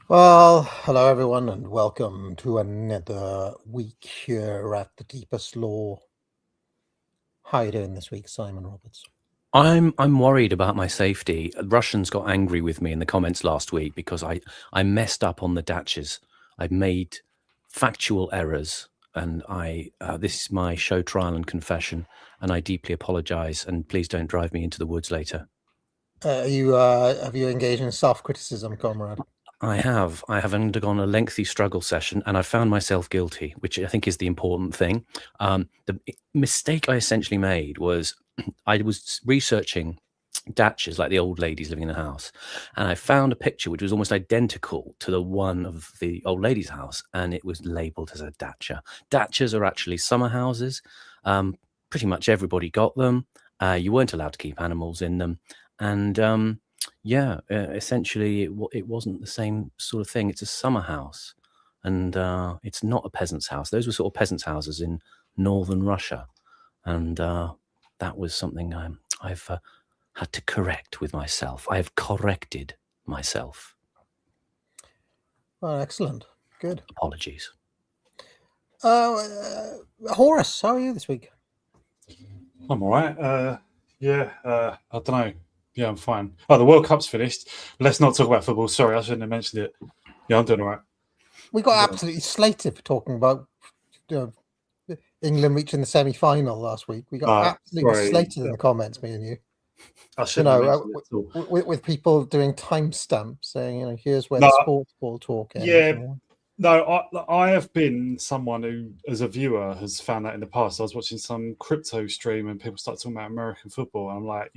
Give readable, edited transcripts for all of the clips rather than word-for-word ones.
Well, hello everyone, and welcome to another week here at the Deepest Law. How are you doing this week, Simon Roberts? I'm worried about my safety. Russians got angry with me in the comments last week because I messed up on the datches. I made factual errors, and this is my show trial and confession, and I deeply apologise. And please don't drive me into the woods later. Have you engaged in self-criticism, comrade? I have undergone a lengthy struggle session, and I found myself guilty, which I think is the important thing. The mistake I essentially made was I was researching datchas, like the old ladies living in the house, and I found a picture which was almost identical to the one of the old lady's house, and it was labelled as a dacha. Dachas are actually summer houses. Pretty much everybody got them. You weren't allowed to keep animals in them, and essentially it wasn't the same sort of thing. It's a summer house, and it's not a peasant's house. Those were sort of peasants' houses in northern Russia, and that was something I've had to correct with myself. I have corrected myself. Oh, excellent. Good. Apologies. Horace, how are you this week? I'm all right. I don't know. Yeah, I'm fine. Oh, the World Cup's finished. Let's not talk about football. Sorry, I shouldn't have mentioned it. Yeah, I'm doing all right. We got absolutely slated for talking about England reaching the semi-final last week. We got absolutely slated in the comments, me and you. I shouldn't have mentioned it at all. With people doing timestamps saying, here's where the sports ball talk ends. Yeah. No, I have been someone who, as a viewer, has found that in the past. I was watching some crypto stream and people start talking about American football. And I'm like,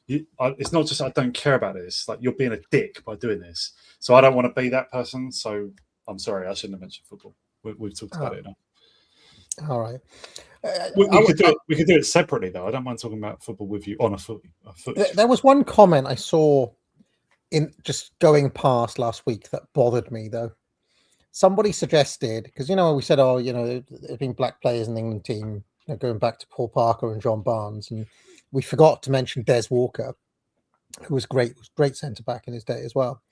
it's not just I don't care about this. Like, you're being a dick by doing this. So I don't want to be that person. So I'm sorry, I shouldn't have mentioned football. We've talked about it enough. All right. We could do it separately, though. I don't mind talking about football with you on a foot. There was one comment I saw in just going past last week that bothered me, though. Somebody suggested, because we said, there's been black players in the England team, going back to Paul Parker and John Barnes, and we forgot to mention Des Walker, who was great centre back in his day as well.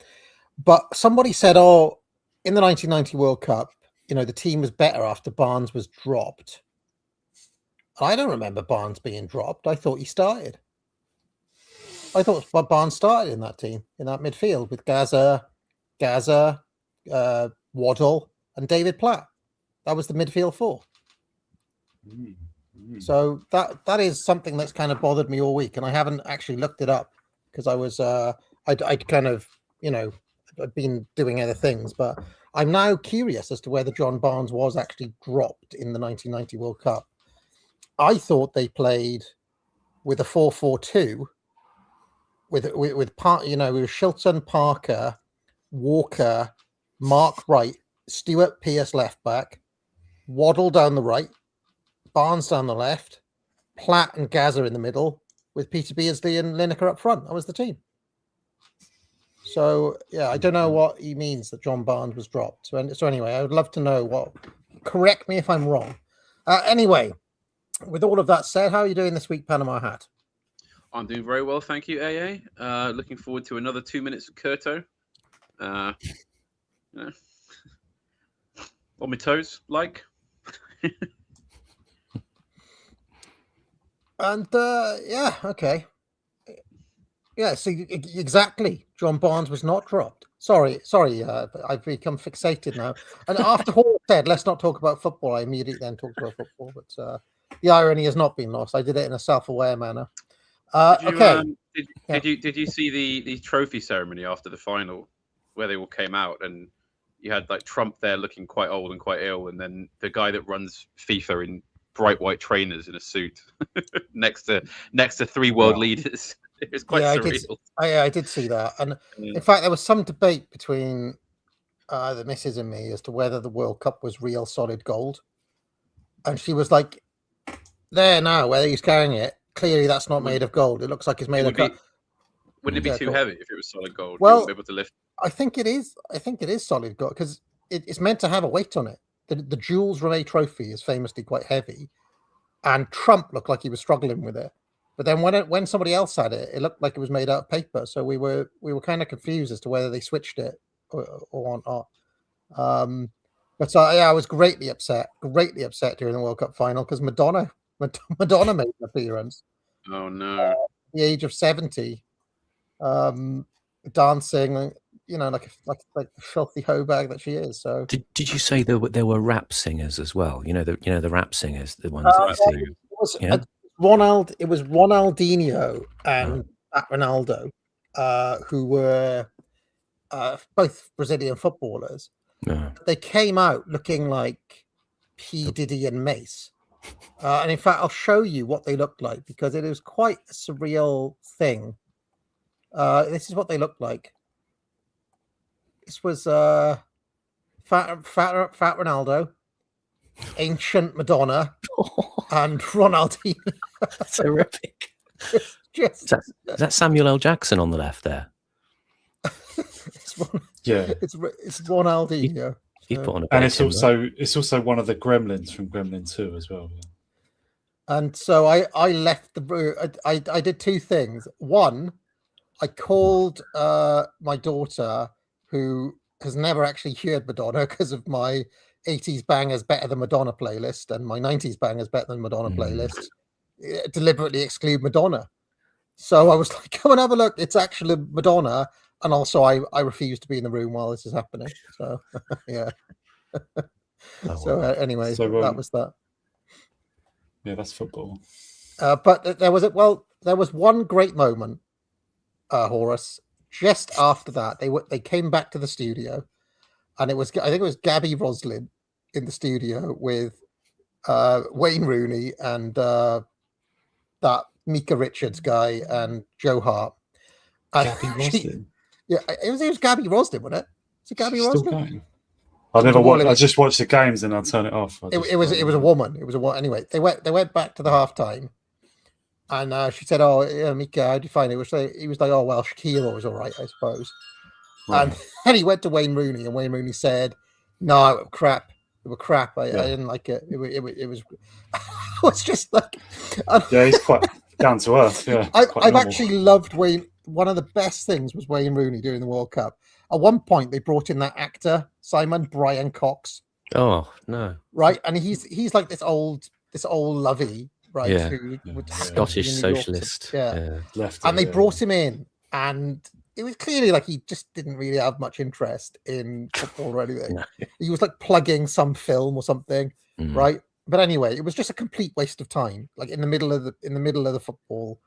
But somebody said, in the 1990 World Cup, the team was better after Barnes was dropped. I don't remember Barnes being dropped. I thought he started. I thought Barnes started in that team, in that midfield, with Gaza, Waddle, and David Platt. That was the midfield four. So that is something that's kind of bothered me all week, and I haven't actually looked it up because I was I'd kind of I'd been doing other things, but I'm now curious as to whether John Barnes was actually dropped in the 1990 World Cup. I thought they played with a 4-4-2 with Shilton, Parker, Walker, Mark right, Stuart Pearce left back, Waddle down the right, Barnes down the left, Platt and Gaza in the middle, with Peter Beardsley and Lineker up front. That was the team. So, I don't know what he means that John Barnes was dropped. So anyway, I would love to know what. Correct me if I'm wrong. Anyway, with all of that said, how are you doing this week, Panama Hat? I'm doing very well, thank you, AA. Looking forward to another 2 minutes of Curto. On my toes, like. And okay. Yeah, see, exactly. John Barnes was not dropped. Sorry, I've become fixated now. And after Hall said, let's not talk about football, I immediately then talked about football. But the irony has not been lost. I did it in a self-aware manner. Did you see the trophy ceremony after the final, where they all came out and you had like Trump there looking quite old and quite ill, and then the guy that runs FIFA in bright white trainers in a suit next to three world leaders. It was quite surreal. I did see that, and Yeah. in fact, there was some debate between the missus and me as to whether the World Cup was real solid gold, and she was like, "There now, whether he's carrying it, clearly that's not made of gold. It looks like it's made of." Wouldn't it be too heavy if it was solid gold? Well, you wouldn't be able to lift. I think it is. I think it is solid gold because it's meant to have a weight on it. The Jules Rimet Trophy is famously quite heavy, and Trump looked like he was struggling with it. But then when somebody else had it, it looked like it was made out of paper. So we were kind of confused as to whether they switched it or not. But so I was greatly upset during the World Cup final because Madonna made an appearance. Oh no! At the age of 70, dancing, like the filthy hoe bag that she is. So did you say there were rap singers as well? The rap singers, the ones that you see. It was Ronaldinho and Ronaldo, who were both Brazilian footballers. No. They came out looking like P. Diddy and Mace. And in fact, I'll show you what they looked like because it was quite a surreal thing. This is what they looked like. This was Fat Ronaldo, Ancient Madonna, and Ronaldinho. That's horrific. Is that Samuel L. Jackson on the left there? It's Ronaldinho. He put on a and it's also one of the Gremlins from Gremlin 2 as well. Yeah. And so I left the room. I did two things. One, I called my daughter, who has never actually heard Madonna because of my 80s bangers better than Madonna playlist and my 90s bangers better than Madonna playlist. Deliberately exclude Madonna. So I was like, come and have a look. It's actually Madonna. And also I refuse to be in the room while this is happening. So yeah. Anyway, that was that. Yeah, that's football. But there was one great moment, Horace. Just after that, they came back to the studio, and I think it was Gabby Roslin in the studio with Wayne Rooney and that Mika Richards guy and Joe Hart. Gabby Roslin. Yeah, it was Gabby Roslin, wasn't it? Is it Gabby Roslin? I never watched. I just watched the games and I'll turn it off. It was a woman. It was a woman. Anyway, they went back to the halftime, and she said, "Oh, yeah, Mika, how do you find it?" He was like, "Oh well, Shakira was all right, I suppose." Right. And then he went to Wayne Rooney, and Wayne Rooney said, "No, it was crap. It was crap. I didn't like it. It was. It was just like." Yeah, he's quite down to earth. Yeah, I've actually loved Wayne. One of the best things was Wayne Rooney during the World Cup. At one point, they brought in that actor Brian Cox. Oh no! Right, and he's like this old lovey, right? Yeah, who Scottish socialist. Left. And they brought him in, and it was clearly like he just didn't really have much interest in football or anything. No. He was like plugging some film or something, right? But anyway, it was just a complete waste of time. Like in the middle of the football.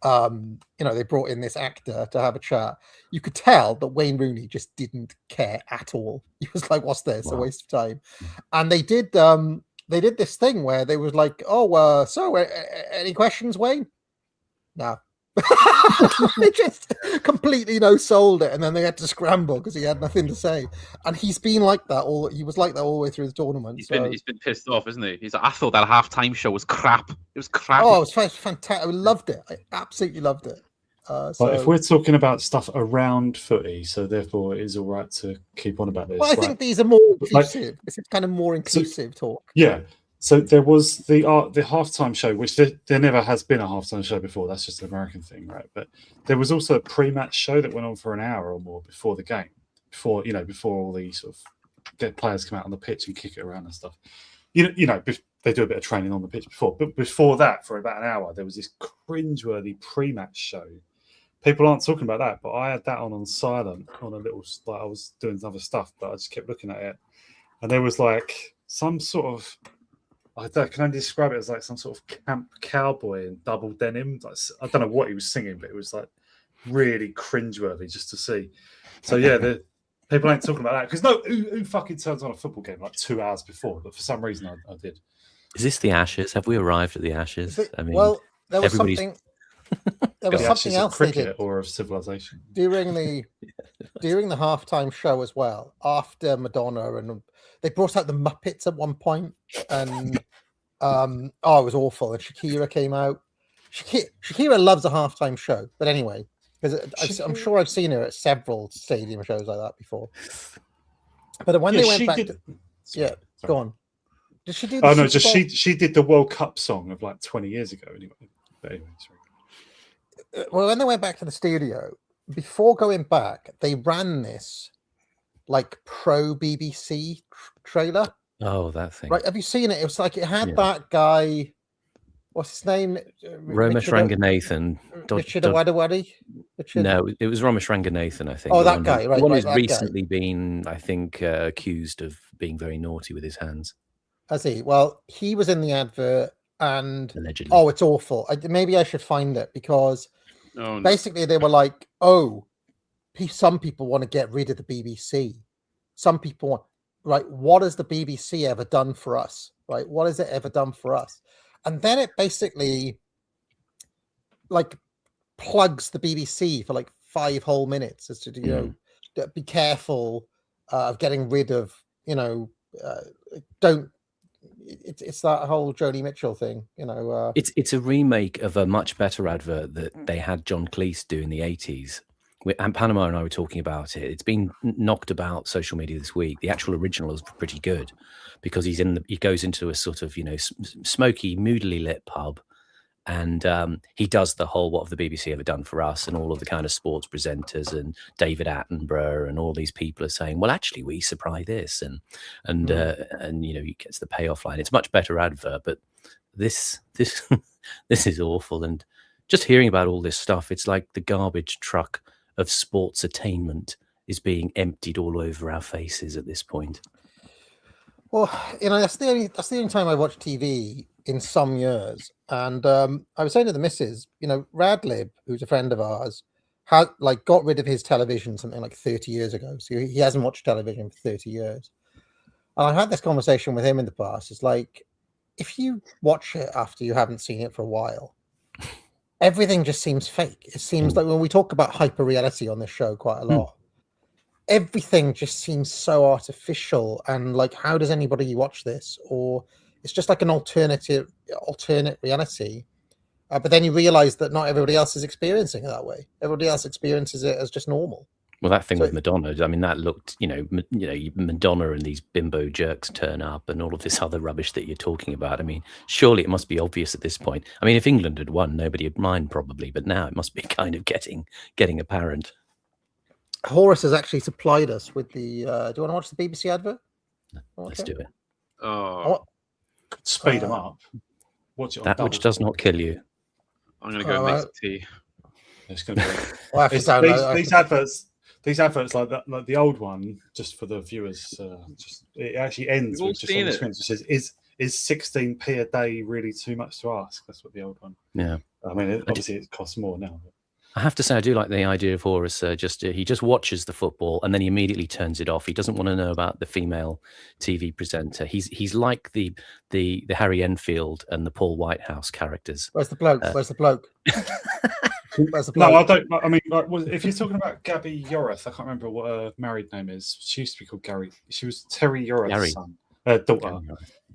They brought in this actor to have a chat. You could tell that Wayne Rooney just didn't care at all. He was like, "What's this? Wow. A waste of time." And they did this thing where they was like, "Oh, so any questions, Wayne?" No. They just completely sold it, and then they had to scramble because he had nothing to say. And he's been like that he was like that all the way through the tournament. He's been pissed off, isn't he? He's like, "I thought that halftime show was crap. It was crap." Oh, it was fantastic. I loved it. I absolutely loved it. But if we're talking about stuff around footy, so therefore it is all right to keep on about this. Well, I think these are more inclusive. This is kind of more inclusive talk. Yeah. So there was the halftime show, which there never has been a halftime show before. That's just an American thing, right? But there was also a pre-match show that went on for an hour or more before the game, before all the sort of players come out on the pitch and kick it around and stuff. They do a bit of training on the pitch before, but before that, for about an hour, there was this cringeworthy pre-match show. People aren't talking about that, but I had that on silent on a little. Like I was doing other stuff, but I just kept looking at it, and there was like some sort of. I can only describe it as like some sort of camp cowboy in double denim. I don't know what he was singing, but it was like really cringeworthy just to see. So yeah, People ain't talking about that because who fucking turns on a football game like 2 hours before? But for some reason, I did. Is this the Ashes? Have we arrived at the Ashes? I mean, well, there was everybody's- something. There was The something Ashes of else they cricket did or of civilization. during the halftime show as well. After Madonna, and they brought out the Muppets at one point, and it was awful. And Shakira came out. Shakira loves a halftime show, but anyway, because I'm sure I've seen her at several stadium shows like that before. But when they went back, go on. Did she do? She did the World Cup song of like 20 years ago. Anyway, but anyway, sorry. Well, when they went back to the studio, before going back, they ran this like pro BBC trailer. Oh, that thing. Right? Have you seen it? It was like it had that guy. What's his name? Ramesh Ranganathan. Richard Awadawadi? No, it was Ramesh Ranganathan, I think. Oh, that guy, right? The one who's that recently been, I think, accused of being very naughty with his hands. Has he? Well, he was in the advert, and allegedly. Oh, it's awful. Maybe I should find it because basically they were like, some people want to get rid of the BBC. Some people want, right? What has the BBC ever done for us? Right? What has it ever done for us? And then it basically like plugs the BBC for like 5 whole minutes as to, be careful of getting rid of, it's that whole Joni Mitchell thing, It's a remake of a much better advert that they had John Cleese do in the 80s. And Panama and I were talking about it. It's been knocked about social media this week. The actual original is pretty good because he goes into a sort of, smoky, moodily lit pub, and he does the whole "what have the BBC ever done for us?" and all of the kind of sports presenters and David Attenborough and all these people are saying, "Well, actually, we supply this," and he gets the payoff line. It's a much better advert, but this is awful. And just hearing about all this stuff, it's like the garbage truck of sports attainment is being emptied all over our faces at this point. Well, that's the only time I watch TV in some years. And I was saying to the missus, Radlib, who's a friend of ours, had got rid of his television something like 30 years ago. So he hasn't watched television for 30 years. And I had this conversation with him in the past. It's like, if you watch it after you haven't seen it for a while, everything just seems fake. It seems like when we talk about hyper reality on this show quite a lot, everything just seems so artificial. And like, how does anybody watch this? Or it's just like an alternate reality. But then you realize that not everybody else is experiencing it that way. Everybody else experiences it as just normal. Well, that thing with Madonna, I mean, that looked, Madonna and these bimbo jerks turn up and all of this other rubbish that you're talking about. I mean, surely it must be obvious at this point. I mean, if England had won, nobody would mind probably, but now it must be kind of getting apparent. Horace has actually supplied us with the. Do you want to watch the BBC advert? Let's do it. Oh, speed them up. Watch it on that which does not kill you. I'm going to go make some tea. It's going to be these adverts like that, like the old one, just for the viewers. It actually ends with just on the screen. It says, "Is 16p a day really too much to ask?" That's what the old one. Yeah. I mean, obviously it costs more now. But. I have to say, I do like the idea of Horace. He just watches the football and then he immediately turns it off. He doesn't want to know about the female TV presenter. He's like the Harry Enfield and the Paul Whitehouse characters. Where's the bloke? Where's the bloke? No, I don't. I mean, if you're talking about Gabby Yorath, I can't remember what her married name is. She used to be called Gary. She was Terry Yorath's daughter.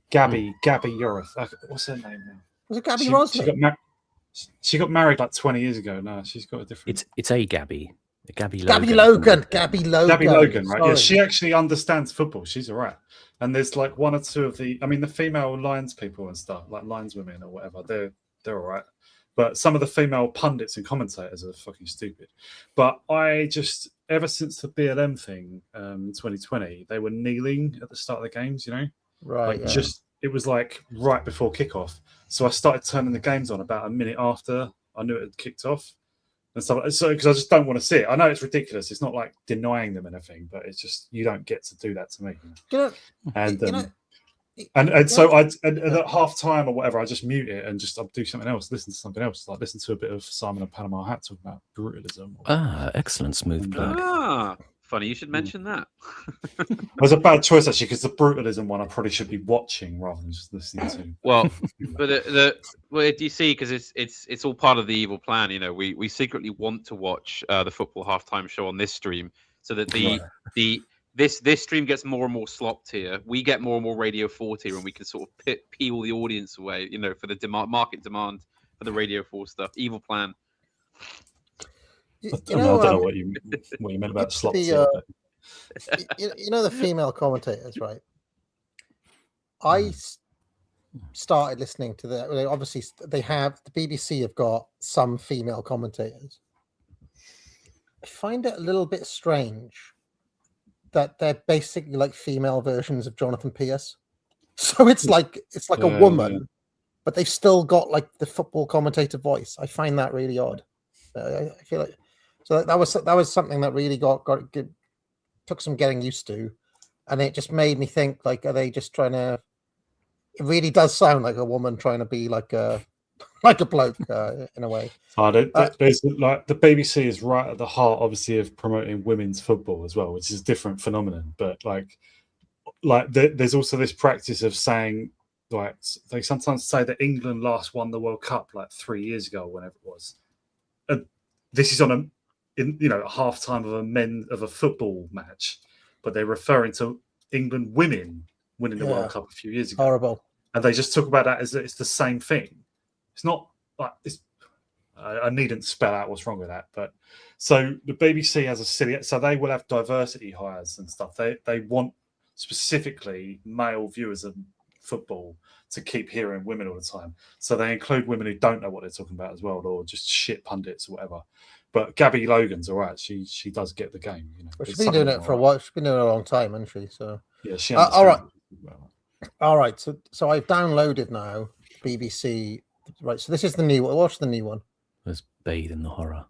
Gabby Yorath. What's her name now? Was it Gabby Roslin? She got married like 20 years ago. No, she's got a different. It's a Gabby. Gabby Logan. Gabby Logan, right? Yeah, she actually understands football. She's all right. And there's like one or two of the female Lions people and stuff, like lineswomen or whatever. They're all right. But some of the female pundits and commentators are fucking stupid. But I just, ever since the BLM thing in 2020, they were kneeling at the start of the games, Right. It was like right before kickoff. So I started turning the games on about a minute after I knew it had kicked off. And so because I just don't want to see it. I know it's ridiculous. It's not like denying them anything, but it's just, you don't get to do that to me. And so at half time or whatever, I just mute it and just I'll do something else, listen to something else, like listen to a bit of Simon and Panama Hat talk about brutalism. Excellent, smooth plug. Funny you should mention that. It was a bad choice actually, because the brutalism one I probably should be watching rather than just listening to. Well, but well, do you see? Because it's all part of the evil plan. You know, we secretly want to watch the football halftime show on this stream, so that this stream gets more and more slop tier. We get more and more Radio 4 tier, and we can sort of peel the audience away. You know, for the market demand for the Radio 4 stuff. Evil plan. I don't know what you meant about slop tier. You know the female commentators, right? I started listening to the. Obviously, the BBC have got some female commentators. I find it a little bit strange that they're basically like female versions of Jonathan Pierce. So it's like a woman, but they've still got like the football commentator voice. I find that really odd. I feel like that was something that really took some getting used to, and it just made me think, like, are they just trying to? It really does sound like a woman trying to be like a bloke in a way. There's like the BBC is right at the heart, obviously, of promoting women's football as well, which is a different phenomenon. But like there's also this practice of saying, like, they sometimes say that England last won the World Cup like 3 years ago, whenever it was. This is on half time of a football match, but they're referring to England women winning the World Cup a few years ago. Horrible. And they just talk about that as it's the same thing. It's not like it's. I needn't spell out what's wrong with that, but so the BBC has a silly. So they will have diversity hires and stuff. They want specifically male viewers of football to keep hearing women all the time. So they include women who don't know what they're talking about as well, or just shit pundits or whatever. But Gabby Logan's all right. She does get the game. You know, well, she's been doing it for a while. She's been doing it a long time, hasn't she? So yeah, she all right. All right. So I've downloaded now BBC. Right. So this is the new one. What's the new one? Let's bathe in the horror.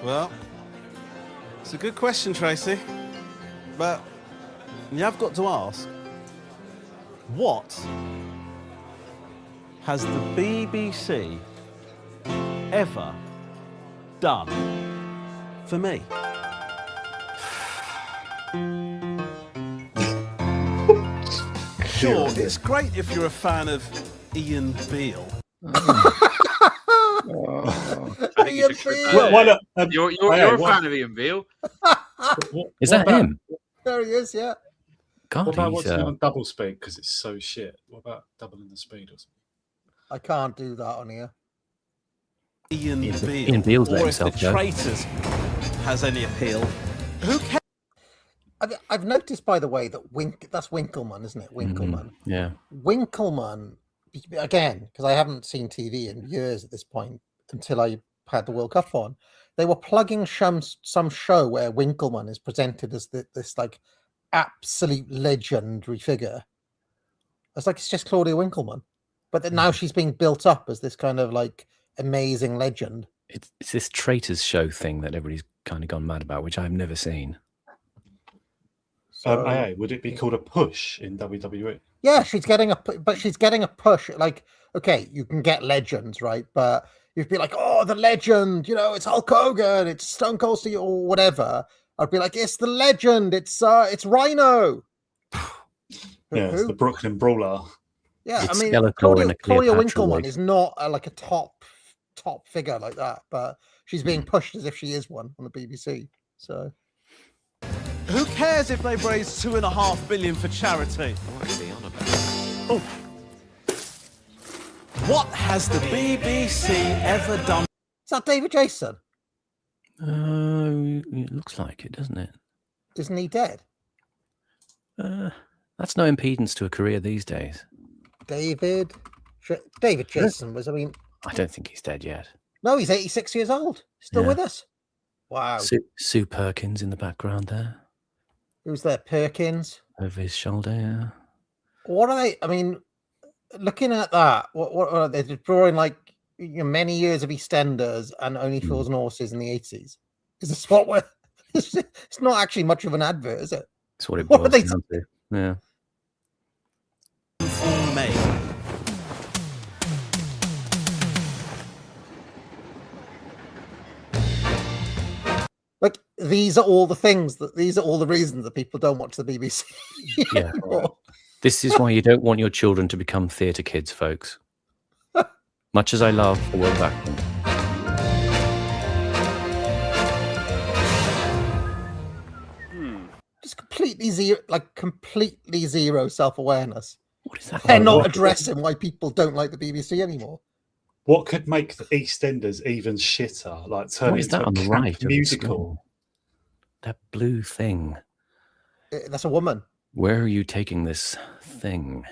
Well, it's a good question, Tracy. But you have got to ask, what has the BBC ever done for me? Sure, it's great if you're a fan of Ian Beale. Ian Beale. Why not? You're a fan of Ian Beale. Is that him? There he is. Yeah. God, what about watching on double speed because it's so shit? What about doubling the speed or something? I can't do that on here. Ian Beale. Ian Beale's let or if himself the go. Traitors has any appeal. Who cares? I've noticed, by the way, that that's Winkleman, isn't it? Winkleman. Yeah. Winkleman, again, because I haven't seen TV in years at this point until I had the World Cup on. They were plugging some show where Winkleman is presented as this like absolute legendary figure. It's like it's just Claudia Winkleman, but then now she's being built up as this kind of like amazing legend. It's this Traitors show thing that everybody's kind of gone mad about, which I've never seen. So, would it be called a push in WWE? yeah, she's getting a push. Like, okay, you can get legends, right? But you'd be like, oh, the legend, it's Hulk Hogan, it's Stone Cold Steve, or whatever. I'd be like, it's the legend, it's Rhino. Yeah, it's the Brooklyn Brawler. Yeah, It's I mean, Skeletor in a Claudia Cleopatra Winkleman wig. is not like a top figure like that, but she's being pushed as if she is one on the BBC. So. Who cares if they've raised $2.5 billion for charity? What's he on about? Oh. What has the BBC ever done? Is that David Jason? It looks like it, doesn't it? Isn't he dead? That's no impedance to a career these days. David Jason was, I don't think he's dead yet. no, he's 86 years old. Still Yeah. with us. Wow. Sue Perkins in the background there, Who's there? Perkins. over his shoulder. Yeah. What are they? I mean, looking at that, what are they drawing like many years of EastEnders and Only Fools and Horses in the 80s? Is this what we're? It's not actually much of an advert, is it? That's what it What are boils they down to. Yeah. For me? Like these are all the reasons that people don't watch the BBC. Yeah. anymore. This is why you don't want your children to become theatre kids, folks. Much as I love the world of acting. Just completely zero self-awareness. What is that? They're not addressing why people don't like the BBC anymore. What could make the EastEnders even shitter? Like turn What it is into that a on the camp right of the musical. screen? That blue thing. That's a woman. Where are you taking this thing?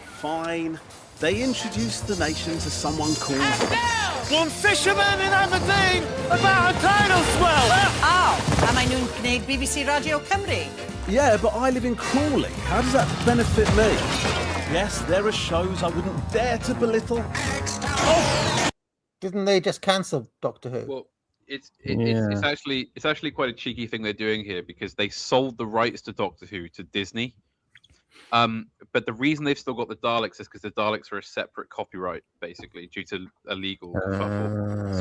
Fine. They introduced the nation to someone called one fisherman in Aberdeen about a tidal swell. Am I known Cnaig BBC Radio Cymru? Yeah, but I live in Crawley. How does that benefit me? Yes, there are shows I wouldn't dare to belittle. Didn't they just cancel Doctor Who? Well, it's actually quite a cheeky thing they're doing here because they sold the rights to Doctor Who to Disney. But the reason they've still got the Daleks is because the Daleks are a separate copyright, basically, due to illegal fuffle.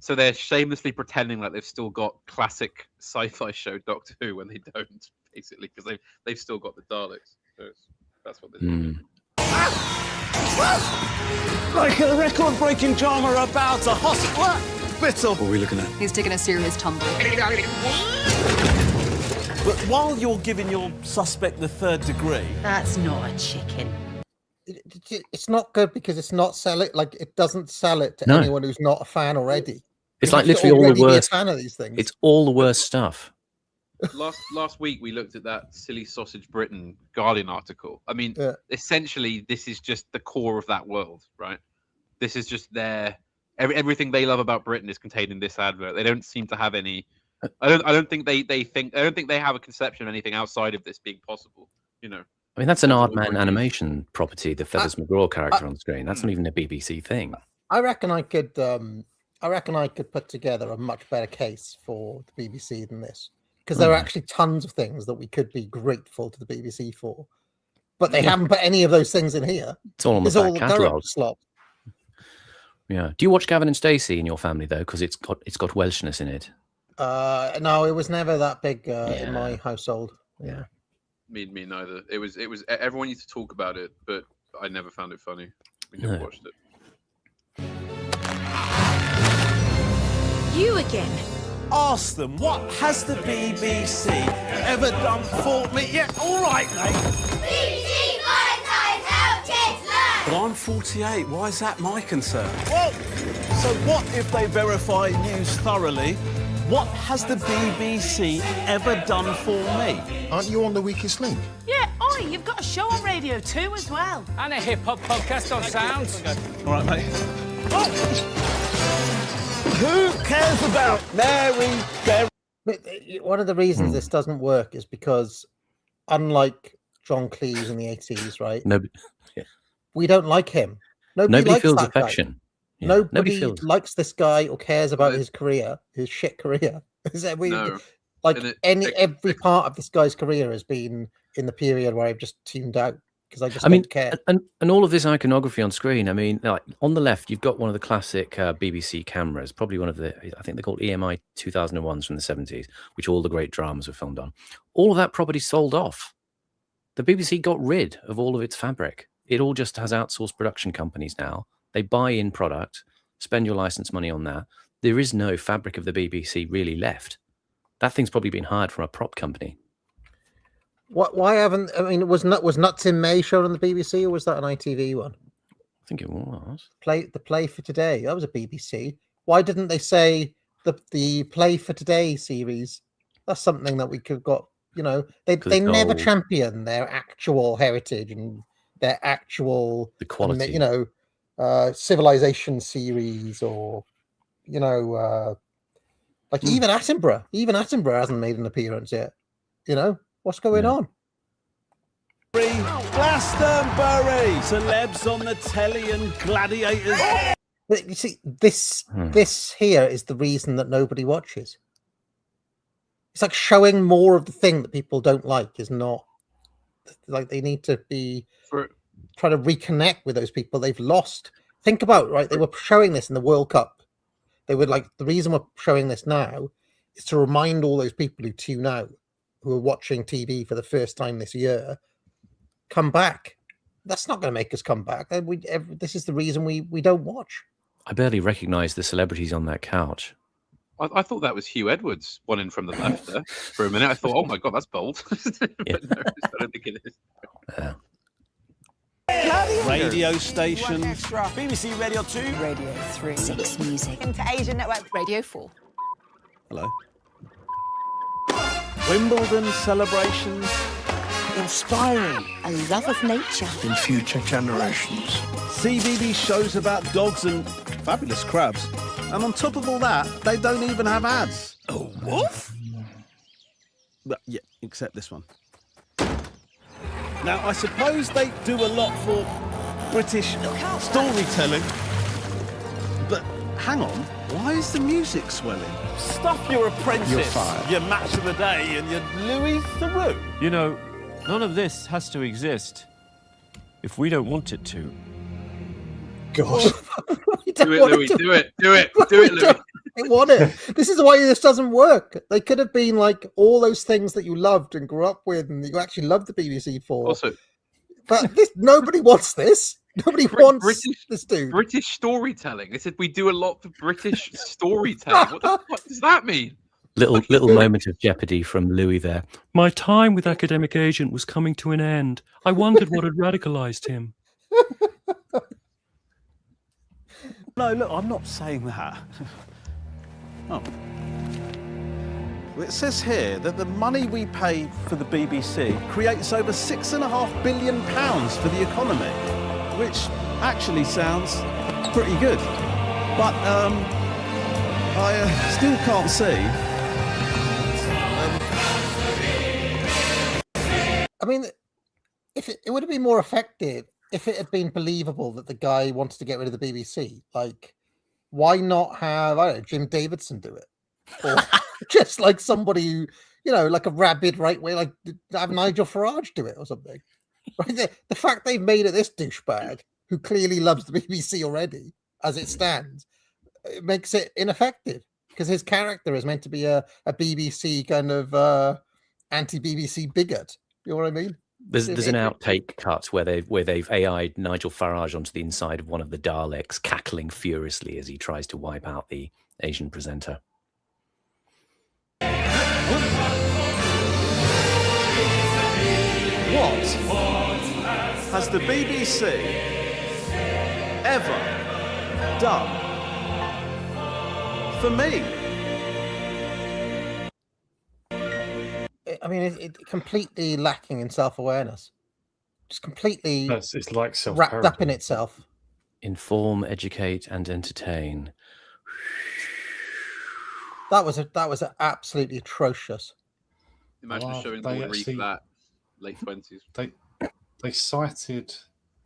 So they're shamelessly pretending like they've still got classic sci-fi show Doctor Who when they don't, basically, because they've still got the Daleks. So that's what they're doing. Like a record-breaking drama about a hospital. What are we looking at? He's taking a serious tumble. But while you're giving your suspect the third degree... That's not a chicken. It's not good because it's not it doesn't sell it to anyone who's not a fan already. It's You like have to literally all already the be a worst. fan of these things. It's all the worst stuff. Last week we looked at that Silly Sausage Britain Guardian article. I mean, essentially, this is just the core of that world, right? This is just everything they love about Britain is contained in this advert. They don't seem to have any. I don't think they have a conception of anything outside of this being possible. You know. I mean, that's an Aardman animation property. The Feathers McGraw character on screen. That's not even a BBC thing. I reckon I could put together a much better case for the BBC than this. Because there are actually tons of things that we could be grateful to the BBC for, but they haven't put any of those things in here. It's all on the back catalogue. Slot. Yeah. Do you watch Gavin and Stacey in your family though? Because it's got Welshness in it. No, it was never that big in my household. Yeah. Me neither. It was. Everyone used to talk about it, but I never found it funny. We never watched it. You again. Ask them, what has the BBC ever done for me? Yeah, all right, mate. BBC monetize how kids learn. But I'm 48. Why is that my concern? Well, so what if they verify news thoroughly? What has the BBC ever done for me? Aren't you on The Weakest Link? Yeah, you've got a show on Radio 2 as well. And a hip-hop podcast on Sounds. All right, mate. Who cares about Mary Berry? But one of the reasons this doesn't work is because, unlike John Cleese in the 80s, right? We don't like him. Nobody likes feels that affection. Guy. Yeah. Nobody likes this guy or cares about his career, his shit career. Every part of this guy's career has been in the period where I've just tuned out because I don't care. And all of this iconography on screen. I mean, like on the left, you've got one of the classic BBC cameras, probably one of the, I think they're called EMI 2001s from the 70s, which all the great dramas were filmed on. All of that property sold off. The BBC got rid of all of its fabric. It all just has outsourced production companies now. They buy in product, spend your license money on that. There is no fabric of the BBC really left. That thing's probably been hired from a prop company. Why haven't? I mean, was Nuts in May shown on the BBC, or was that an ITV one? I think it was. The Play for Today. That was a BBC. Why didn't they say the Play for Today series? That's something that we could have got. You know, they never champion their actual heritage and their actual the quality. You know, Civilization series, or you know, like even Attenborough. Even Attenborough hasn't made an appearance yet. You know. What's going on? Glastonbury! Celebs on the telly and gladiators. But you see, this here is the reason that nobody watches. It's like showing more of the thing that people don't like is not like they need to be trying to reconnect with those people they've lost. Think about they were showing this in the World Cup. They would like, the reason we're showing this now is to remind all those people who tune out, who are watching TV for the first time this year, come back. That's not going to make us come back. This is the reason we don't watch. I barely recognise the celebrities on that couch. I thought that was Hugh Edwards, one in from the left there. For a minute, I thought, oh my God, that's bold. But no, I don't think it is. Radio station. BBC Radio 2. Radio 3. 6 Music. Into Asia Network. Radio 4. Hello. Wimbledon celebrations. Inspiring a love of nature. In future generations. CBB shows about dogs and fabulous crabs. And on top of all that, they don't even have ads. A wolf? Well, yeah, except this one. Now, I suppose they do a lot for British storytelling. But hang on, why is the music swelling? Stuff your apprentice. You're fired. Your match of the day and your Louis Theroux. You know, none of this has to exist if we don't want it to. God. Do it, Louis. Do it. Do it. Do it, Louis. They want it. This is why this doesn't work. They could have been like all those things that you loved and grew up with, and you actually loved the BBC for. Also, but nobody wants this. Nobody wants this dude. British storytelling. They said we do a lot for British storytelling. What the fuck does that mean? Little moment of jeopardy from Louis there. My time with Academic Agent was coming to an end. I wondered what had radicalised him. No, look, I'm not saying that. Oh. Well, it says here that the money we pay for the BBC creates over £6.5 billion for the economy, which actually sounds pretty good. But I still can't see. I mean, if it would have been more effective if it had been believable that the guy wanted to get rid of the BBC. Like, why not have, I don't know, Jim Davidson do it? Or just like somebody who, you know, like a rabid right way, like have Nigel Farage do it or something. Right? The fact they've made it this douchebag who clearly loves the BBC already, as it stands, it makes it ineffective because his character is meant to be a BBC kind of anti-BBC bigot. You know what I mean? There's an outtake cut where they've AI'd Nigel Farage onto the inside of one of the Daleks, cackling furiously as he tries to wipe out the Asian presenter. What has the BBC ever done for me? I mean, it's completely lacking in self-awareness. Just completely It's like wrapped up in itself. Inform, educate, and entertain. That was absolutely atrocious. Imagine showing the Reef that late 20s. They cited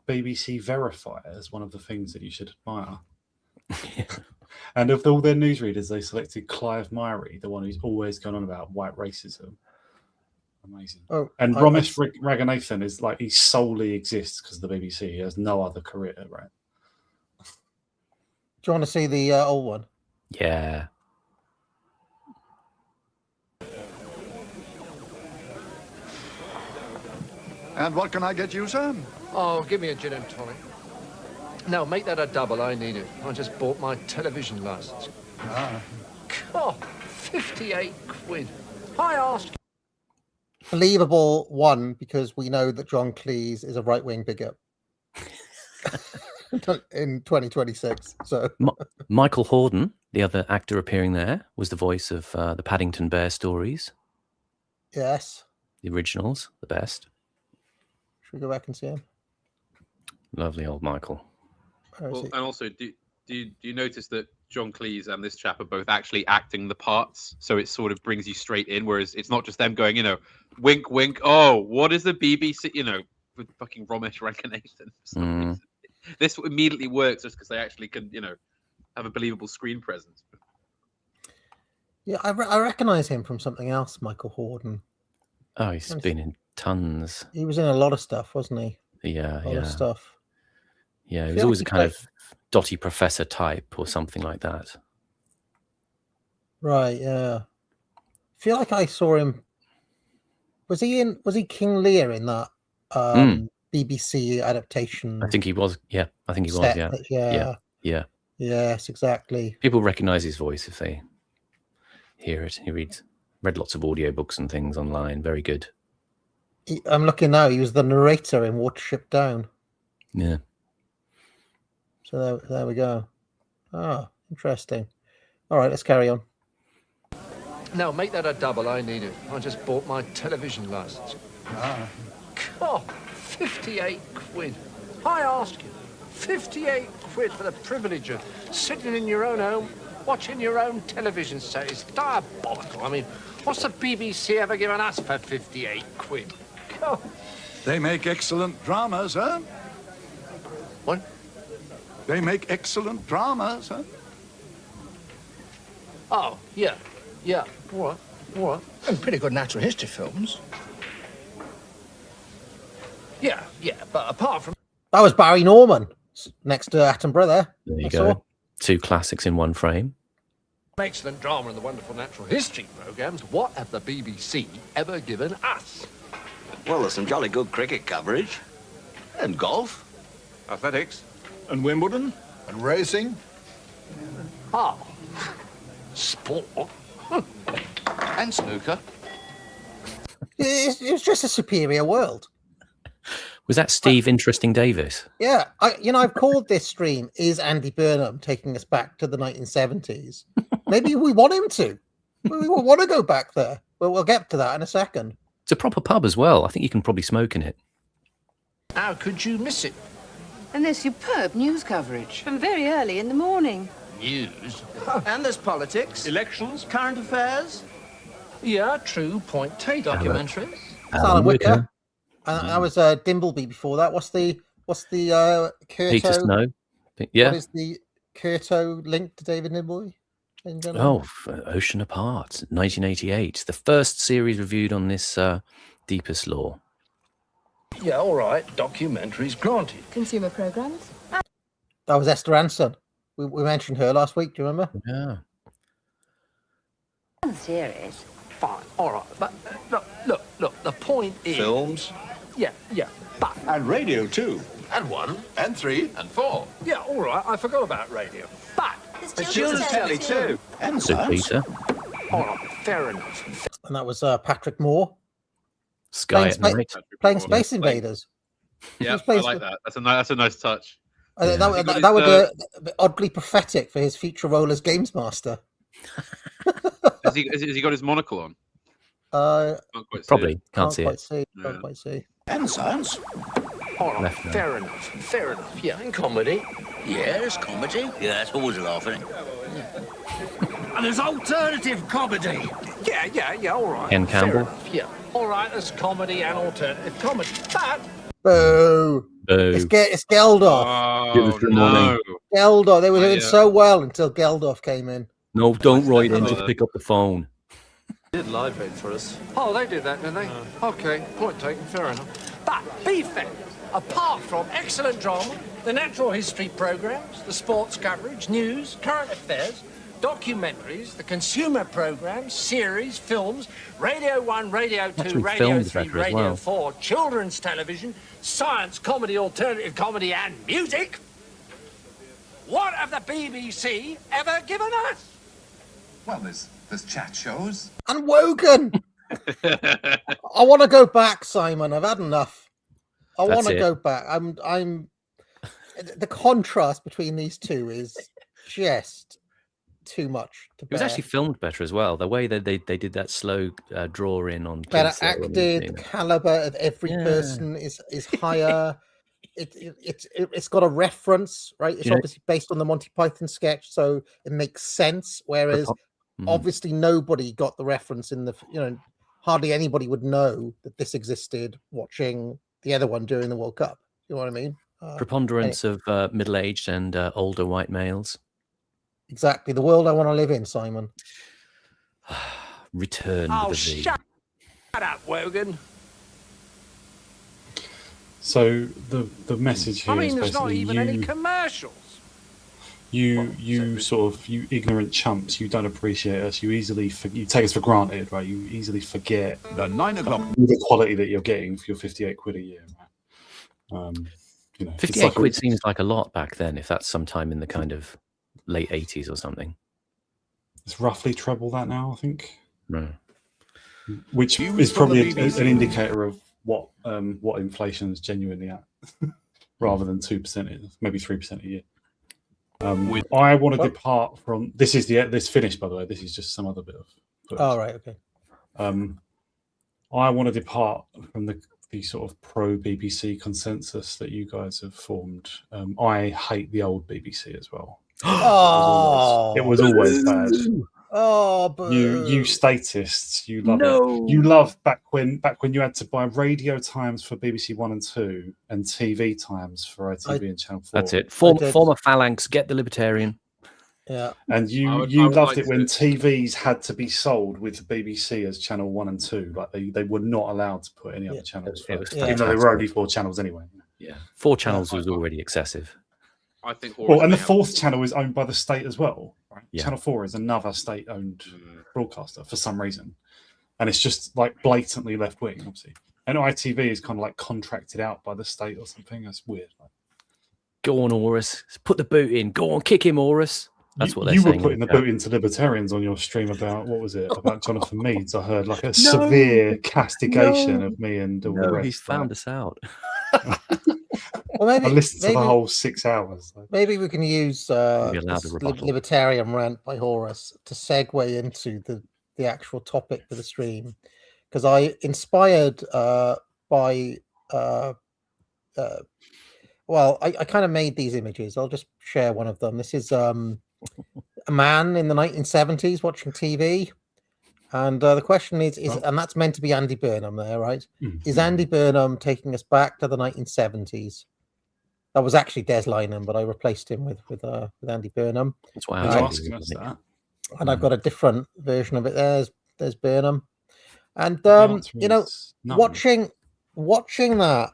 BBC Verify as one of the things that you should admire. And of all their newsreaders, they selected Clive Myrie, the one who's always gone on about white racism. Amazing. Oh, and Ramesh Raghunathan is like, he solely exists because of the BBC. He has no other career, right? Do you want to see the old one? Yeah. And what can I get you, sir? Oh, give me a gin and tonic. No, make that a double. I need it. I just bought my television license. God, 58 quid. I asked. Believable one, because we know that John Cleese is a right-wing bigot in 2026. So Michael Hordern, the other actor appearing there, was the voice of the Paddington Bear stories. Yes. The originals, the best. Should we go back and see him? Lovely old Michael. Well, and also, do you notice that John Cleese and this chap are both actually acting the parts? So it sort of brings you straight in, whereas it's not just them going, you know, wink, wink. Oh, what is the BBC? You know, with fucking Ramesh Raghunathan. This immediately works just because they actually can, you know, have a believable screen presence. Yeah, I recognize him from something else, Michael Hordern. Oh, he's been in tons. He was in a lot of stuff, wasn't he? Yeah, a lot of stuff. Yeah, he was always a kind of dotty professor type or something like that. Right, yeah. I feel like I saw him. Was he King Lear in that BBC adaptation? I think he was. Yeah, I think he was. set? Yeah. Yeah. Yeah. Yes, exactly. People recognize his voice if they hear it. He read lots of audiobooks and things online. Very good. I'm looking now. He was the narrator in Watership Down. Yeah. So there we go. Ah, interesting. All right, let's carry on. Now, make that a double, I need it. I just bought my television license. God, 58 quid. I ask you, 58 quid for the privilege of sitting in your own home, watching your own television set. It's diabolical. I mean, what's the BBC ever given us for 58 quid? God. They make excellent dramas, huh? What? They make excellent dramas, huh? Oh, yeah. Yeah. What? And pretty good natural history films. Yeah, but apart from... That was Barry Norman next to Attenborough there. There you go. 2 classics in one frame. excellent drama and the wonderful natural history programmes, what have the BBC ever given us? Well, there's some jolly good cricket coverage. And golf. Athletics. And Wimbledon. And racing. Oh. Sport. And snooker. It was just a superior world. Was that Steve Interesting Davis? Yeah, I've called this stream "Is Andy Burnham taking us back to the 1970s?" Maybe we want him to. We want to go back there. But we'll get to that in a second. It's a proper pub as well. I think you can probably smoke in it. How could you miss it? And there's superb news coverage from very early in the morning. News? And there's politics. Elections. Current affairs. Yeah, true. Point taken. Documentaries. Alan Wicker. That was Dimbleby before that. What's the Curto? Peter Snow. Yeah. What is the Curto link to David Dimbleby? Oh, Ocean Apart, 1988. The first series reviewed on this Deepest Law. Yeah, all right. Documentaries granted. Consumer programs. That was Esther Anson. We mentioned her last week. Do you remember? Yeah. Series. Fine. All right. But look. The point is... Films. Yeah. But... And radio, too. And 1. And 3. And 4. Yeah, all right. I forgot about radio. But... There's children's telly, too. And So Peter. All right. Fair enough. And that was Patrick Moore. Sky at Night. Playing Space Invaders. Yeah, I like that. That's a nice touch. That would be oddly prophetic for his future role as Games Master. Has he got his monocle on? Can't quite Probably. see Can't see it. Can't quite see. And science. All right. Left now. Fair enough. Yeah, and comedy. Yeah, there's comedy. Yeah, that's always a laugh, isn't it? And there's alternative comedy. Yeah, all right. Ken Campbell. Fair enough, yeah. All right, there's comedy and alternative comedy. But... Boo! Boo. It's Geldof. Oh, no. Geldorf. They were doing so well until Geldof came in. No, don't write in. Just pick up the phone. They did live bait for us. Oh, they did that, didn't they? Okay, point taken, fair enough. But, be fair, apart from excellent drama, the natural history programmes, the sports coverage, news, current affairs, documentaries, the consumer programmes, series, films, Radio 1, Radio 2, Actually, Radio films 3, better as Radio well. 4, children's television, science, comedy, alternative comedy and music, what have the BBC ever given us? Well, there's chat shows. And Wogan. I want to go back, Simon. I've had enough. I want to go back. I'm. The contrast between these two is just too much to bear. It was actually filmed better as well. The way that they did that slow draw in on better Peter acted. The caliber of every person is higher. It's got a reference, right? It's obviously based on the Monty Python sketch, so it makes sense. Whereas obviously nobody got the reference in the hardly anybody would know that this existed watching the other one during the World Cup. You know what I mean? Preponderance of middle-aged and older white males. Exactly the world I want to live in, Simon. Return with a V. Shut up, Wogan. So the message here I mean, is there's not basically even any commercials. You sort of, you ignorant chumps, you don't appreciate us. You easily you take us for granted, right? You easily forget the 9 o'clock the quality that you're getting for your 58 quid a year. Right? 58 quid seems like a lot back then, if that's sometime in the kind of late 80s or something. It's roughly treble that now, I think. No. Which is probably an indicator of what inflation is genuinely at, rather than 2%, maybe 3% a year. I want to depart from this. Is this finished, by the way? This is just some other bit of footage. Oh, right, okay. I want to depart from the sort of pro BBC consensus that you guys have formed. I hate the old BBC as well. It was always bad. Oh, but you statists, you love it. You love back when you had to buy radio times for BBC 1 and 2 and TV times for ITV and Channel 4. That's it. Former phalanx, get the Libertarian. Yeah. And you loved it when TVs had to be sold with the BBC as Channel 1 and 2. Like they were not allowed to put any other channels first, even though there were only 4 channels anyway. Yeah, 4 channels was already excessive. I think. And the 4th channel is owned by the state as well. Right? Yeah. Channel 4 is another state-owned broadcaster for some reason, and it's just like blatantly left-wing, obviously. And ITV is kind of like contracted out by the state or something. That's weird. Go on, Horus. Put the boot in. Go on, kick him, Horus. That's what they're saying. You were putting the boot into libertarians on your stream about, what was it, about Jonathan Meads. I heard like a severe castigation of me and all the rest. He's found us out. Well, maybe I listened to the whole 6 hours. Maybe we can use libertarian rant by Horus to segue into the actual topic for the stream, because I inspired by I kind of made these images. I'll just share one of them. This is a man in the 1970s watching TV. And the question is, and that's meant to be Andy Burnham there, right? Is Andy Burnham taking us back to the 1970s? That was actually Des Lynam, but I replaced him with Andy Burnham. That's why I was asking us that. And I've got a different version of it. There's Burnham, and watching that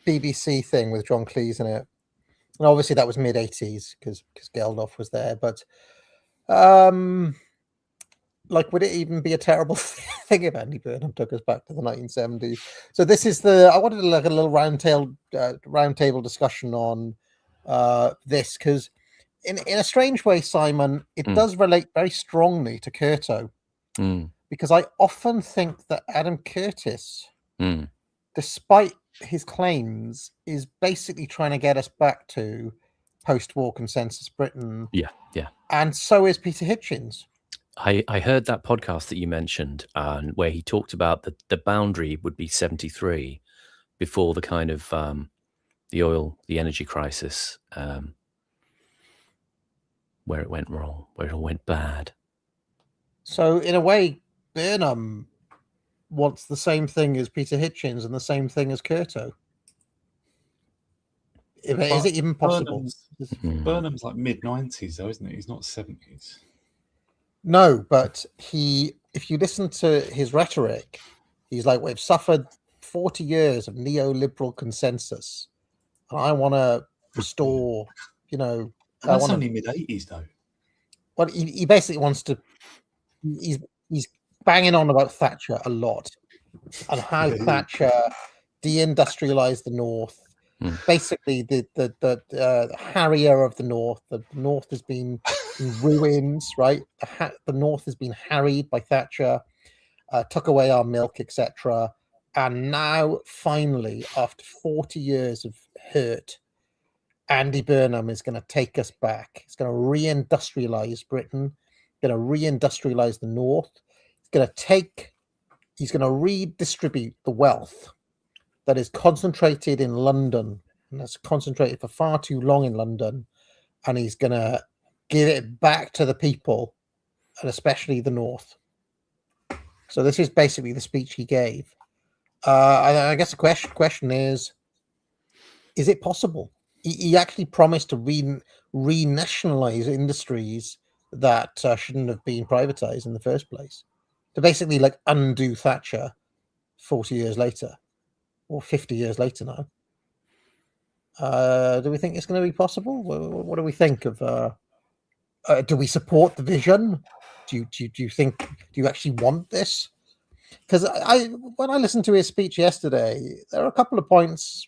BBC thing with John Cleese in it, and obviously that was mid 80s because Geldof was there, but would it even be a terrible thing if Andy Burnham took us back to the 1970s? So this is I wanted to like a little roundtable discussion on this, because in a strange way, Simon, it does relate very strongly to Curto, because I often think that Adam Curtis, despite his claims, is basically trying to get us back to post-war consensus Britain. Yeah. And so is Peter Hitchens. I heard that podcast that you mentioned, where he talked about the boundary would be 73 before the kind of the energy crisis, where it went wrong, where it all went bad. So in a way, Burnham wants the same thing as Peter Hitchens and the same thing as Curto. Is it even possible? Burnham's like mid-90s though, isn't it? He's not 70s. No, but if you listen to his rhetoric, he's like, we've suffered 40 years of neoliberal consensus, and I want to restore, That's only mid-80s though. Well, he basically wants to, he's banging on about Thatcher a lot, and how Thatcher deindustrialized the North. Basically, the harrier of the North. The North has been in ruins, right? The North has been harried by Thatcher, took away our milk, etc. And now, finally, after 40 years of hurt, Andy Burnham is going to take us back. He's going to reindustrialize Britain, going to reindustrialize the North. He's going to redistribute the wealth that is concentrated in London, and that's concentrated for far too long in London, and he's going to give it back to the people, and especially the North. So this is basically the speech he gave. I guess the question is it possible? He actually promised to renationalize industries that shouldn't have been privatized in the first place, to basically like undo Thatcher 40 years later. Or 50 years later now. Do we think it's going to be possible? What do we think of? Do we support the vision? Do you think? Do you actually want this? Because when I listened to his speech yesterday, there are a couple of points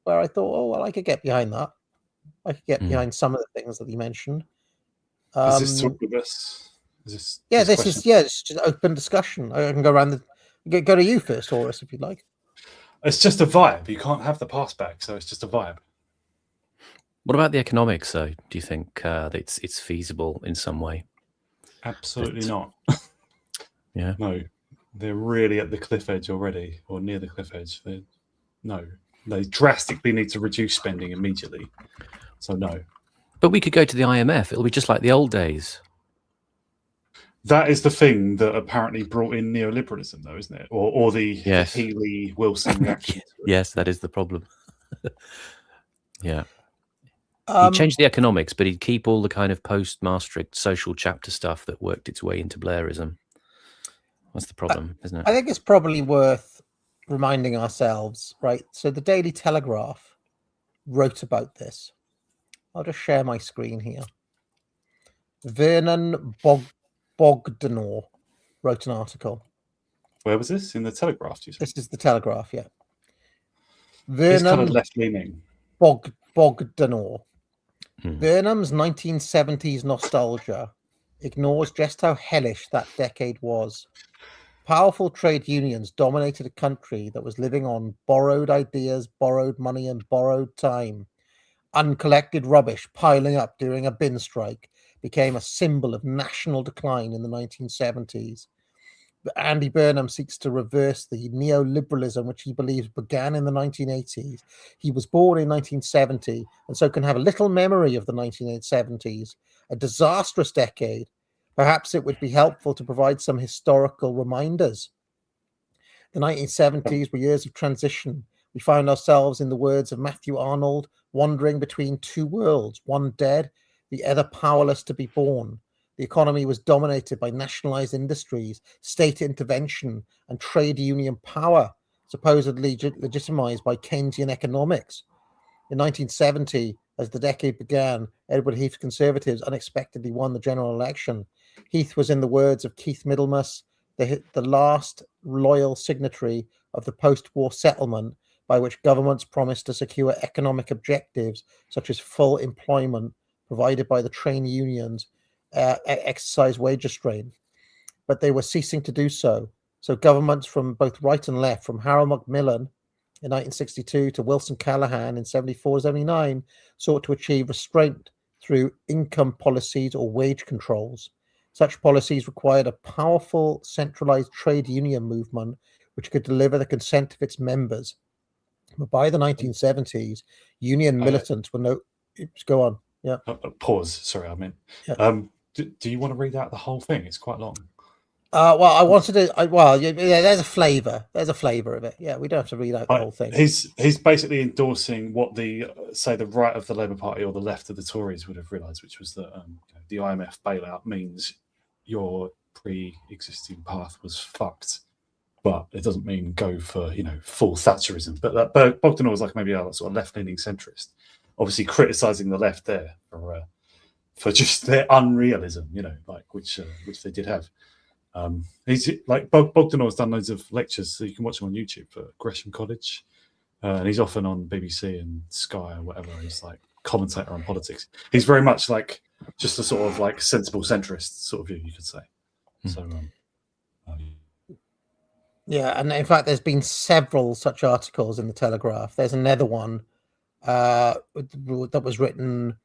where I thought, oh well, I could get behind that. I could get behind some of the things that he mentioned. Is this talk with us? Is this? Yeah, this this is it's just open discussion. I can go around go to you first, Horace, if you'd like. It's just a vibe. You can't have the past back, so it's just a vibe. What about the economics, though? Do you think that it's feasible in some way? Absolutely not. Yeah. No, they're really at the cliff edge already, or near the cliff edge. They drastically need to reduce spending immediately. So no. But we could go to the IMF. It'll be just like the old days. That is the thing that apparently brought in neoliberalism, though, isn't it? Or the Healy-Wilson reaction. Yes, that is the problem. Yeah. He'd change the economics, but he'd keep all the kind of post-Maastricht social chapter stuff that worked its way into Blairism. That's the problem, isn't it? I think it's probably worth reminding ourselves, right? So the Daily Telegraph wrote about this. I'll just share my screen here. Vernon Bogdanor wrote an article. Where was this? In the Telegraph, do you say? This is the Telegraph, yeah. It's kind of left-leaning. Bogdanor. Burnham's 1970s nostalgia ignores just how hellish that decade was. Powerful trade unions dominated a country that was living on borrowed ideas, borrowed money, and borrowed time. Uncollected rubbish piling up during a bin strike became a symbol of national decline in the 1970s. But Andy Burnham seeks to reverse the neoliberalism which he believes began in the 1980s. He was born in 1970 and so can have a little memory of the 1970s, a disastrous decade. Perhaps it would be helpful to provide some historical reminders. The 1970s were years of transition. We found ourselves, in the words of Matthew Arnold, wandering between two worlds, one dead, the other powerless to be born. The economy was dominated by nationalized industries, state intervention, and trade union power, supposedly legitimized by Keynesian economics. In 1970, as the decade began, Edward Heath's Conservatives unexpectedly won the general election. Heath was, in the words of Keith Middlemass, the last loyal signatory of the post-war settlement by which governments promised to secure economic objectives such as full employment provided by the trade unions, exercise wage restraint, but they were ceasing to do so. So governments from both right and left, from Harold Macmillan in 1962 to Wilson Callahan in 74-79, sought to achieve restraint through income policies or wage controls. Such policies required a powerful centralized trade union movement which could deliver the consent of its members. But by the 1970s, union militants were no... Go on. Yeah. Pause. Sorry, I meant. Yeah. Do you want to read out the whole thing? It's quite long. Well, I wanted to. There's a flavour. There's a flavour of it. Yeah, we don't have to read out the whole thing. He's basically endorsing what the right of the Labour Party or the left of the Tories would have realised, which was that the IMF bailout means your pre-existing path was fucked, but it doesn't mean go for full Thatcherism. But Bogdanor was like maybe a sort of left-leaning centrist, obviously criticising the left there for just their unrealism, which they did have. He's like Bogdanor's done loads of lectures, so you can watch him on YouTube for Gresham College, and he's often on BBC and Sky or whatever. He's like commentator on politics. He's very much like just a sort of like sensible centrist sort of view, you could say. So, yeah, and in fact, there's been several such articles in the Telegraph. There's another one that was written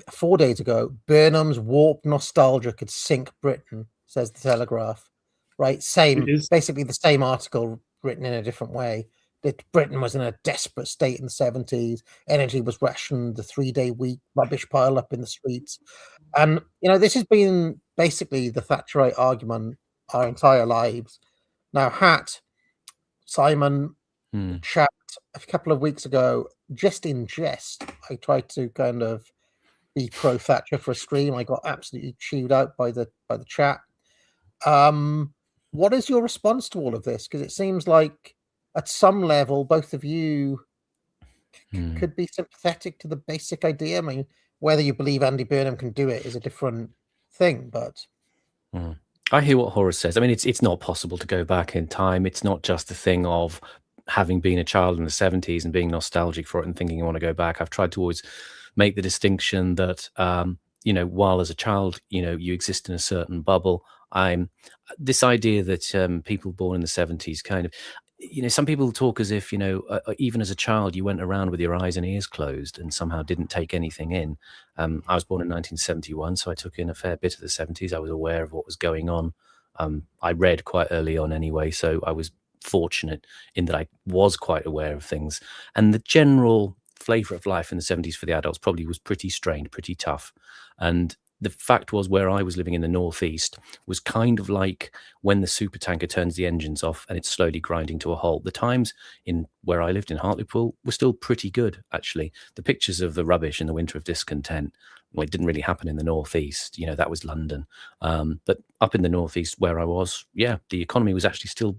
4 days ago. Burnham's warped nostalgia could sink Britain, says the Telegraph. Right, basically the same article written in a different way. That Britain was in a desperate state in the 70s. Energy was rationed, the 3-day week, rubbish piled up in the streets. And, this has been basically the Thatcherite argument our entire lives. Now, Simon, chat a couple of weeks ago, just in jest, I tried to kind of be pro-Thatcher for a stream. I got absolutely chewed out by the chat. What is your response to all of this? Because it seems like at some level, both of you could be sympathetic to the basic idea. I mean, whether you believe Andy Burnham can do it is a different thing, but I hear what Horace says. I mean, it's not possible to go back in time. It's not just a thing of having been a child in the 70s and being nostalgic for it and thinking you want to go back. I've tried to always make the distinction that, while as a child, you exist in a certain bubble. This idea that people born in the 70s kind of, some people talk as if, even as a child, you went around with your eyes and ears closed and somehow didn't take anything in. I was born in 1971, so I took in a fair bit of the 70s. I was aware of what was going on. I read quite early on anyway, so I was fortunate in that I was quite aware of things. And the general flavor of life in the 70s for the adults probably was pretty strained, pretty tough. And the fact was, where I was living in the northeast was kind of like when the supertanker turns the engines off and it's slowly grinding to a halt. The times in where I lived in Hartlepool were still pretty good, actually. The pictures of the rubbish in the winter of discontent, well, it didn't really happen in the northeast. That was London. But up in the northeast where I was, the economy was actually still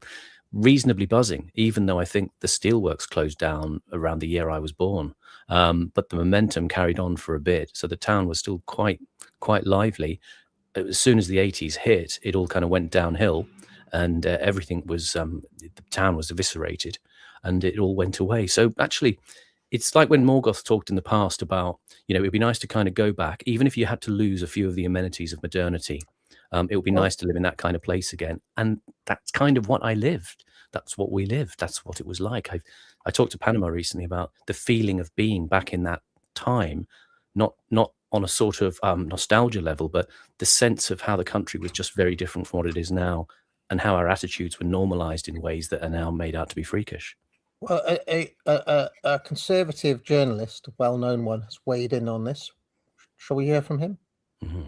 reasonably buzzing, even though I think the steelworks closed down around the year I was born. But the momentum carried on for a bit. So the town was still quite lively. As soon as the 80s hit, it all kind of went downhill, and everything was, the town was eviscerated and it all went away. So actually, it's like when Morgoth talked in the past about, it'd be nice to kind of go back, even if you had to lose a few of the amenities of modernity. It would be nice to live in that kind of place again. And that's kind of what I lived. That's what we lived. That's what it was like. I talked to Panama recently about the feeling of being back in that time, not on a sort of nostalgia level, but the sense of how the country was just very different from what it is now, and how our attitudes were normalized in ways that are now made out to be freakish. Well, a conservative journalist, a well-known one, has weighed in on this. Shall we hear from him? Mm-hmm.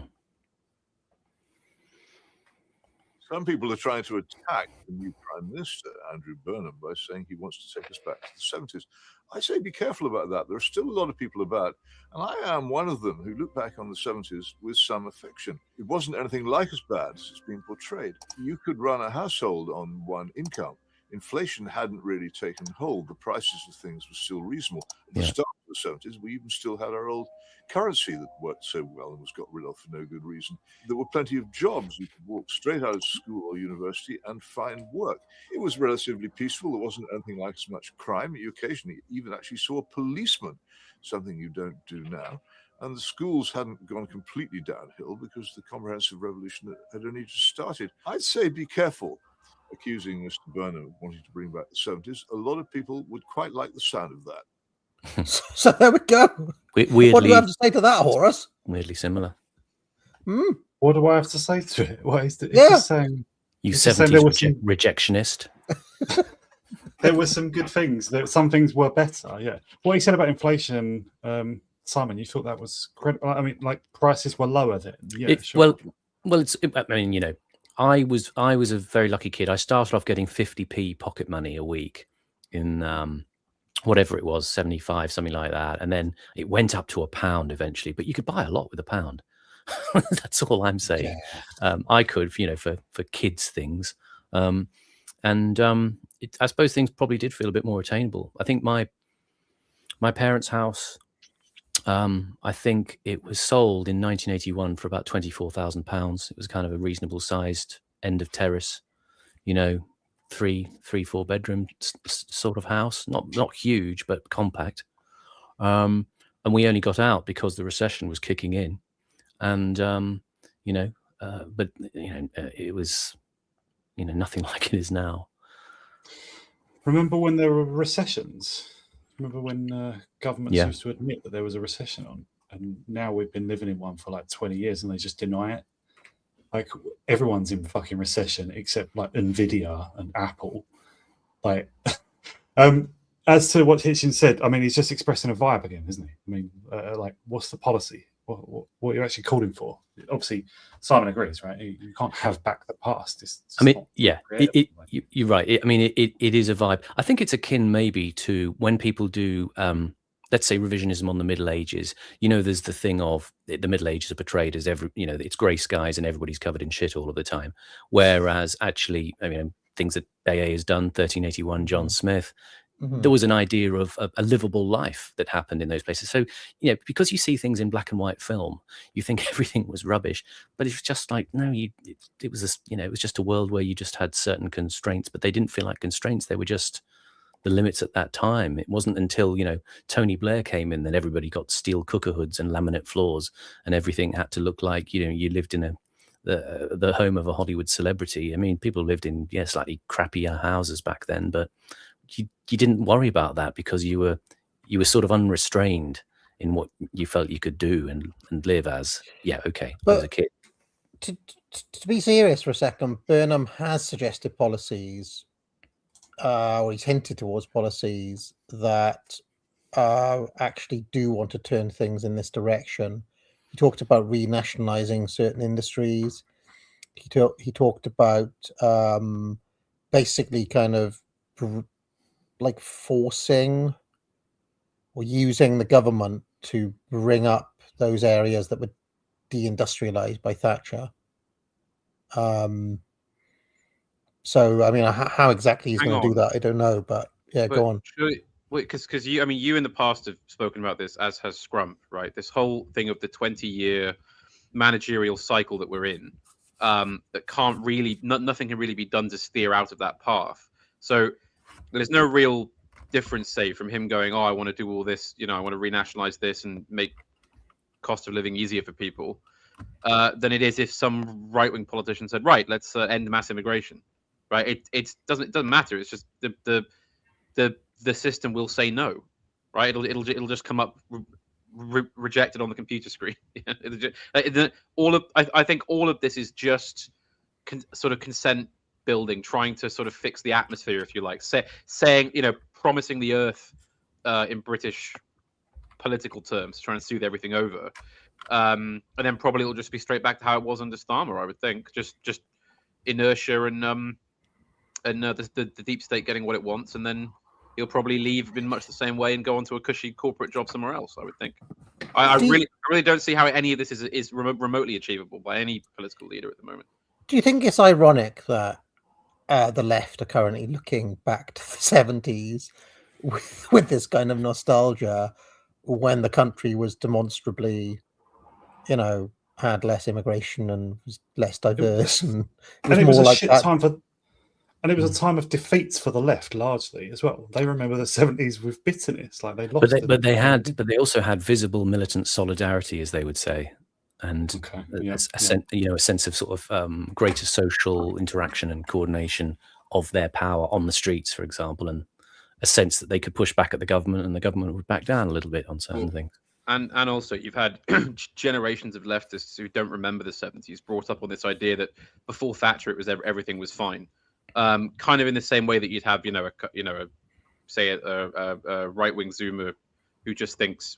Some people are trying to attack the new Prime Minister, Andrew Burnham, by saying he wants to take us back to the 70s. I say be careful about that. There are still a lot of people about, and I am one of them, who look back on the 70s with some affection. It wasn't anything like as bad as it's been portrayed. You could run a household on one income. Inflation hadn't really taken hold. The prices of things were still reasonable. At the start of the 70s, we even still had our old currency that worked so well and was got rid of for no good reason. There were plenty of jobs. You could walk straight out of school or university and find work. It was relatively peaceful. There wasn't anything like as much crime. You occasionally even actually saw a policeman, something you don't do now. And the schools hadn't gone completely downhill because the comprehensive revolution had only just started. I'd say be careful accusing Mr. Burnham of wanting to bring back the 70s. A lot of people would quite like the sound of that. So there we go. Weirdly, what do you have to say to that, Horace? Weirdly similar. What do I have to say to it? What is Yeah. just saying, You it's just saying there 70s was some- rejectionist. there were some good things. Some things were better. Yeah. What he said about inflation, Simon, you thought that was credible? I mean, like prices were lower then. Yeah, sure. Well, I mean, I was a very lucky kid. I started off getting 50p pocket money a week in whatever it was, 75, something like that. And then it went up to £1 eventually, but you could buy a lot with £1. That's all I'm saying. Yeah. I could, for kids things. I suppose things probably did feel a bit more attainable. I think my parents' house, I think it was sold in 1981 for about £24,000. It was kind of a reasonable sized end of terrace, 3-4 bedroom sort of house, not huge, but compact. And we only got out because the recession was kicking in. And, it was, nothing like it is now. Remember when there were recessions? Remember when governments used to admit that there was a recession on, and now we've been living in one for like 20 years and they just deny it. Like everyone's in fucking recession except like Nvidia and Apple. Like, as to what Hitchens said, I mean, he's just expressing a vibe again, isn't he? I mean, like, what's the policy? What are you actually calling for? Obviously, Simon agrees, right? You can't have back the past. You're right. It is a vibe. I think it's akin maybe to when people do, let's say, revisionism on the Middle Ages. There's the thing of the Middle Ages are portrayed as it's grey skies and everybody's covered in shit all of the time. Whereas actually, things that AA has done, 1381, John Smith, there was an idea of a livable life that happened in those places. So, because you see things in black and white film, you think everything was rubbish, but it's just like, no, it was it was just a world where you just had certain constraints, but they didn't feel like constraints. They were just the limits at that time. It wasn't until, Tony Blair came in that everybody got steel cooker hoods and laminate floors, and everything had to look like, you lived in the home of a Hollywood celebrity. I mean, people lived in, slightly crappier houses back then, but you didn't worry about that because you were sort of unrestrained in what you felt you could do and live as. I was a kid. To be serious for a second, Burnham has suggested policies, or he's hinted towards policies that actually do want to turn things in this direction. He talked about renationalizing certain industries. He talked about basically kind of like forcing or using the government to bring up those areas that were deindustrialized by Thatcher. So, I mean, how exactly he's going to do that, I don't know. But go on. Because you in the past have spoken about this, as has Scrump, right? This whole thing of the 20-year managerial cycle that we're in, that can't really, nothing can really be done to steer out of that path. So there's no real difference, say, from him going, I want to do all this, I want to renationalize this and make cost of living easier for people, than it is if some right-wing politician said, right, let's end mass immigration, right? It doesn't matter. It's just the system will say no, right? It'll just come up rejected on the computer screen. I think all of this is just sort of consent building, trying to sort of fix the atmosphere, if you like, saying, promising the earth in British political terms, trying to soothe everything over, and then probably it'll just be straight back to how it was under Starmer, I would think, just inertia and the deep state getting what it wants, and then he'll probably leave in much the same way and go on to a cushy corporate job somewhere else, I would think. I really don't see how any of this is remotely achievable by any political leader at the moment. Do you think it's ironic that the left are currently looking back to the 70s with this kind of nostalgia, when the country was demonstrably, had less immigration and was less diverse, and it was more like that. And it was a time of defeats for the left, largely as well. They remember the 70s with bitterness, like they lost. But they also had visible militant solidarity, as they would say, and a sense of sort of greater social interaction and coordination of their power on the streets, for example, and a sense that they could push back at the government, and the government would back down a little bit on certain things. And also, you've had generations of leftists who don't remember the 70s brought up on this idea that before Thatcher, it was everything was fine. Kind of in the same way that you'd have, a right-wing Zoomer who just thinks,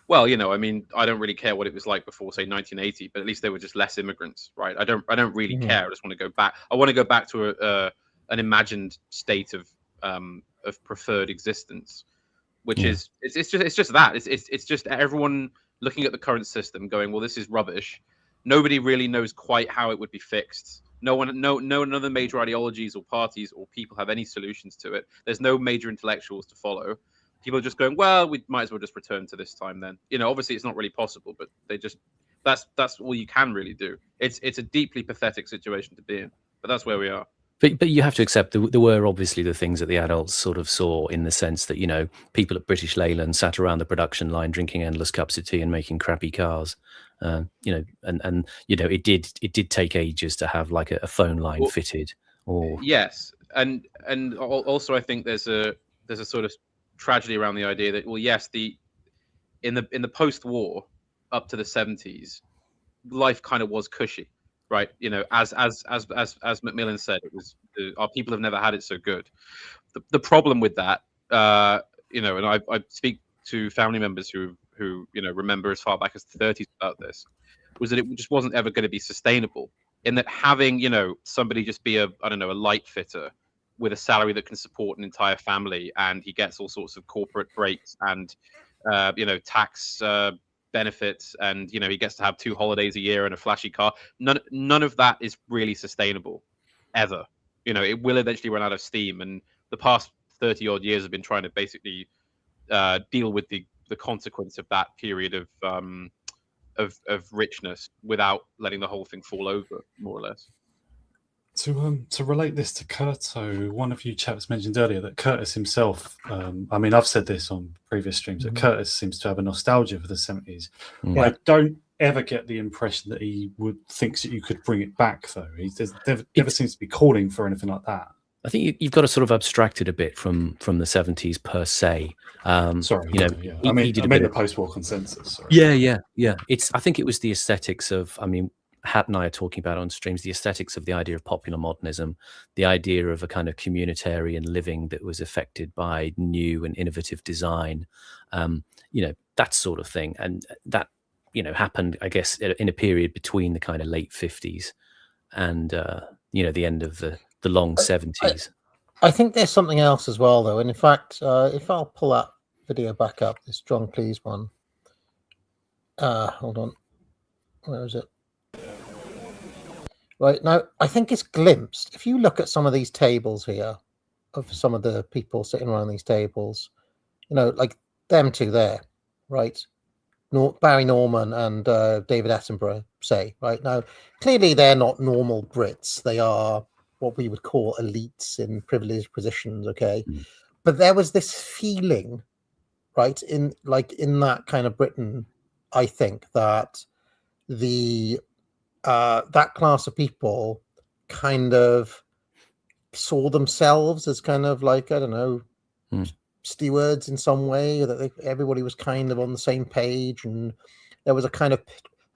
well, I mean, I don't really care what it was like before, say, 1980, but at least there were just less immigrants, right? I don't really care. I just want to go back. I want to go back to an imagined state of preferred existence, which is it's just that it's just everyone looking at the current system, going, well, this is rubbish. Nobody really knows quite how it would be fixed. None of the major ideologies or parties or people have any solutions to it. There's no major intellectuals to follow. People are just going, well, we might as well just return to this time then. Obviously it's not really possible, but that's all you can really do. It's a deeply pathetic situation to be in, but that's where we are. But you have to accept there were obviously the things that the adults sort of saw, in the sense that, people at British Leyland sat around the production line drinking endless cups of tea and making crappy cars. It did take ages to have like a phone line fitted. Or yes, and also I think there's a sort of tragedy around the idea that, well, yes, in the post-war up to the 70s, life kind of was cushy, right? As Macmillan said, it was our people have never had it so good. The problem with that, and I speak to family members who remember as far back as the 30s about this, was that it just wasn't ever going to be sustainable. In that having somebody just be a light fitter with a salary that can support an entire family, and he gets all sorts of corporate breaks and tax benefits, and he gets to have 2 holidays a year and a flashy car. None of that is really sustainable ever. It will eventually run out of steam, and the past 30 odd years have been trying to basically deal with the consequence of that period of richness without letting the whole thing fall over, more or less. To relate this to Kurto, one of you chaps mentioned earlier that Curtis himself, I mean, I've said this on previous streams, that Curtis seems to have a nostalgia for the 70s. Yeah. I don't ever get the impression that he thinks that you could bring it back, though. He never seems to be calling for anything like that. I think you've got to sort of abstract it a bit from the 70s per se. Sorry, you know, yeah. he I mean did a the bit of- post-war consensus. Sorry. Yeah. I think it was the aesthetics of, I mean, Hat and I are talking about on streams, the aesthetics of the idea of popular modernism, the idea of a kind of communitarian living that was affected by new and innovative design, that sort of thing. And that, happened, I guess, in a period between the kind of late 50s and, the end of the long 70s. I think there's something else as well, though. And in fact, if I'll pull that video back up, this John Cleese one. Hold on. Where is it? Right now, I think it's glimpsed. If you look at some of these tables here, of some of the people sitting around these tables, like them two there, right? Barry Norman and David Attenborough, say, right? Now, clearly they're not normal Brits. They are what we would call elites in privileged positions, okay? But there was this feeling, right, in that kind of Britain, I think, that that class of people kind of saw themselves as kind of like, I don't know, stewards in some way, that everybody was kind of on the same page, and there was a kind of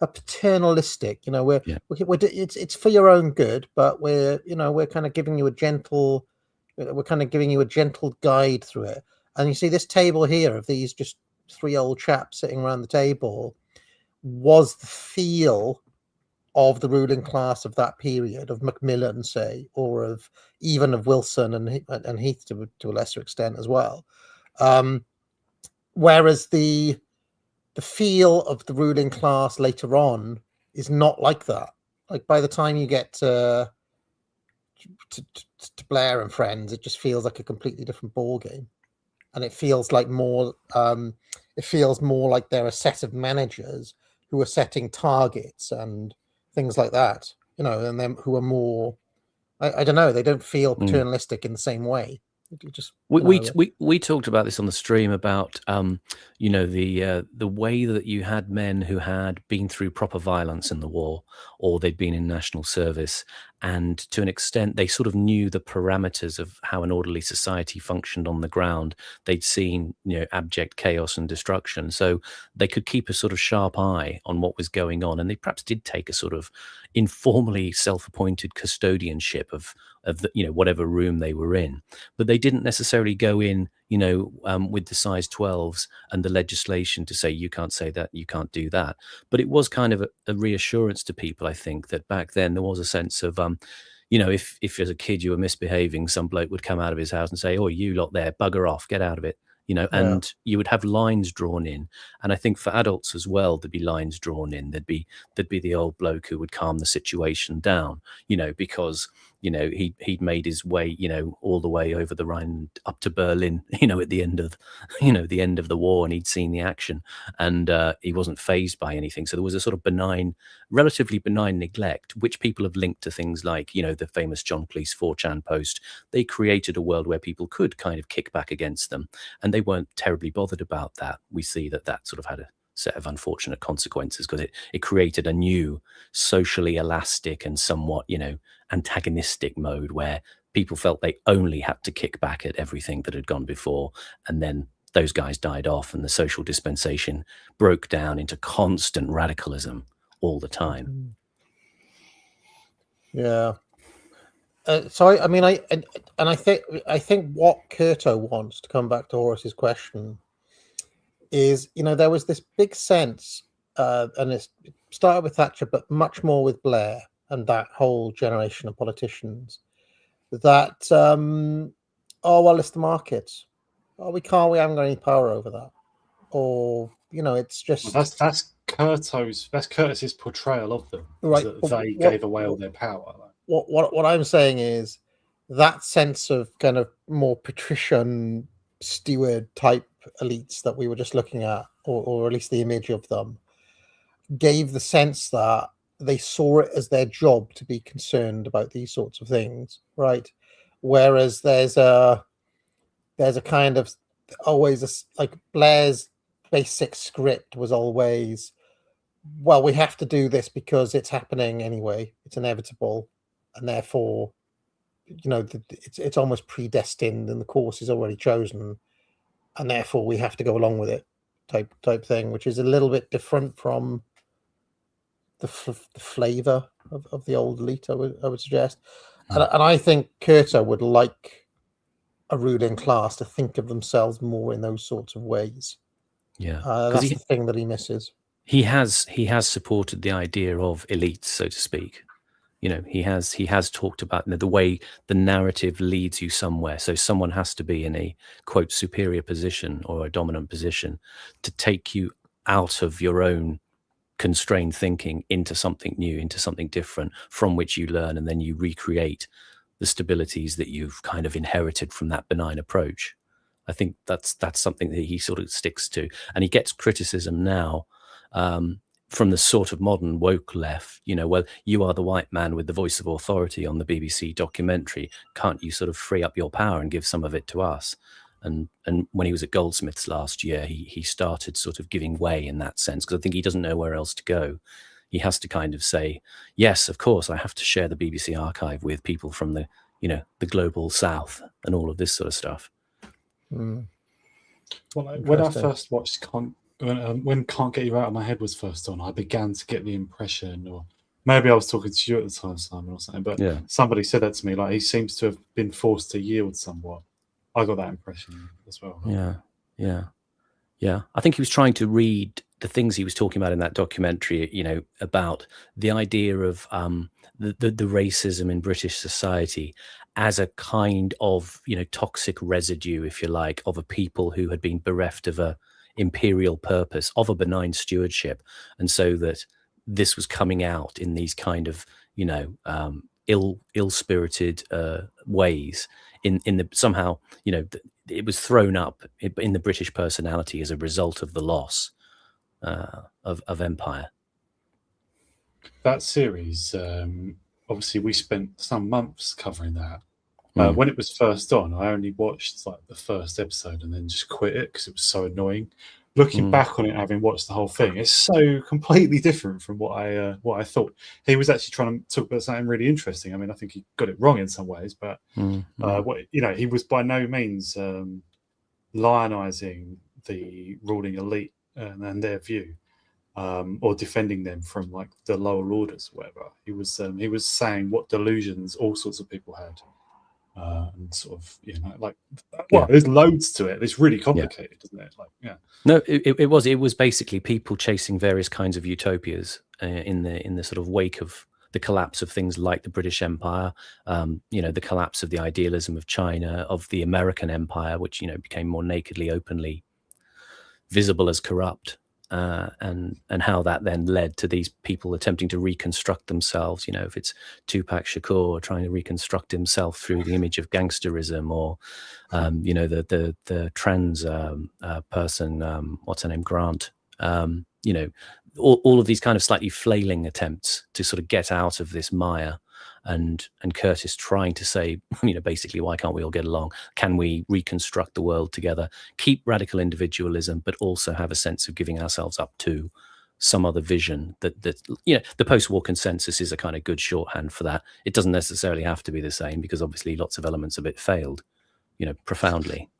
a paternalistic, it's for your own good, but we're kind of giving you a gentle guide through it. And you see this table here of these just three old chaps sitting around the table was the feel of the ruling class of that period, of Macmillan, say, or of Wilson and Heath to a lesser extent as well. Whereas the feel of the ruling class later on is not like that. Like by the time you get to Blair and Friends, it just feels like a completely different ball game, and it feels like more. It feels more like they're a set of managers who are setting targets and things like that, and them who are more, I don't know, they don't feel paternalistic in the same way. Just we talked about this on the stream about the way that you had men who had been through proper violence in the war, or they'd been in national service, and to an extent they sort of knew the parameters of how an orderly society functioned on the ground. They'd seen abject chaos and destruction, so they could keep a sort of sharp eye on what was going on, and they perhaps did take a sort of informally self-appointed custodianship of whatever room they were in, but they didn't necessarily go in with the size 12s and the legislation to say you can't say that, you can't do that. But it was kind of a reassurance to people, I think, that back then there was a sense of if as a kid you were misbehaving, some bloke would come out of his house and say, oh, you lot there, bugger off, get out of it. And you would have lines drawn in. And I think for adults as well, there'd be lines drawn in. There'd be the old bloke who would calm the situation down, because he'd made his way, all the way over the Rhine up to Berlin, at the end of, the end of the war, and he'd seen the action, and he wasn't fazed by anything. So there was a sort of relatively benign neglect, which people have linked to things like, the famous John Cleese 4chan post. They created a world where people could kind of kick back against them, and they weren't terribly bothered about that. We see that sort of had a set of unfortunate consequences, because it created a new socially elastic and somewhat antagonistic mode where people felt they only had to kick back at everything that had gone before, and then those guys died off and the social dispensation broke down into constant radicalism all the time. So I mean, I think what Kurto wants, to come back to Horace's question, is there was this big sense, and it started with Thatcher, but much more with Blair and that whole generation of politicians, that it's the markets. We haven't got any power over that, or it's just that's Curtis's portrayal of them, right. That they gave away all their power. What I'm saying is, that sense of kind of more patrician steward type elites that we were just looking at, or at least the image of them, gave the sense that they saw it as their job to be concerned about these sorts of things, right? Whereas there's a kind of always like Blair's basic script was always, well, we have to do this because it's happening anyway, it's inevitable, and therefore, you know, it's almost predestined and the course is already chosen, and therefore we have to go along with it, type thing, which is a little bit different from the flavor of the old elite, I would suggest. And I think Curter would like a ruling class to think of themselves more in those sorts of ways. Yeah, that's the thing that he misses. He has supported the idea of elites, so to speak. You know, he has talked about the way the narrative leads you somewhere. So someone has to be in a quote superior position or a dominant position to take you out of your own constrained thinking into something new, into something different, from which you learn, and then you recreate the stabilities that you've kind of inherited from that benign approach. I think that's something that he sort of sticks to, and he gets criticism now from the sort of modern woke left. You know, well, you are the white man with the voice of authority on the BBC documentary. Can't you sort of free up your power and give some of it to us? And when he was at Goldsmiths last year, he started sort of giving way in that sense, because I think he doesn't know where else to go. He has to kind of say, yes, of course, I have to share the BBC archive with people from the, you know, the global south and all of this sort of stuff. Well, when I first watched when Can't Get You Out of My Head was first on, I began to get the impression, or maybe I was talking to you at the time, Simon, or something, but somebody said that to me, like he seems to have been forced to yield somewhat. I got that impression as well. Yeah. I think he was trying to read the things he was talking about in that documentary, you know, about the idea of the racism in British society as a kind of, you know, toxic residue, if you like, of a people who had been bereft of a imperial purpose, of a benign stewardship, and so that this was coming out in these kind of, you know, ill-spirited ways in the somehow, you know, it was thrown up in the British personality as a result of the loss of empire. That series, obviously we spent some months covering that. When it was first on, I only watched like the first episode and then just quit it because it was so annoying. Looking back on it, having watched the whole thing, it's so completely different from what I thought. He was actually trying to talk about something really interesting. I mean, I think he got it wrong in some ways, but he was by no means lionizing the ruling elite and their view, or defending them from like the lower orders or whatever. He was saying what delusions all sorts of people had. And sort of, you know, like, well, there's loads to it. It's really complicated, isn't it? Like, No, it was basically people chasing various kinds of utopias in the sort of wake of the collapse of things like the British Empire, you know, the collapse of the idealism of China, of the American Empire, which, you know, became more nakedly, openly visible as corrupt. And how that then led to these people attempting to reconstruct themselves. You know, if it's Tupac Shakur trying to reconstruct himself through the image of gangsterism, or you know, the trans person, what's her name, Grant. You know, all of these kind of slightly flailing attempts to sort of get out of this mire. And Curtis trying to say, you know, basically, why can't we all get along? Can we reconstruct the world together? Keep radical individualism, but also have a sense of giving ourselves up to some other vision. That you know, the post-war consensus is a kind of good shorthand for that. It doesn't necessarily have to be the same, because obviously lots of elements of it failed, you know, profoundly.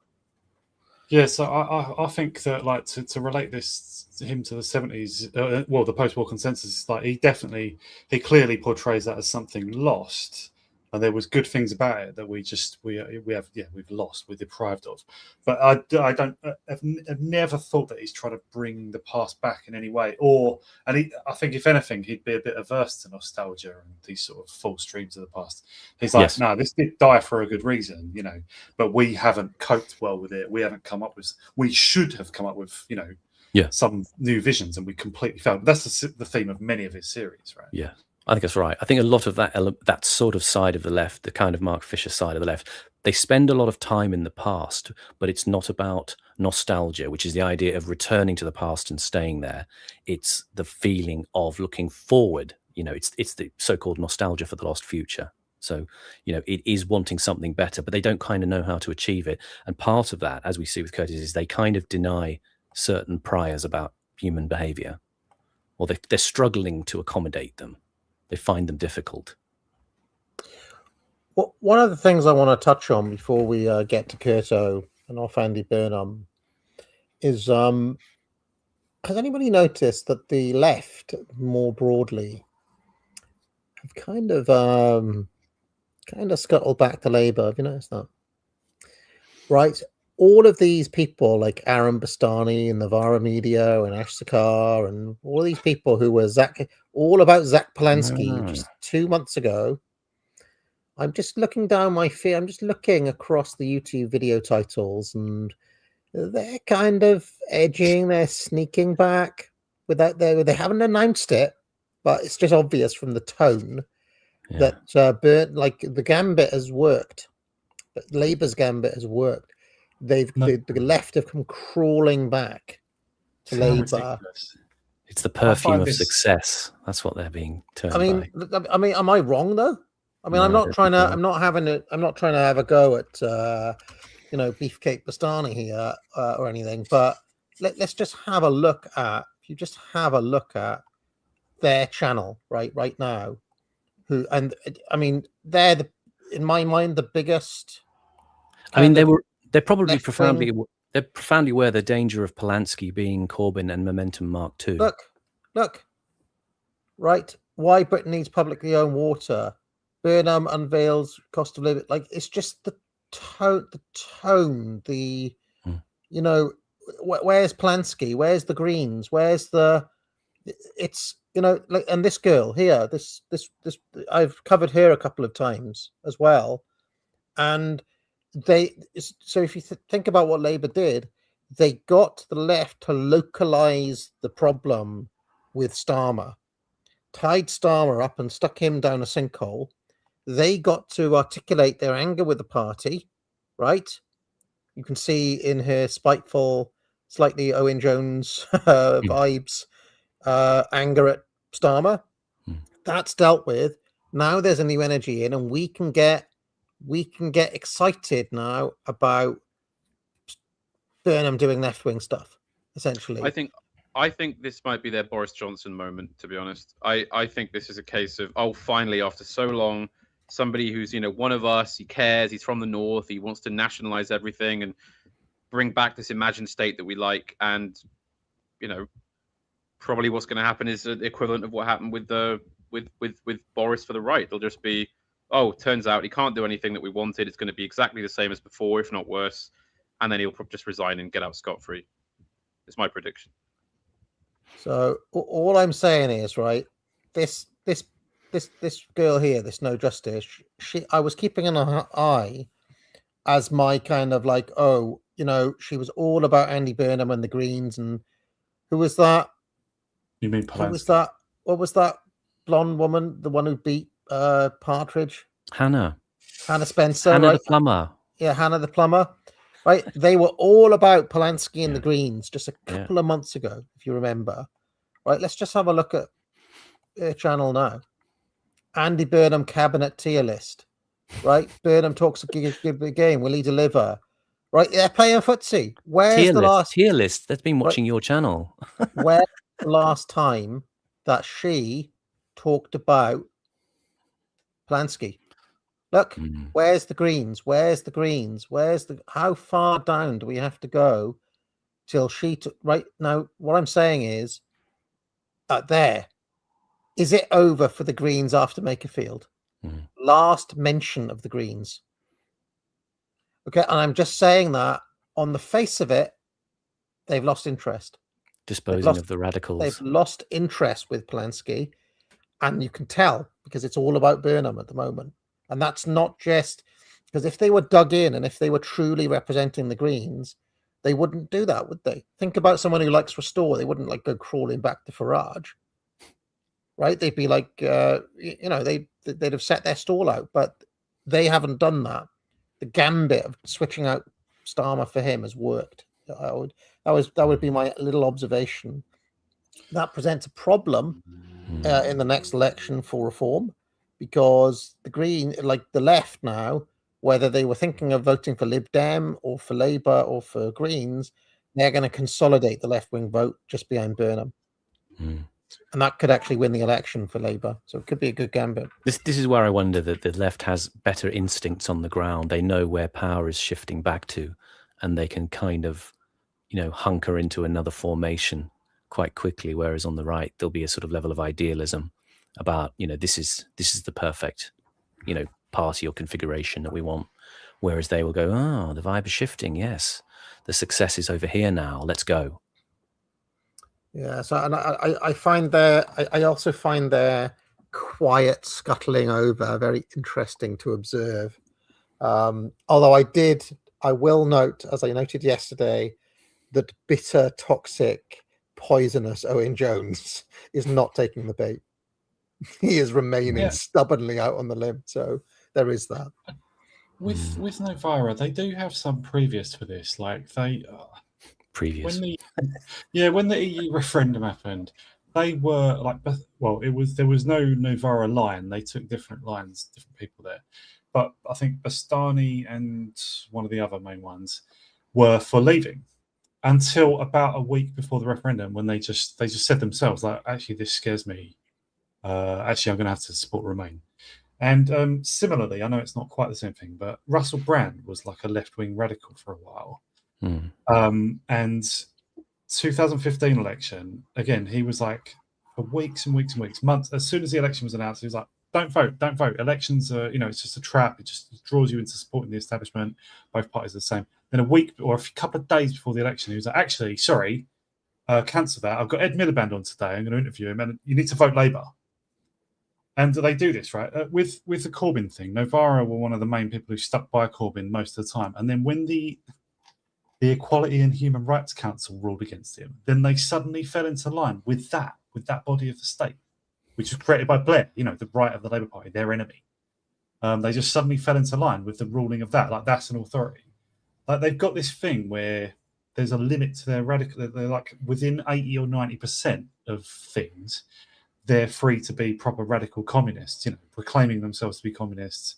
Yeah, so I think that, like, to relate this to him to the 70s, well, the post-war consensus, like he clearly portrays that as something lost, and there was good things about it that we've lost, we're deprived of. But I've never thought that he's trying to bring the past back in any way, I think if anything, he'd be a bit averse to nostalgia and these sort of false dreams of the past. He's like, no, this did die for a good reason, you know, but we haven't coped well with it. We should have come up with, you know, some new visions, and we completely failed. That's the theme of many of his series, right? I think that's right. I think a lot of that sort of side of the left, the kind of Mark Fisher side of the left, they spend a lot of time in the past, but it's not about nostalgia, which is the idea of returning to the past and staying there. It's the feeling of looking forward. It's the so-called nostalgia for the lost future. So, it is wanting something better, but they don't kind of know how to achieve it. And part of that, as we see with Curtis, is they kind of deny certain priors about human behavior, or they're struggling to accommodate them. They find them difficult. Well, one of the things I want to touch on before we get to Curto and off Andy Burnham is, has anybody noticed that the left, more broadly, have kind of scuttled back to Labour? Have you noticed that? Right, all of these people like Aaron Bastani and Navarra Media and Ash Sakar and all these people who were all about Zach Polanski just 2 months ago. I'm just looking down my feed. I'm just looking across the YouTube video titles, and they're kind of edging. They're sneaking back without they haven't announced it, but it's just obvious from the tone that the gambit has worked. But Labour's gambit has worked. The left have come crawling back to Labour. It's the perfume of success. That's what they're being turned by. I mean, am I wrong though? I mean, I'm not trying to have a go at Beefcake Bastani here or anything, but let's just have a look at. If you just have a look at their channel right now, they're in my mind the biggest. I mean, they're probably profoundly aware the danger of Polanski being Corbyn and Momentum Mark II. Look, right? Why Britain needs publicly owned water. Burnham unveils cost of living. Like, it's just the tone. Where's Polanski? Where's the Greens? Where's the? It's and this girl here. This I've covered her a couple of times as well, and so if you think about what Labour did, they got the left to localize the problem with Starmer, tied Starmer up and stuck him down a sinkhole. They got to articulate their anger with the party, right? You can see in her spiteful, slightly Owen Jones vibes, anger at Starmer. That's dealt with. Now there's a new energy in, and we can get excited now about Burnham doing left-wing stuff, essentially. I think this might be their Boris Johnson moment, to be honest. I think this is a case of, finally, after so long, somebody who's, one of us, he cares, he's from the north, he wants to nationalize everything and bring back this imagined state that we like. And, probably what's going to happen is the equivalent of what happened with Boris for the right. They'll just be, turns out he can't do anything that we wanted. It's going to be exactly the same as before, if not worse. And then he'll just resign and get out scot-free. It's my prediction. So all I'm saying is, right, this girl here, this No Justice, I was keeping an eye as my kind of like, she was all about Andy Burnham and the Greens, and who was that? You mean Polanski? Who was that? What was that blonde woman? The one who beat Partridge? Hannah Spencer. Hannah right? the plumber. Yeah, Hannah the plumber. Right, they were all about Polanski and the Greens just a couple of months ago, if you remember. Right, let's just have a look at their channel now. Andy Burnham cabinet tier list. Right, Burnham talks a good game. Will he deliver? Right, they're playing footsie. Where's the last tier list? That's been watching your channel. Where's the last time that she talked about Polanski? Look, where's the Greens? Where's the Greens? How far down do we have to go till she right now? What I'm saying is, is it over for the Greens after Makerfield? Last mention of the Greens. Okay, and I'm just saying that on the face of it, they've lost interest. Disposing of the radicals. They've lost interest with Polanski, and you can tell because it's all about Burnham at the moment. And that's not just because if they were dug in and if they were truly representing the Greens, they wouldn't do that, would they? Think about someone who likes Restore. They wouldn't go crawling back to Farage. right? They'd be like, they'd have set their stall out, but they haven't done that. The gambit of switching out Starmer for him has worked. That would be my little observation. That presents a problem in the next election for reform, because the left now, whether they were thinking of voting for Lib Dem or for Labour or for Greens, they're going to consolidate the left-wing vote just behind Burnham. And that could actually win the election for Labour. So it could be a good gambit. This is where I wonder that the left has better instincts on the ground. They know where power is shifting back to, and they can kind of, hunker into another formation quite quickly. Whereas on the right, there'll be a sort of level of idealism about, this is the perfect, party or configuration that we want. Whereas they will go, oh, the vibe is shifting. Yes, the success is over here now. Let's go. Yeah, so and I also find their quiet scuttling over very interesting to observe. Although I will note, as I noted yesterday, that bitter, toxic, poisonous Owen Jones is not taking the bait. He is remaining stubbornly out on the limb. So there is that. With Novara, they do have some previous for this. Like they previous. When the EU referendum happened, they were like, there was no Novara line. They took different lines, different people there. But I think Bastani and one of the other main ones were for leaving until about a week before the referendum, when they just said themselves, like, actually, this scares me. Actually, I'm going to have to support Remain. And similarly, I know it's not quite the same thing, but Russell Brand was like a left-wing radical for a while. And 2015 election, again, he was like, for weeks and weeks and weeks, months, as soon as the election was announced, he was like, don't vote. Elections are, it's just a trap. It just draws you into supporting the establishment. Both parties are the same. Then a week or a couple of days before the election, he was like, actually, sorry, cancel that. I've got Ed Miliband on today. I'm going to interview him, and you need to vote Labour. And they do this, right? With the Corbyn thing, Novara were one of the main people who stuck by Corbyn most of the time. And then when the Equality and Human Rights Council ruled against him, then they suddenly fell into line with that body of the state, which was created by Blair, the right of the Labour Party, their enemy. They just suddenly fell into line with the ruling of that. Like, that's an authority. Like, they've got this thing where there's a limit to their radical. They're like within 80 or 90% of things, they're free to be proper radical communists, proclaiming themselves to be communists.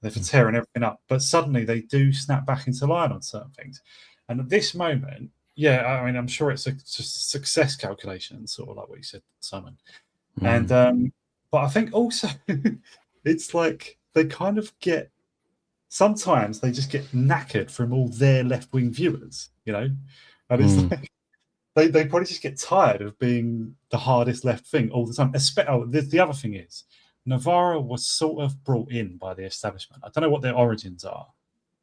They're for tearing everything up. But suddenly they do snap back into line on certain things. And at this moment, I'm sure it's just a success calculation, sort of like what you said, Simon. And but I think also it's like they kind of sometimes they just get knackered from all their left-wing viewers, and it's like they probably just get tired of being the hardest left thing all the time. The other thing is, Novara was sort of brought in by the establishment. I don't know what their origins are,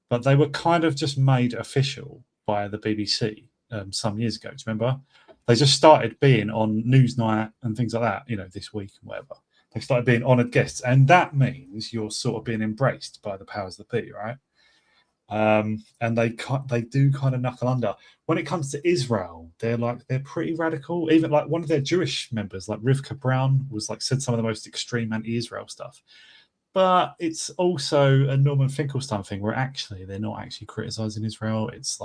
but they were kind of just made official by the BBC some years ago. Do you remember? They just started being on Newsnight and things like that, this week and whatever. They started being honoured guests. And that means you're sort of being embraced by the powers that be, right? And they do kind of knuckle under. When it comes to Israel, they're pretty radical. Even like one of their Jewish members, like Rivka Brown, was said some of the most extreme anti-Israel stuff. But it's also a Norman Finkelstein thing where actually they're not actually criticizing Israel. It's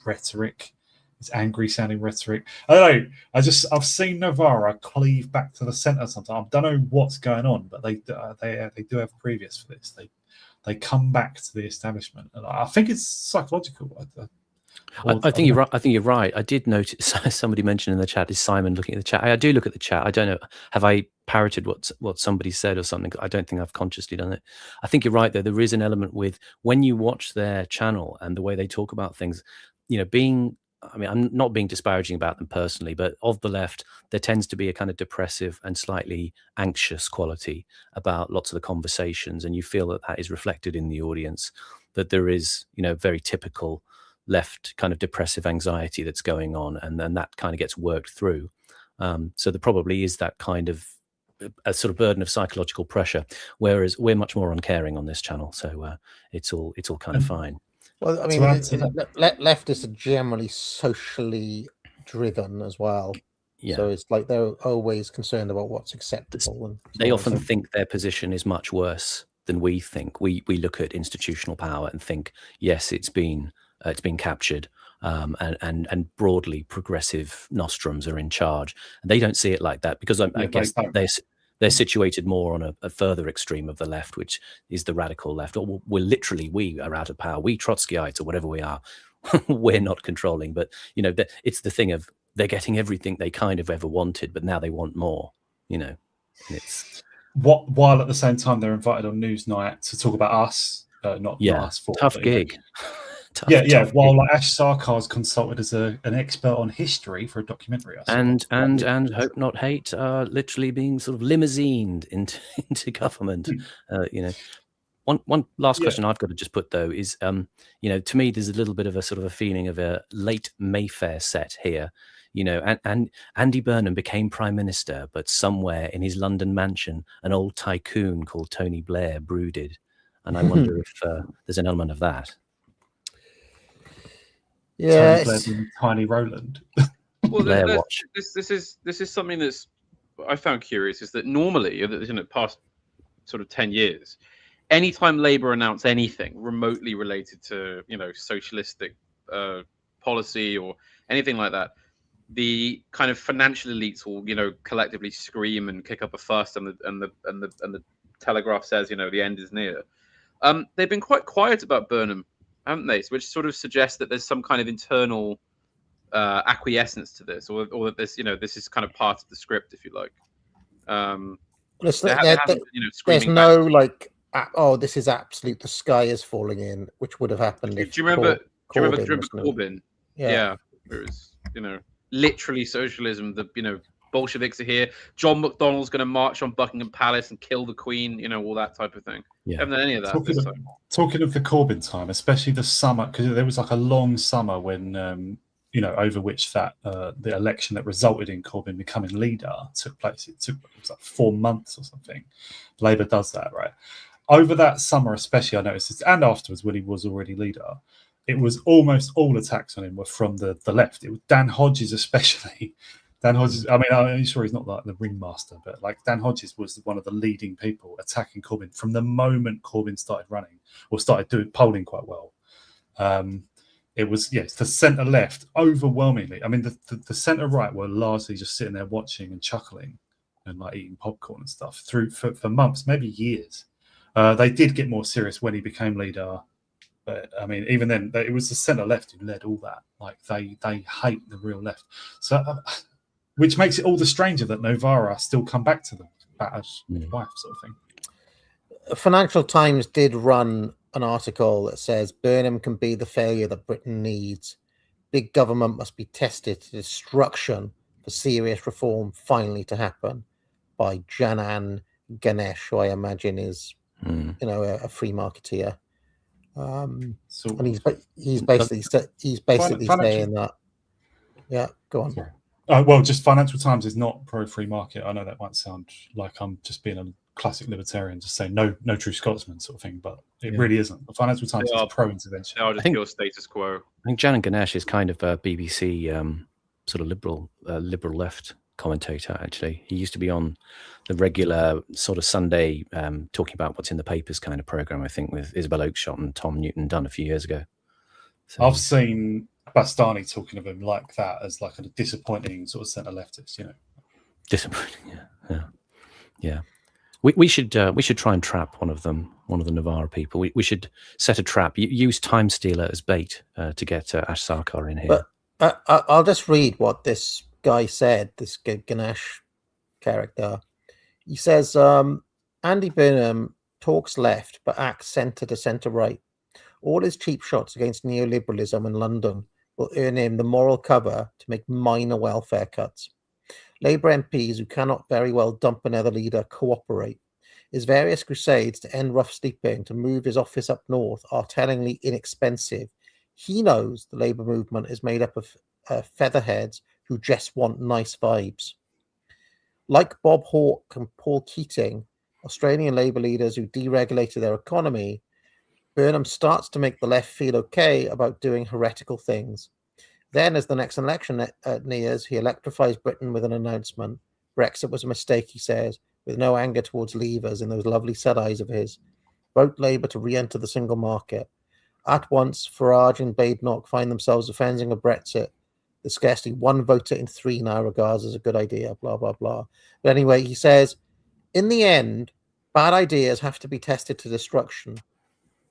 rhetoric. It's angry sounding rhetoric. I don't know. I've seen Novara cleave back to the center sometimes. I don't know what's going on, but they do have previous for this. They come back to the establishment. And I think it's psychological. I think you're right. I think you're right. I did notice somebody mentioned in the chat, is Simon looking at the chat? I do look at the chat. I don't know. Have I parroted what somebody said or something? I don't think I've consciously done it. I think you're right, though. There is an element with when you watch their channel and the way they talk about things, I'm not being disparaging about them personally, but of the left, there tends to be a kind of depressive and slightly anxious quality about lots of the conversations. And you feel that is reflected in the audience, that there is, very typical left kind of depressive anxiety that's going on, and then that kind of gets worked through. So there probably is that kind of a sort of burden of psychological pressure, whereas we're much more uncaring on this channel. So it's all kind of fine. Well, I mean, leftists are generally socially driven as well. So it's like they're always concerned about what's acceptable. And they often think their position is much worse than we think. We look at institutional power and think, yes, it's been captured, and broadly progressive nostrums are in charge. And they don't see it like that, because I guess they're situated more on a further extreme of the left, which is the radical left. Or we are out of power. We Trotskyites or whatever we are, we're not controlling. But it's the thing of they're getting everything they kind of ever wanted, but now they want more. And it's while at the same time they're invited on Newsnight to talk about us, not us. Tough gig. Tough while like Ash Sarkar's consulted as an expert on history for a documentary. And Hope Not Hate are literally being sort of limousined into government. One last question I've got to just put, though, is to me there's a little bit of a sort of a feeling of a late Mayfair set here. And Andy Burnham became Prime Minister, but somewhere in his London mansion, an old tycoon called Tony Blair brooded. And I wonder if there's an element of that. Yeah, Tiny Roland. Well, this is something that's I found curious, is that normally, in the past sort of 10 years, anytime Labour announce anything remotely related to socialistic policy or anything like that, the kind of financial elites will collectively scream and kick up a fuss, and the Telegraph says the end is near. They've been quite quiet about Burnham, haven't they? Which sort of suggests that there's some kind of internal acquiescence to this, or that this is kind of part of the script, if you like. There's no this is absolute, the sky is falling in, which would have happened if. Do you remember Corbyn? Yeah. It was literally socialism. The Bolsheviks are here. John McDonnell's going to march on Buckingham Palace and kill the Queen. All that type of thing. Yeah. Haven't done any of that. Talking of the Corbyn time, especially the summer, because there was like a long summer when over which that the election that resulted in Corbyn becoming leader took place. It was like 4 months or something. Labour does that, right? Over that summer, especially, I noticed, and afterwards when he was already leader, it was almost all attacks on him were from the left. It was Dan Hodges, especially. Dan Hodges, I mean, I'm sure he's not like the ringmaster, but like Dan Hodges was one of the leading people attacking Corbyn from the moment Corbyn started running or started doing polling quite well. It was, the centre left overwhelmingly. I mean, the centre right were largely just sitting there watching and chuckling and like eating popcorn and stuff for months, maybe years. They did get more serious when he became leader. But I mean, even then, it was the centre left who led all that. Like they hate the real left. So, which makes it all the stranger that Novara still come back to them, battered wife sort of thing. Financial Times did run an article that says Burnham can be the failure that Britain needs. Big government must be tested to destruction for serious reform finally to happen, by Janan Ganesh, who I imagine is a free marketeer. And he's basically saying that. Yeah, go on. Well, just Financial Times is not pro free market. I know that might sound like I'm just being a classic libertarian, just saying no true Scotsman sort of thing, but it really isn't. The Financial Times is pro intervention. They are just pure status quo. I think Janan Ganesh is kind of a BBC sort of liberal left commentator. Actually, he used to be on the regular sort of Sunday talking about what's in the papers kind of program, I think, with Isabel Oakeshott and Tom Newton Dunn a few years ago. So, I've seen Bastani talking of him like that, as like a disappointing sort of centre leftist, Disappointing, yeah. We should try and trap one of the Novara people. We should set a trap. Use Time Stealer as bait to get Ash Sarkar in here. But I'll just read what this guy said. This Ganesh character. He says, Andy Burnham talks left but acts centre to centre right. All his cheap shots against neoliberalism in London will earn him the moral cover to make minor welfare cuts. Labour MPs who cannot very well dump another leader cooperate. His various crusades to end rough sleeping, to move his office up north, are tellingly inexpensive. He knows the Labour movement is made up of featherheads who just want nice vibes. Like Bob Hawke and Paul Keating, Australian Labour leaders who deregulated their economy, Burnham starts to make the left feel okay about doing heretical things. Then, as the next election nears, he electrifies Britain with an announcement. Brexit was a mistake, he says, with no anger towards leavers in those lovely sad eyes of his. Vote Labour to re-enter the single market. At once, Farage and Badenoch find themselves defending a Brexit that scarcely one voter in 3 now regards as a good idea, blah, blah, blah. But anyway, he says, in the end, bad ideas have to be tested to destruction.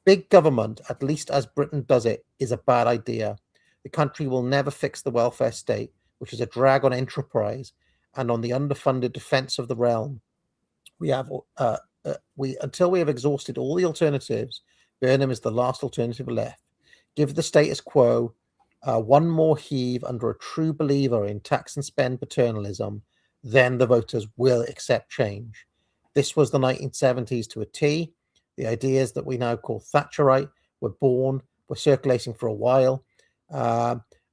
Big government, at least as Britain does it, is a bad idea. The country will never fix the welfare state, which is a drag on enterprise and on the underfunded defence of the realm. Until we have exhausted all the alternatives, Burnham is the last alternative left. Give the status quo one more heave under a true believer in tax and spend paternalism, then the voters will accept change. This was the 1970s to a T. The ideas that we now call Thatcherite were circulating for a while.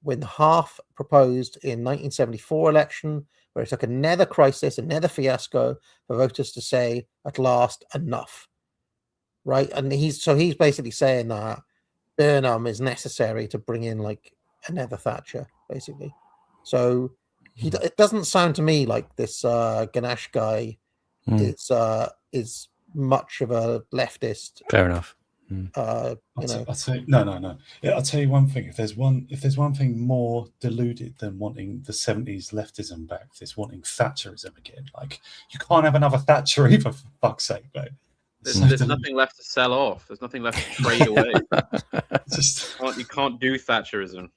When Half proposed in 1974 election, where it took another crisis, another fiasco for voters to say, at last, enough. Right? And he's basically saying that Burnham is necessary to bring in like another Thatcher, basically. So it doesn't sound to me like this Ganesh guy is much of a leftist. Fair enough. I'll tell you one thing. If there's one thing more deluded than wanting the 70s leftism back, it's wanting Thatcherism again. Like, you can't have another Thatcher either, for fuck's sake, mate. There's nothing left to sell off. There's nothing left to trade away. You can't do Thatcherism.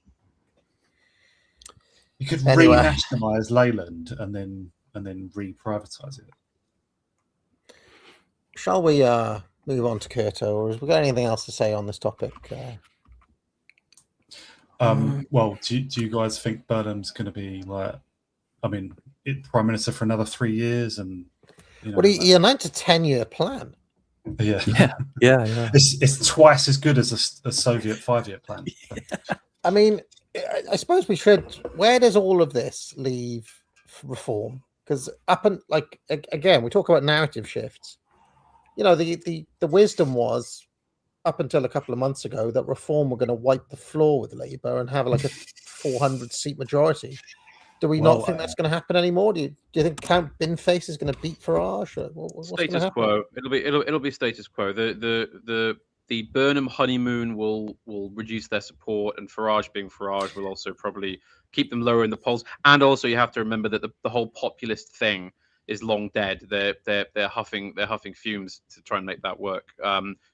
You could re-nationalise Leyland and then re-privatise it. Shall we move on to Curto, or has we got anything else to say on this topic? Well, do you guys think Burnham's going to be Prime Minister for another 3 years? And he announced a 10-year plan. Yeah. It's twice as good as a Soviet 5-year plan. I mean, I suppose we should. Where does all of this leave reform? Because again, we talk about narrative shifts. The wisdom was up until a couple of months ago that reform were going to wipe the floor with Labour and have like a 400-seat majority. Do we not think that's going to happen anymore? Do you think Count Binface is going to beat Farage? Status quo. It'll be status quo. The Burnham honeymoon will reduce their support, and Farage being Farage will also probably keep them lower in the polls. And also, you have to remember that the whole populist thing is long dead. They're huffing fumes to try and make that work.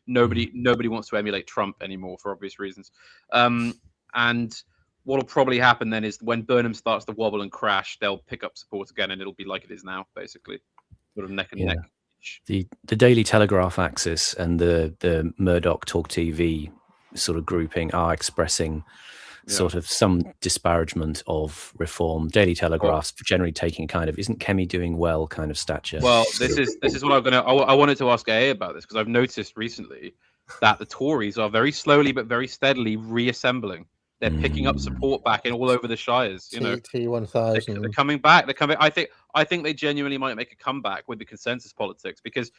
Nobody wants to emulate Trump anymore for obvious reasons. And what'll probably happen then is when Burnham starts to wobble and crash, they'll pick up support again, and it'll be like it is now, basically, sort of neck and neck. The Daily Telegraph axis and the Murdoch Talk TV sort of grouping are expressing sort of some disparagement of reform. Daily Telegraph's generally taking kind of isn't Kemi doing well kind of stature. Well, this is what I wanted to ask AA about this, because I've noticed recently that the Tories are very slowly but very steadily reassembling. They're picking up support back in all over the shires. T1000. They're coming back. They're coming. I think they genuinely might make a comeback with the consensus politics, because,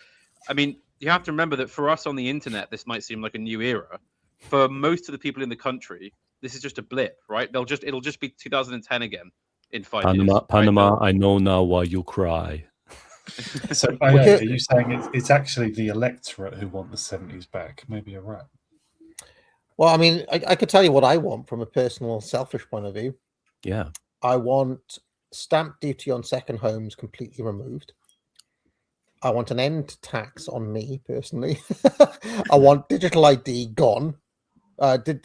I mean, you have to remember that for us on the internet, this might seem like a new era. For most of the people in the country, this is just a blip, right? It'll just be 2010 again in 5 years. Panama, I know now why you cry. So, are you saying it's actually the electorate who want the 70s back? Maybe you're right. Well, I mean, I could tell you what I want from a personal, selfish point of view. Yeah. I want stamp duty on second homes completely removed. I want an end to tax on me, personally. I want digital ID gone. Making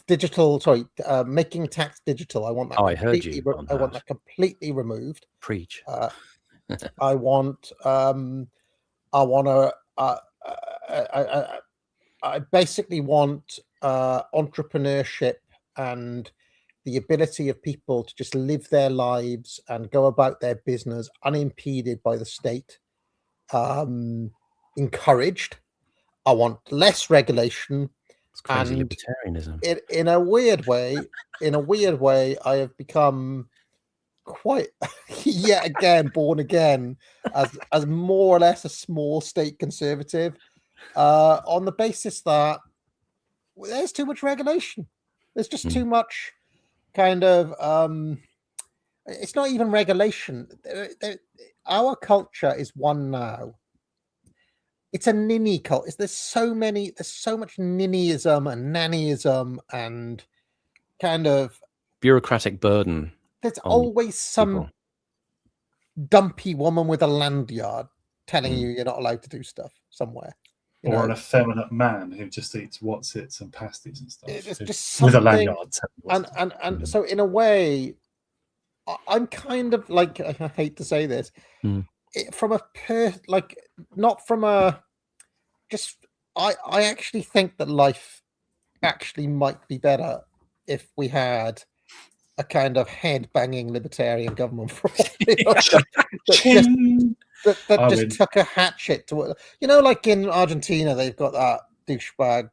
tax digital. I want that. I heard you. I want that completely removed. Preach. I basically want entrepreneurship and the ability of people to just live their lives and go about their business unimpeded by the state, encouraged. I want less regulation. It's crazy libertarianism. In a weird way, I have become quite yet again born again as more or less a small state conservative, on the basis that there's too much regulation. There's just too much kind of it's not even regulation. Our culture is one now. It's a ninny cult. There's so much ninnyism and nannyism and kind of bureaucratic burden. There's always some dumpy woman with a lanyard telling you you're not allowed to do stuff somewhere. Or an effeminate man who just eats what's-its and pasties and stuff. It's just with a something, lanyard. And so in a way, I'm kind of like, I hate to say this, from a not from a just I actually think that life actually might be better if we had a kind of head-banging libertarian government for all, that just took a hatchet to it. Like in Argentina, they've got that douchebag,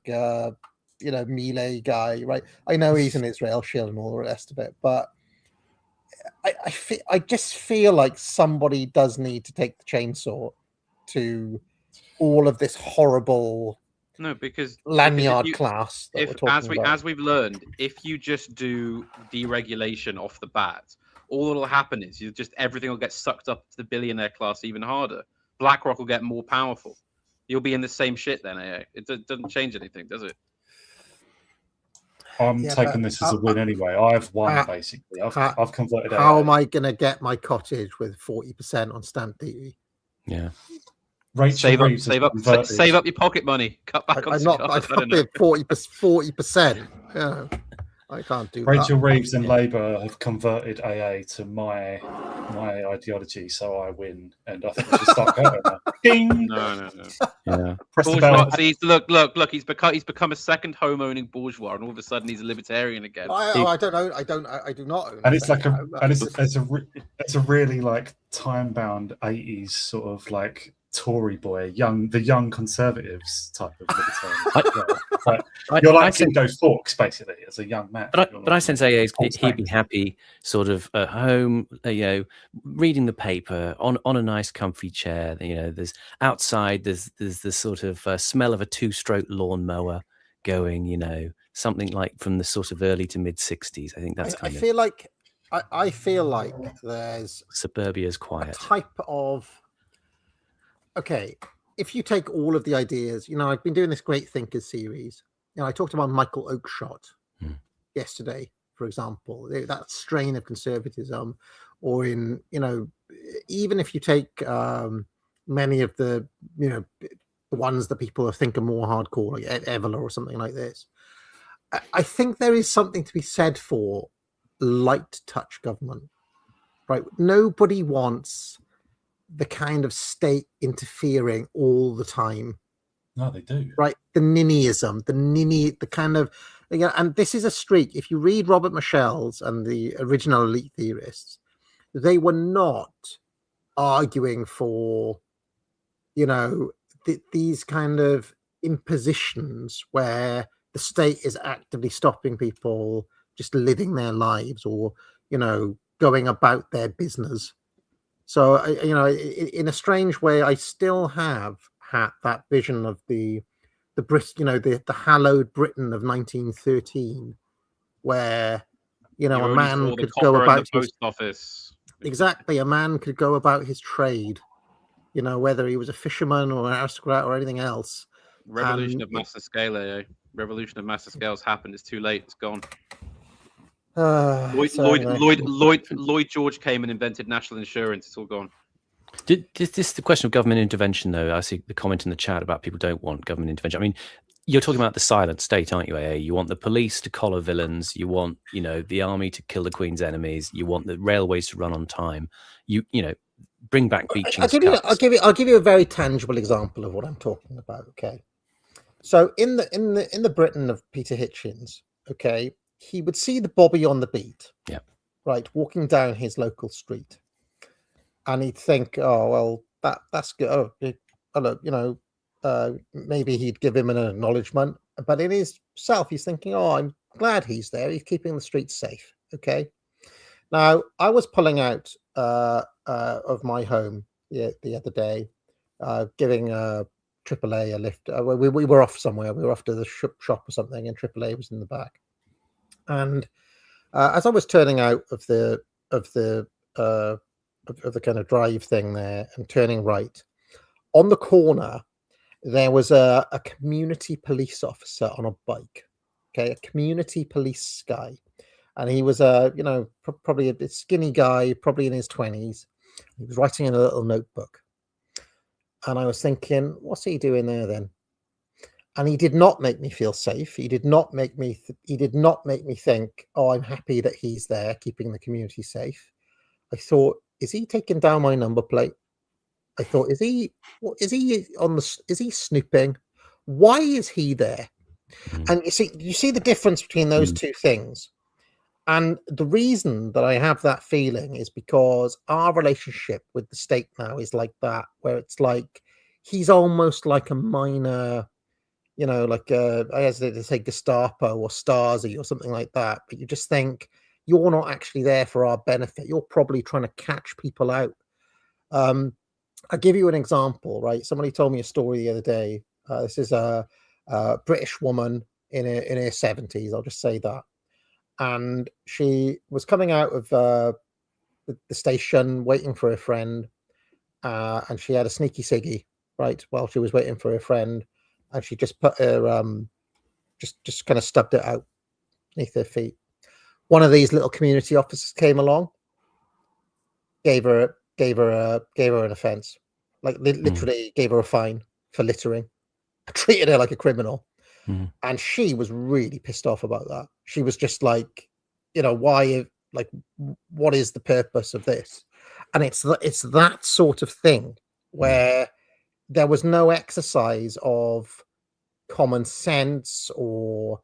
Milei guy, right? I know he's an Israel shield and all the rest of it, but I just feel like somebody does need to take the chainsaw to all of this horrible because lanyard class that we're as talking about. As we've learned, if you just do deregulation off the bat, all that'll happen is everything will get sucked up to the billionaire class even harder. BlackRock will get more powerful. You'll be in the same shit then, AA. It doesn't change anything, does it? I'm taking this as a win anyway. I've won basically. I've converted. How am I going to get my cottage with 40% on stamp duty? Yeah. Save up your pocket money. Cut back on cigars. I'm not 40%. Yeah, I can't do that. Rachel Reeves and Labour have converted AA to my ideology, so I win, and I think we should start going now. Ding! No. Yeah. Press the bell. See, look. He's become a second home-owning bourgeois, and all of a sudden he's a libertarian again. I don't know. I do not. And it's like it's a really like time-bound 80s sort of like Tory boy, the young conservatives type of libertarian. You're like Indo Fawkes basically as a young man. But I sense AA he'd be happy sort of at home, reading the paper on a nice comfy chair. There's outside. There's the sort of smell of a 2-stroke lawnmower going. Something like from the sort of early to mid 60s. I think that's I feel like I feel like there's suburbia's quiet. A type of okay, if you take all of the ideas, I've been doing this Great Thinkers series. I talked about Michael Oakeshott yesterday, for example, that strain of conservatism, or in, even if you take many of the, the ones that people think are more hardcore, like Evola or something like this. I think there is something to be said for light touch government, right? Nobody wants the kind of state interfering all the time. No, they do. Right. The ninnyism, the kind of, and this is a streak. If you read Robert Michel's and the original elite theorists, they were not arguing for, these kind of impositions where the state is actively stopping people just living their lives or, going about their business. So, in a strange way, I still have had that vision of the hallowed Britain of 1913, where, a man could go about his post office. Exactly, a man could go about his trade, whether he was a fisherman or an aristocrat or anything else. Revolution of massive scale, Revolution of massive scale has happened. It's too late. It's gone. Lloyd George came and invented national insurance. It's all gone. This the question of government intervention, though. I see the comment in the chat about people don't want government intervention. I mean, you're talking about the silent state, aren't you, AA? You want the police to collar villains. You want, the army to kill the Queen's enemies. You want the railways to run on time. You bring back Beeching's cuts. I'll give you a very tangible example of what I'm talking about. Okay, so in the Britain of Peter Hitchens, okay, he would see the Bobby on the beat, right, walking down his local street, and he'd think, oh well, that's good. Oh look, maybe he'd give him an acknowledgement, but in his self, he's thinking, oh, I'm glad he's there. He's keeping the streets safe. Okay. Now, I was pulling out of my home the other day, giving AAA a lift. We were off somewhere. We were off to the shop or something, and AAA was in the back. And As I was turning out of the uh, of the kind of drive thing there and turning right, on the corner there was a community police officer on a bike. Okay, a community police guy, and he was probably a bit skinny guy, probably in his 20s. He was writing in a little notebook, and I was thinking, what's he doing there then? And he did not make me feel safe. He did not make me. He did not make me think, "Oh, I'm happy that he's there, keeping the community safe." I thought, "Is he taking down my number plate?" I thought, "Is he? What is he on the? Is he snooping? Why is he there?" And you see the difference between those two things. And the reason that I have that feeling is because our relationship with the state now is like that, where it's like he's almost like a minor. Like I hesitate to say Gestapo or Stasi or something like that, but you just think you're not actually there for our benefit. You're probably trying to catch people out. I'll give you an example, right? Somebody told me a story the other day. This is a British woman in her 70s. I'll just say that, and she was coming out of the station waiting for her friend, and she had a sneaky ciggy, right, while she was waiting for her friend. And she just put her just kind of stubbed it out beneath her feet. One of these little community officers came along, gave her an offence, like literally gave her a fine for littering, treated her like a criminal, and she was really pissed off about that. She was just like, why? Like, what is the purpose of this? And it's that sort of thing where there was no exercise of common sense or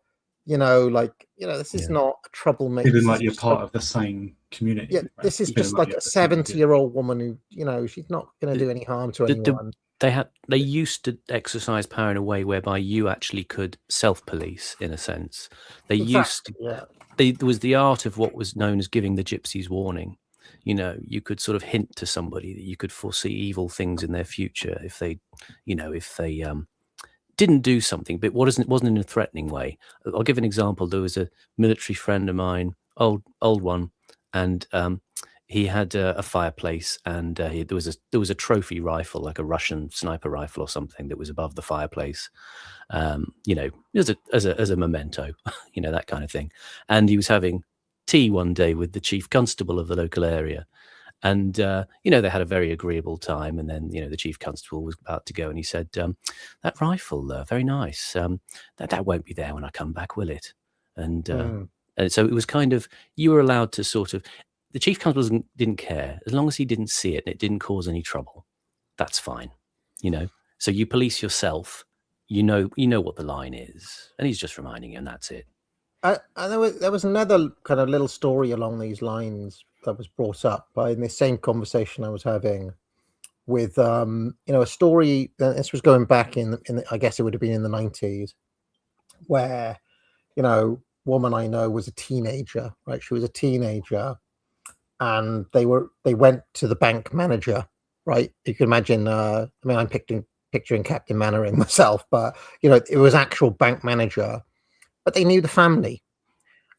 this is not a troublemaker. Feeling like you're part of the same community. Yeah, this is just like a 70-year-old woman who, she's not going to do any harm to anyone. They used to exercise power in a way whereby you actually could self-police, in a sense. There was the art of what was known as giving the gypsies warning. You could sort of hint to somebody that you could foresee evil things in their future if they didn't do something, but it wasn't in a threatening way. I'll give an example. There was a military friend of mine, old one, and he had a fireplace, and there was a trophy rifle, like a Russian sniper rifle or something, that was above the fireplace. As a memento, that kind of thing. And he was having tea one day with the chief constable of the local area. And, they had a very agreeable time. And then, the chief constable was about to go, and he said, that rifle, very nice. That won't be there when I come back, will it? And so it was kind of, you were allowed to sort of, the chief constable didn't care. As long as he didn't see it and it didn't cause any trouble, that's fine. So you police yourself, you know what the line is. And he's just reminding you, and that's it. And there was another kind of little story along these lines that was brought up in the same conversation I was having with a story. This was going back in I guess it would have been in the 90s, where woman I know was a teenager, right? She was a teenager, and they went to the bank manager, right? You can imagine. I'm picturing Captain Mannering myself, but it was actual bank manager. But they knew the family,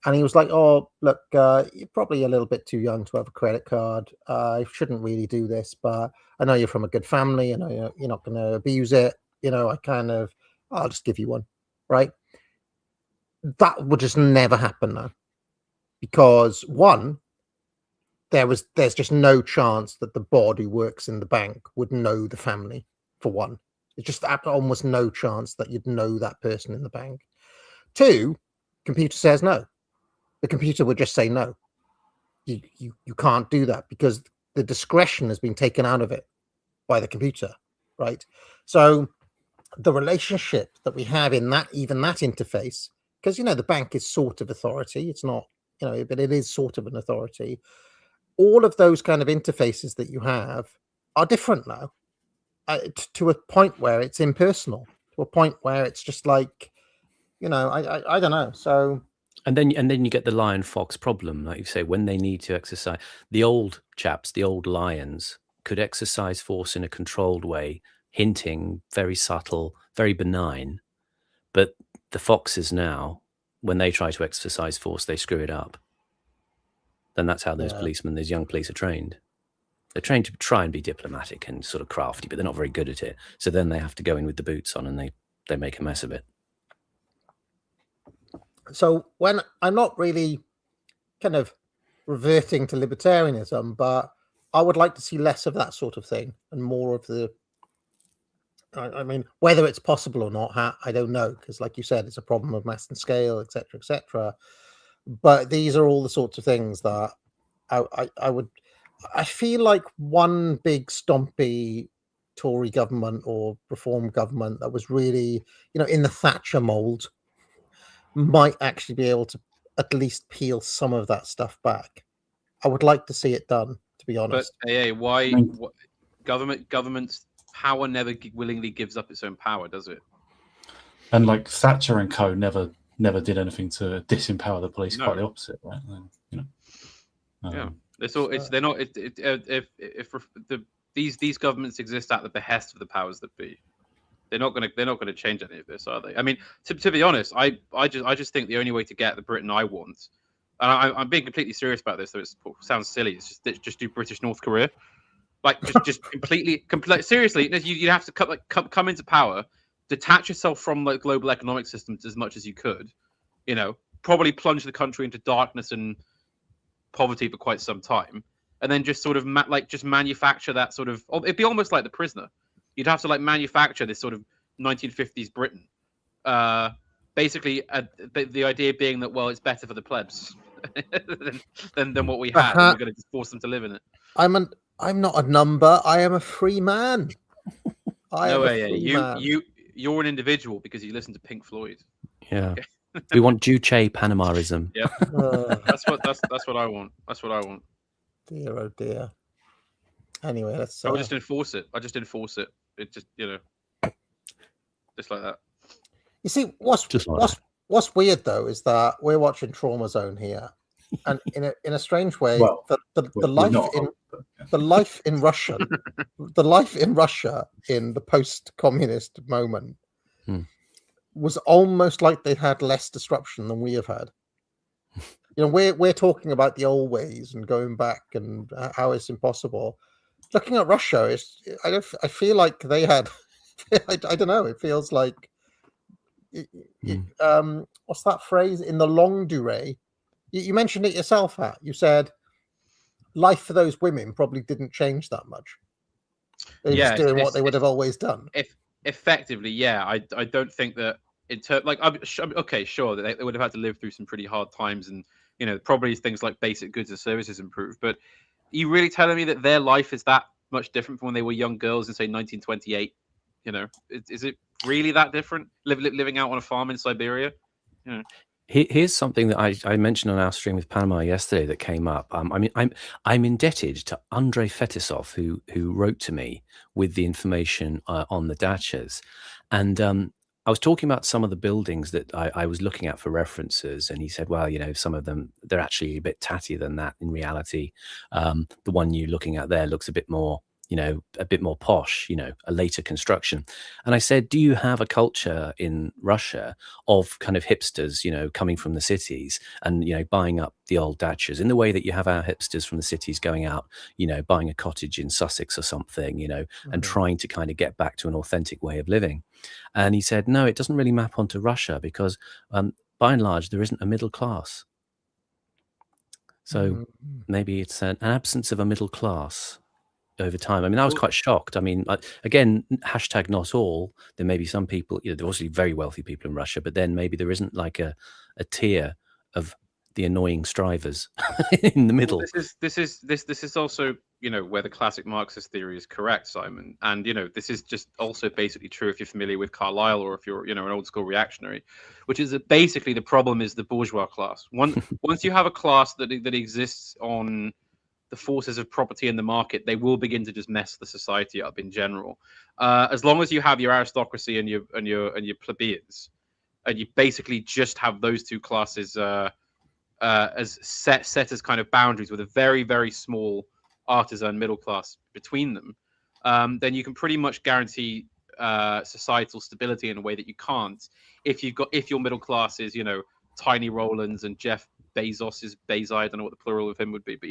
and he was like, "Oh, look, you're probably a little bit too young to have a credit card. I shouldn't really do this, but I know you're from a good family, and you're not going to abuse it. I'll just give you one, right?" That would just never happen now, because one, there's just no chance that the board who works in the bank would know the family. For one, it's just almost no chance that you'd know that person in the bank. Two, computer says no. The computer would just say no. You can't do that, because the discretion has been taken out of it by the computer, right? So the relationship that we have in that interface, because the bank is sort of authority. It's not, but it is sort of an authority. All of those kind of interfaces that you have are different now, to a point where it's impersonal, to a point where it's just like, I don't know. So, and then you get the lion fox problem, like you say, when they need to exercise. The old chaps, the old lions, could exercise force in a controlled way, hinting, very subtle, very benign. But the foxes now, when they try to exercise force, they screw it up. then that's how those Yeah. policemen, those young police, are trained. They're trained to try and be diplomatic and sort of crafty, but they're not very good at it. So then they have to go in with the boots on, and they make a mess of it. So when I'm not really kind of reverting to libertarianism, but I would like to see less of that sort of thing and more of the. I mean, whether it's possible or not, I don't know, because, like you said, it's a problem of mass and scale, etc., etc. But these are all the sorts of things that I would. I feel like one big stompy Tory government or reform government that was really, in the Thatcher mold, might actually be able to at least peel some of that stuff back. I would like to see it done, to be honest. But why government's power never willingly gives up its own power, does it? And like Thatcher and co never did anything to disempower the police. No. Quite the opposite, right? Yeah, it's all. It's they're not. These governments exist at the behest of the powers that be. They're not going to change any of this, are they? I mean, to be honest, I just think the only way to get the Britain I want, and I'm being completely serious about this, though it sounds silly, is just do British North Korea, like just completely seriously. You have to come into power, detach yourself from like global economic systems as much as you could, probably plunge the country into darkness and poverty for quite some time, and then just sort of just manufacture that sort of. It'd be almost like The Prisoner. You'd have to manufacture this sort of 1950s Britain. Basically, the idea being that, well, it's better for the plebs than what we had. And we're going to just force them to live in it. I'm not a number. I am a free man. You're an individual because you listen to Pink Floyd. Yeah. We want Juche Panamarism. Yeah. That's what I want. That's what I want. Dear, oh dear. Anyway, let's. I'll just enforce it. It just, just like that. You see, what's weird though is that we're watching Trauma Zone here, and in a strange way, the life in Russia, in the post-communist moment, was almost like they had less disruption than we have had. We're talking about the old ways and going back and how it's impossible. Looking at Russia, I feel like they had. I don't know. It feels like. What's that phrase in the longue durée? You mentioned it yourself, Hat. You said life for those women probably didn't change that much. They're just doing what they would have always done. Effectively, yeah. I don't think that okay, sure, that they would have had to live through some pretty hard times, and probably things like basic goods and services improved, but. You really telling me that their life is that much different from when they were young girls in, say, 1928? Is it really that different? Living out on a farm in Siberia? Here's something that I mentioned on our stream with Panama yesterday that came up. I'm indebted to Andrei Fetisov, who wrote to me with the information on the dachas, and I was talking about some of the buildings that I was looking at for references, and he said, well, some of them, they're actually a bit tattier than that in reality. The one you're looking at there looks a bit more, a bit more posh, a later construction. And I said, do you have a culture in Russia of kind of hipsters, coming from the cities and, buying up the old dachas in the way that you have our hipsters from the cities going out, buying a cottage in Sussex or something, and trying to kind of get back to an authentic way of living? And he said, no, it doesn't really map onto Russia because by and large, there isn't a middle class. So maybe it's an absence of a middle class over time. I mean, I was quite shocked. I mean, again, hashtag not all. There may be some people, there are obviously very wealthy people in Russia, but then maybe there isn't like a tier of the annoying strivers in the middle. Well, this is also, where the classic Marxist theory is correct, Simon. And, this is just also basically true if you're familiar with Carlyle or if you're, an old school reactionary, which is that basically the problem is the bourgeois class. Once you have a class that exists on the forces of property in the market, they will begin to just mess the society up in general. As long as you have your aristocracy and your plebeians, and you basically just have those two classes as set as kind of boundaries with a very, very small artisan middle class between them, then you can pretty much guarantee societal stability in a way that you can't if your middle class is, Tiny Rowlands and Jeff Bezos is Bezos. I don't know what the plural of him would be, but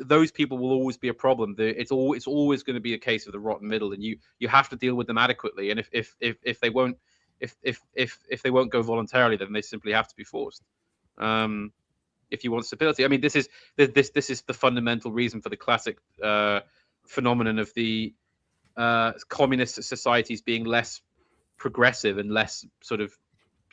those people will always be a problem. It's always going to be a case of the rotten middle, and you have to deal with them adequately. And if they won't go voluntarily, then they simply have to be forced. If you want stability, I mean, this is the fundamental reason for the classic phenomenon of the communist societies being less progressive and less sort of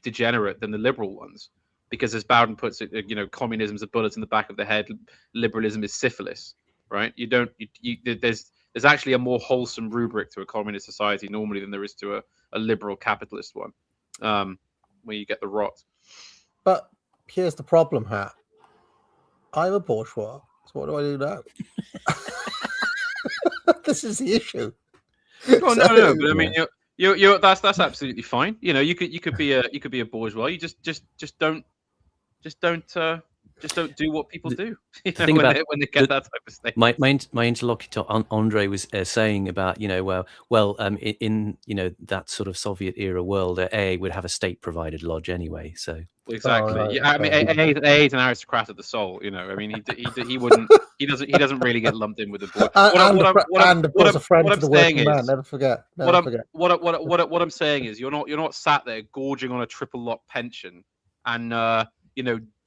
degenerate than the liberal ones, because as Bowden puts it, communism's a bullet in the back of the head, liberalism is syphilis, right? There's actually a more wholesome rubric to a communist society normally than there is to a liberal capitalist one, where you get the rot. But here's the problem, Hat. I'm a bourgeois, so what do I do now? This is the issue. Well, no, but I mean, that's absolutely fine. You could be a bourgeois. You just don't do what people do. When they get that type of state. My interlocutor Andre was saying about in that sort of Soviet era world, AA would have a state provided lodge anyway. So exactly, I mean, AA is an aristocrat of the soul. I mean, he wouldn't. He doesn't really get lumped in with the board. What I'm saying is, never forget. What I'm saying is, you're not sat there gorging on a triple lot pension and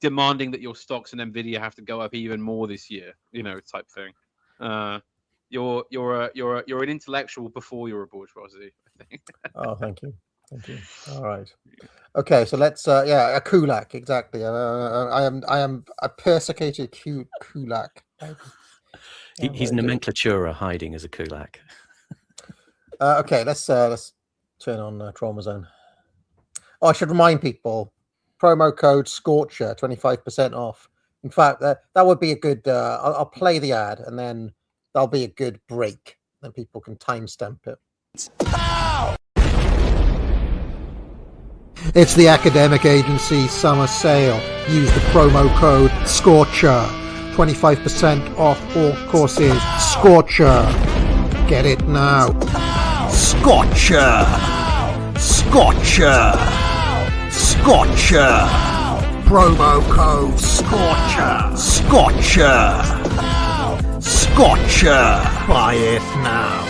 demanding that your stocks in Nvidia have to go up even more this year, type thing. You're an intellectual before you're a bourgeoisie, I think. Oh, thank you. All right. Okay, so let's a kulak, exactly. I am a persecuted kulak. He's nomenclatura hiding as a kulak. Okay, let's turn on Trauma Zone. Oh, I should remind people. Promo code Scorcher, 25% off. In fact, that would be a good. I'll play the ad, and then that'll be a good break. Then people can timestamp it. It's the Academic Agency Summer Sale. Use the promo code Scorcher, 25% off all courses. Scorcher, get it now. Scorcher, Scorcher. Scorcher! Promo code Scorcher! Scorcher! Scorcher! Buy it now!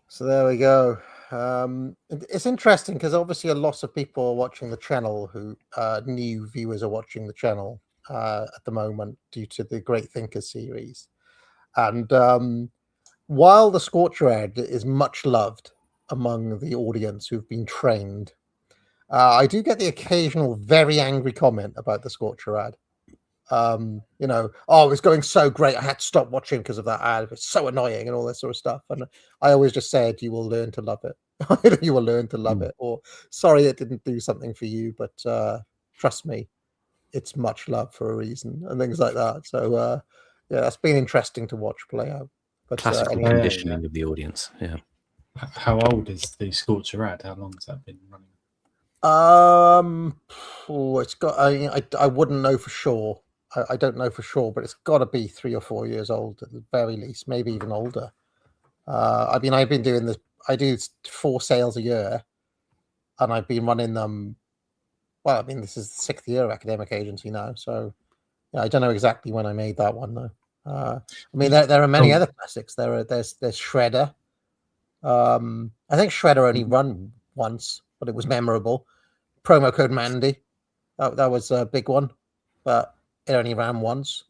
So there we go. It's interesting because obviously a lot of people are watching the channel who new viewers are watching the channel at the moment due to the Great Thinkers series. And while the Scorcher ad is much loved among the audience who've been trained, I do get the occasional very angry comment about the Scorcher ad. Oh, it was going so great, I had to stop watching because of that ad. It's so annoying and all this sort of stuff. And I always just said, you will learn to love it. You will learn to love it. Or sorry it didn't do something for you, but trust me, it's much love for a reason, and things like that. So that's been interesting to watch play out. But classical conditioning of the audience. Yeah. How old is the Scorcher ad? How long has that been running? It's got. I wouldn't know for sure. I don't know for sure, but it's got to be 3 or 4 years old at the very least, maybe even older. I've been doing this. I do 4 sales a year, and I've been running them. Well, I mean, this is the 6th year of Academic Agency now, so I don't know exactly when I made that one though. I mean, there are many other classics. There's Shredder. I think Shredder only run once, but it was memorable. Promo code Mandy, that was a big one, but it only ran once.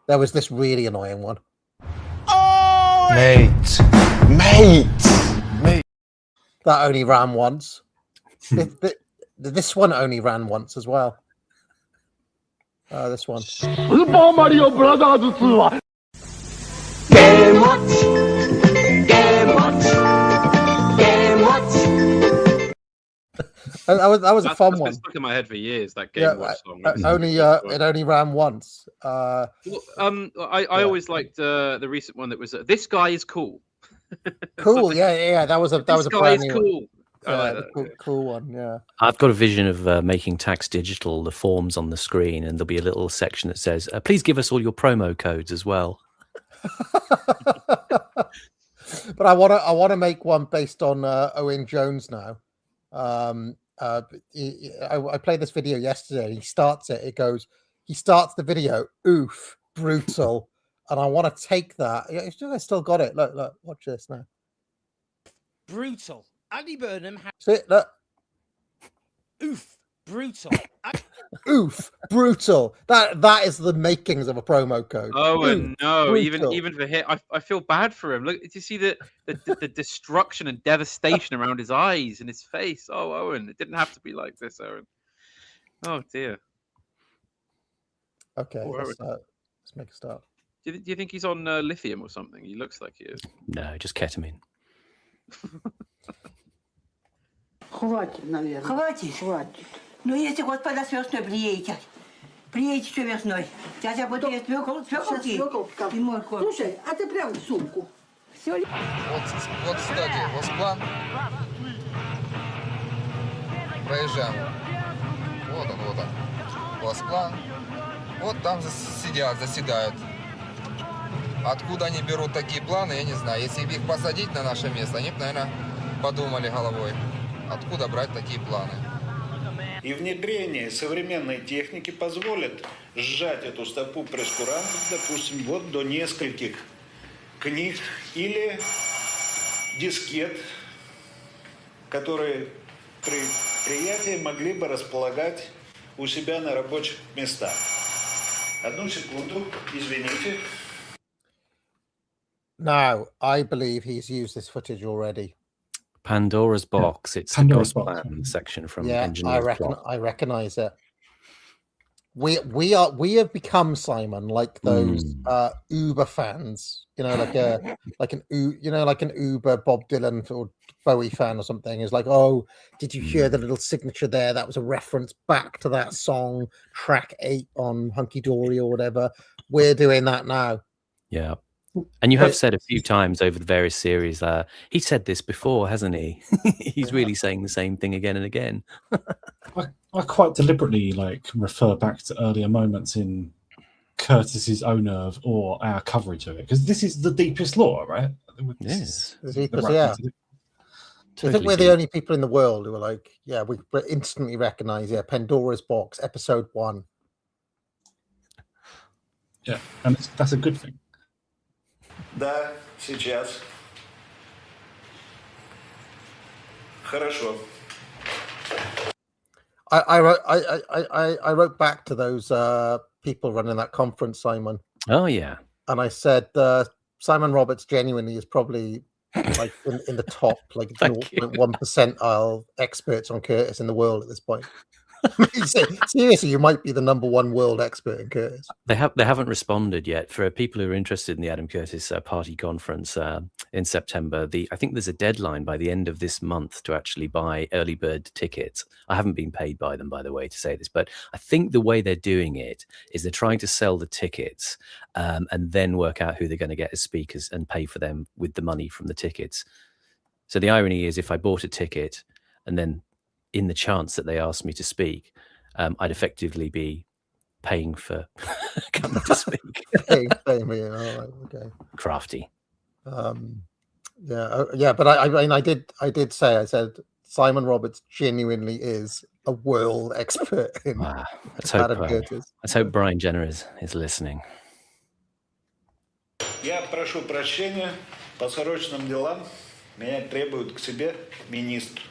There was this really annoying one. Oh, mate. That only ran once. This one only ran once as well. This one. Super Mario Brothers 2は Game Watch Game Watch Game Watch. That was a fun one. Been stuck in my head for years. That Game Watch song. It only ran once. I always liked the recent one that was "This Guy Is Cool." Cool, yeah. That was a brand new cool. Cool one, yeah. I've got a vision of making tax digital, the forms on the screen, and there'll be a little section that says, please give us all your promo codes as well. But I want to make one based on Owen Jones now. I played this video yesterday. And he starts it. It goes. He starts the video. Oof, brutal. And I want to take that. I still got it. Look, watch this now. Brutal. Andy Burnham. See it? Look. Oof, brutal. Oof, brutal. That is the makings of a promo code. Oh, and no, brutal. even for him, I feel bad for him. Look, did you see the destruction and devastation around his eyes and his face? Oh, Owen, it didn't have to be like this, Owen. Oh dear. Okay, let's make a start. Do you think he's on lithium or something? He looks like he is. No, just ketamine. Хватит, наверное. Хватит. Ну, если господа с весной приедете. Приедете что весной. Дядя будет есть свеколки и морковь. Слушай, а ты прям в сумку. Все ли? Вот, кстати, Восплан. Проезжаем. Вот он. Восплан. Вот там заседают. Откуда они берут такие планы, я не знаю. Если их посадить на наше место, они бы, наверное, подумали головой. Откуда брать такие планы? И внедрение современной техники позволит сжать эту стопу прескурантов, допустим, вот до нескольких книг или дискет, которые предприятия могли бы располагать у себя на рабочих местах. Одну секунду, извините. Now, I believe he's used this footage already. Pandora's Box. It's Pandora's the Box section from I recognize it. We have become, Simon, like those Uber fans, like an Uber Bob Dylan or Bowie fan or something. Is like, oh, did you hear the little signature there? That was a reference back to that song, track 8 on Hunky Dory or whatever. We're doing that now. Yeah. And you have said a few times over the various series, he said this before, hasn't he? He's really saying the same thing again and again. I quite deliberately refer back to earlier moments in Curtis's own nerve or our coverage of it, because this is the deepest lore, right? Yes. I think we're the only people in the world who are like, yeah, we instantly recognize, Pandora's Box, episode 1. Yeah, and that's a good thing. Да, сейчас. Хорошо. I wrote back to those people running that conference, Simon. Oh yeah. And I said Simon Roberts genuinely is probably like in the top 0.1 percentile experts on Curtis in the world at this point. Seriously, you might be the #1 world expert in Curtis. They haven't responded yet. For people who are interested in the Adam Curtis party conference in September, I think there's a deadline by the end of this month to actually buy early bird tickets. I haven't been paid by them, by the way, to say this, but I think the way they're doing it is they're trying to sell the tickets and then work out who they're going to get as speakers and pay for them with the money from the tickets. So the irony is, if I bought a ticket and then in the chance that they asked me to speak, I'd effectively be paying for coming to speak. paying me. All right, okay. Crafty. Yeah, but I did say, I said Simon Roberts genuinely is a world expert in Adam Curtis. Let's hope Brian Jenner is listening. Я прошу прощения, по срочным делам меня требует к себе министр.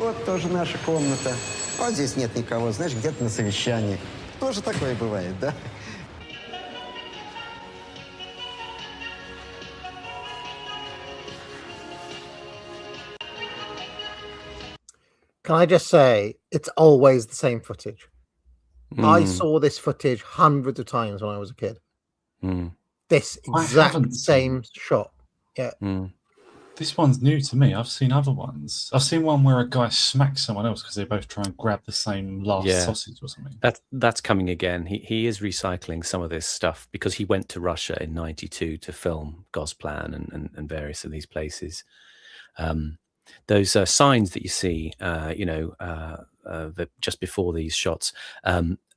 Вот тоже наша комната. Вот здесь нет никого, знаешь, где-то на совещании. Тоже такое бывает, да? Can I just say, it's always the same footage. I Mm. saw this footage hundreds of times when I was a kid. Mm. This I exact haven't same shot. Yeah. Mm. This one's new to me. I've seen other ones. I've seen one where a guy smacks someone else because they both try and grab the same last Yeah. sausage or something. That's coming again. He is recycling some of this stuff because he went to Russia in '92 to film Gosplan and various of these places. Those signs that you see, just before these shots,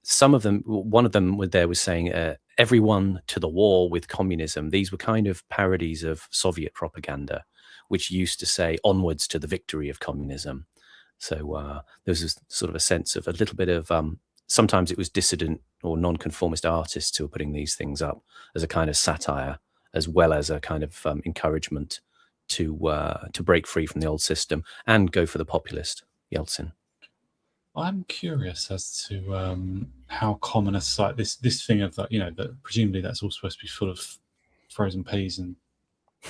some of them, one of them was saying, everyone to the war with communism. These were kind of parodies of Soviet propaganda, which used to say onwards to the victory of communism. So there was sort of a sense of a little bit of, sometimes it was dissident or nonconformist artists who were putting these things up as a kind of satire, as well as a kind of encouragement to break free from the old system and go for the populist, Yeltsin. I'm curious as to how common a site this thing of that, that presumably that's all supposed to be full of frozen peas and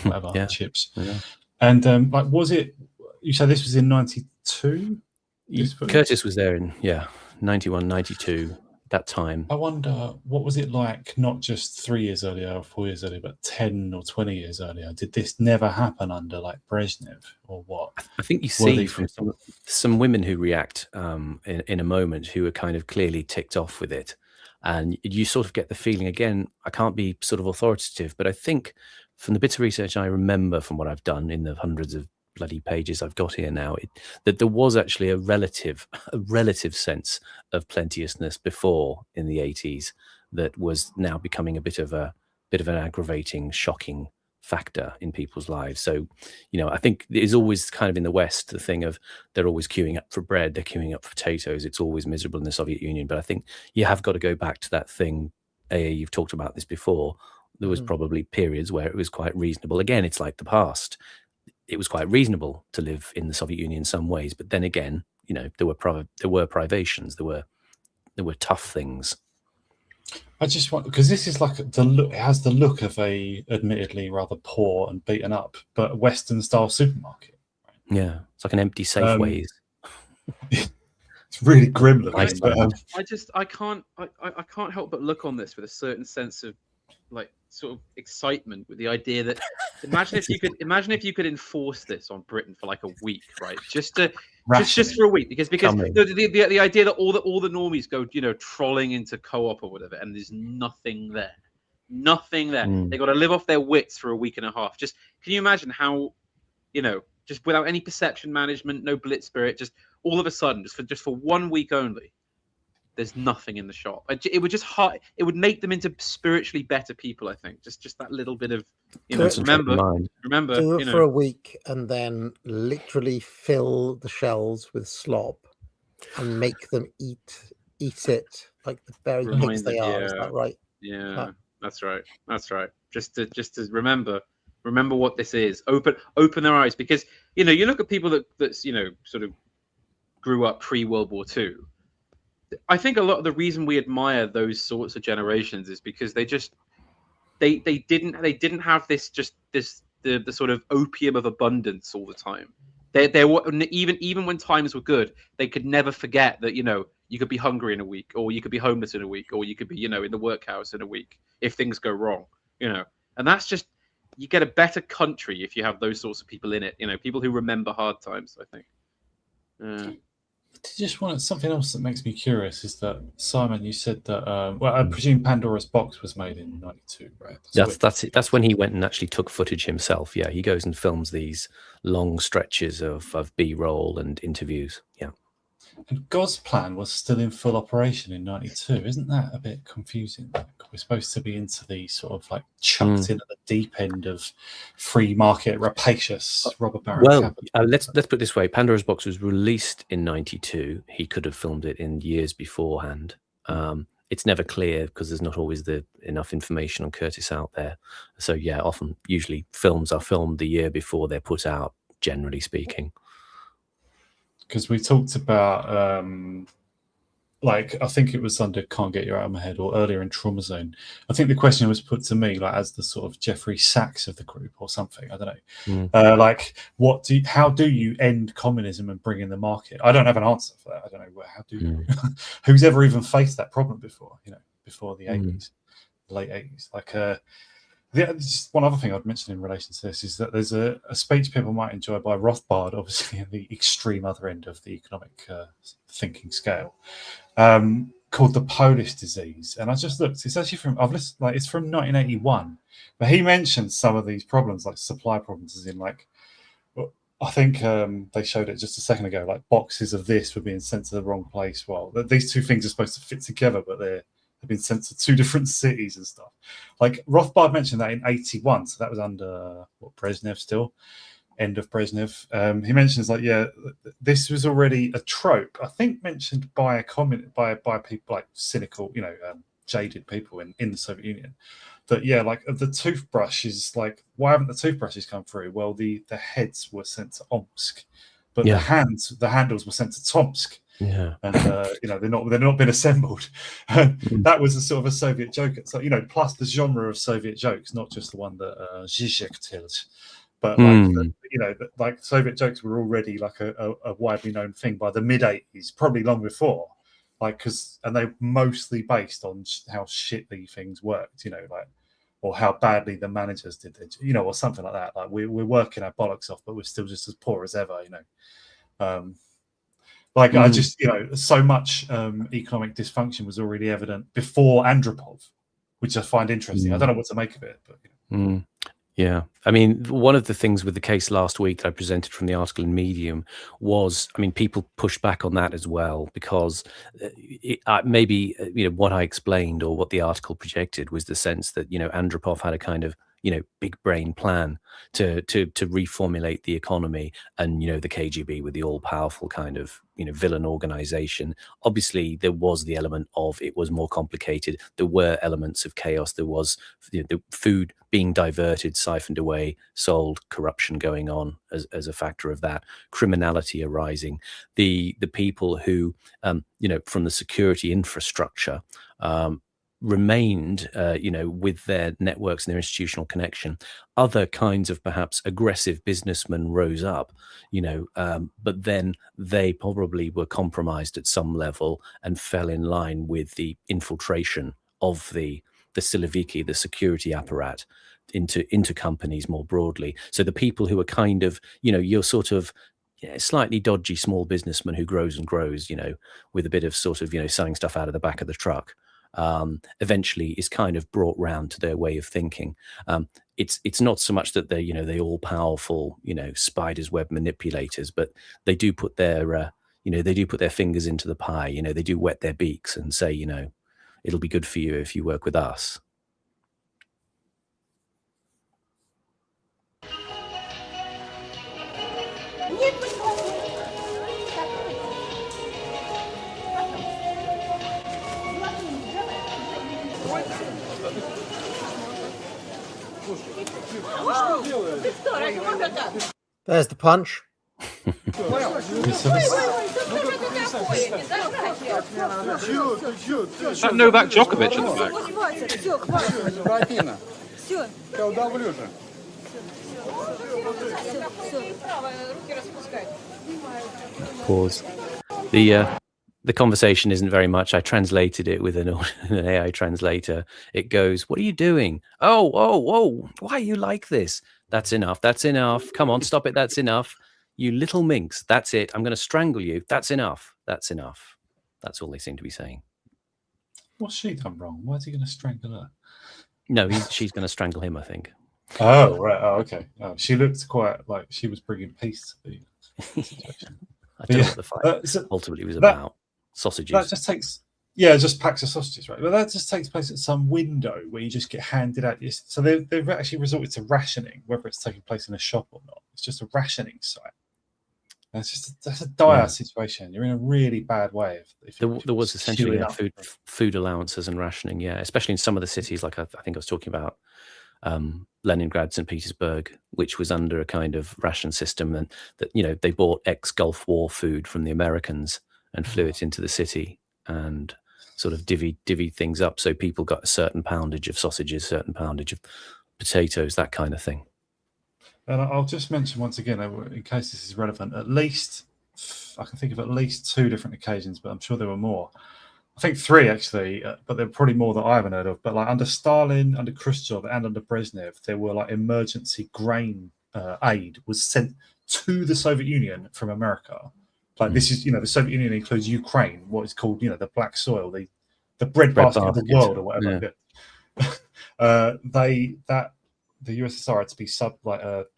whatever chips. Yeah. And was it? You said this was in '92. Curtis was there in 91, 92. That time. I wonder what was it like? Not just 3 years earlier or 4 years earlier, but 10 or 20 years earlier. Did this never happen under like Brezhnev or what? I think you see from some women who react in a moment who are kind of clearly ticked off with it, and you sort of get the feeling again. I can't be sort of authoritative, but I think from the bits of research I remember from what I've done in the hundreds of bloody pages I've got here now, that there was actually a relative sense of plenteousness before in the 80s that was now becoming a bit of an aggravating, shocking factor in people's lives. So, I think there's always kind of in the West the thing of they're always queuing up for bread, they're queuing up for potatoes. It's always miserable in the Soviet Union. But I think you have got to go back to that thing. You've talked about this before. There was probably periods where it was quite reasonable. Again, it's like the past. It was quite reasonable to live in the Soviet Union in some ways, but then again, there were privations, there were tough things. I just want, because this is like the look. It has the look of a admittedly rather poor and beaten up, but Western style supermarket. Yeah, it's like an empty Safeways. It's really grim looking. I can't help but look on this with a certain sense of like sort of excitement with the idea that imagine if you could enforce this on Britain for like a week, right? Just for a week, because the idea that all the normies go trolling into Co-op or whatever, and there's nothing there. They got to live off their wits for a week and a half. Just can you imagine how just without any perception management, no blitz spirit, just all of a sudden just for 1 week only, there's nothing in the shop. It would make them into spiritually better people, I think. Just that little bit of, remember, do it for a week and then literally fill the shells with slop and make them eat it like the very pigs they are. Is that right? Yeah, that's right. Just to remember what this is. Open their eyes, because you look at people that's sort of grew up pre-World War II. I think a lot of the reason we admire those sorts of generations is because they didn't have the sort of opium of abundance all the time. They were, even when times were good, they could never forget that you could be hungry in a week, or you could be homeless in a week, or you could be in the workhouse in a week if things go wrong. And that's just, you get a better country if you have those sorts of people in it. People who remember hard times, I think. Just want something else that makes me curious is that, Simon, you said that I presume Pandora's Box was made in '92, right? That's when he went and actually took footage himself. Yeah, he goes and films these long stretches of B-roll and interviews. Yeah. And Gosplan was still in full operation in '92. Isn't that a bit confusing? Like, we're supposed to be into the sort of like chucked in at the deep end of free market, rapacious Robert Barron. Well, let's put it this way: Pandora's Box was released in '92. He could have filmed it in years beforehand. It's never clear because there's not always enough information on Curtis out there. So yeah, usually films are filmed the year before they're put out, generally speaking. because we talked about like, I think it was under Can't Get You Out of My Head or earlier in Trauma Zone. I think the question was put to me like as the sort of Jeffrey Sachs of the group or something. I don't know. Like, how do you end communism and bring in the market? I don't have an answer for that. I don't know how do you. Who's ever even faced that problem before? You know, before the 80s, late 80s. Like, just one other thing I'd mention in relation to this is that there's a speech people might enjoy by Rothbard, obviously at the extreme other end of the economic thinking scale, called The Polish Disease. And I just looked, it's actually it's from 1981, but he mentioned some of these problems, like supply problems, as in like, I think they showed it just a second ago, like boxes of this were being sent to the wrong place. Well, these two things are supposed to fit together, but they've been sent to two different cities and stuff. Like Rothbard mentioned that in 81, so that was under Brezhnev still, end of Brezhnev. He mentions like, yeah, this was already a trope, I think mentioned by by people like cynical, you know, jaded people in the Soviet Union. That yeah, like the toothbrushes, like why haven't the toothbrushes come through? Well, the heads were sent to Omsk, but the handles were sent to Tomsk. Yeah, and you know they're not been assembled. That was a sort of a Soviet joke. So you know, plus the genre of Soviet jokes, not just the one that Zizek tells, but like you know, like Soviet jokes were already like a widely known thing by the mid '80s, probably long before. Like and they're mostly based on how shitly things worked, you know, like or how badly the managers did it, you know, or something like that. Like we're working our bollocks off, but we're still just as poor as ever, you know. Like I just, you know, so much economic dysfunction was already evident before Andropov, which I find interesting. I don't know what to make of it, but you know. Yeah, I mean, one of the things with the case last week that I presented from the article in Medium was, I mean, people pushed back on that as well because maybe, you know, what I explained or what the article projected was the sense that, you know, Andropov had a kind of, you know, big brain plan to reformulate the economy, and, you know, the KGB with the all powerful kind of, you know, villain organization. Obviously there was the element of it was more complicated. There were elements of chaos. There was, you know, the food being diverted, siphoned away, sold, corruption going on as a factor of that, criminality arising, the people who you know, from the security infrastructure remained, you know, with their networks and their institutional connection. Other kinds of perhaps aggressive businessmen rose up, you know, but then they probably were compromised at some level and fell in line with the infiltration of the Siloviki, the security apparat, into companies more broadly. So the people who are kind of, you know, you're sort of slightly dodgy small businessman who grows and grows, you know, with a bit of sort of, you know, selling stuff out of the back of the truck, eventually is kind of brought round to their way of thinking. It's not so much that they're, you know, they all powerful, you know, spider's web manipulators, but they do put their, you know, they do put their fingers into the pie. You know, they do wet their beaks and say, you know, it'll be good for you if you work with us. There's the punch. Novak Djokovic at the back. Pause. The conversation isn't very much. I translated it with an AI translator. It goes, "What are you doing? Oh, why are you like this? That's enough. That's enough. Come on, stop it. That's enough. You little minx. That's it. I'm going to strangle you. That's enough. That's enough." That's all they seem to be saying. What's she done wrong? Why is he going to strangle her? No, she's going to strangle him, I think. Oh, right. Oh, okay. Oh, she looked quite like she was bringing peace to the situation. I don't know what the fight ultimately was about. Sausages. That just takes, just packs of sausages, right? But that just takes place at some window where you just get handed out. So they've actually resorted to rationing, whether it's taking place in a shop or not. It's just a rationing site. That's a dire situation. You're in a really bad way. If there was essentially food allowances and rationing, especially in some of the cities, like I think I was talking about Leningrad, St. Petersburg, which was under a kind of ration system, and that, you know, they bought ex-Gulf War food from the Americans and flew it into the city and sort of divvied things up, so people got a certain poundage of sausages, certain poundage of potatoes, that kind of thing. And I'll just mention once again, in case this is relevant, at least I can think of at least 2 different occasions, but I'm sure there were more. I think 3 actually, but there are probably more that I haven't heard of. But like under Stalin, under Khrushchev, and under Brezhnev, there were like emergency grain aid was sent to the Soviet Union from America. Like this is, you know, the Soviet Union includes Ukraine, what is called, you know, the black soil, the bread basket of the world or whatever. Yeah. The USSR had to be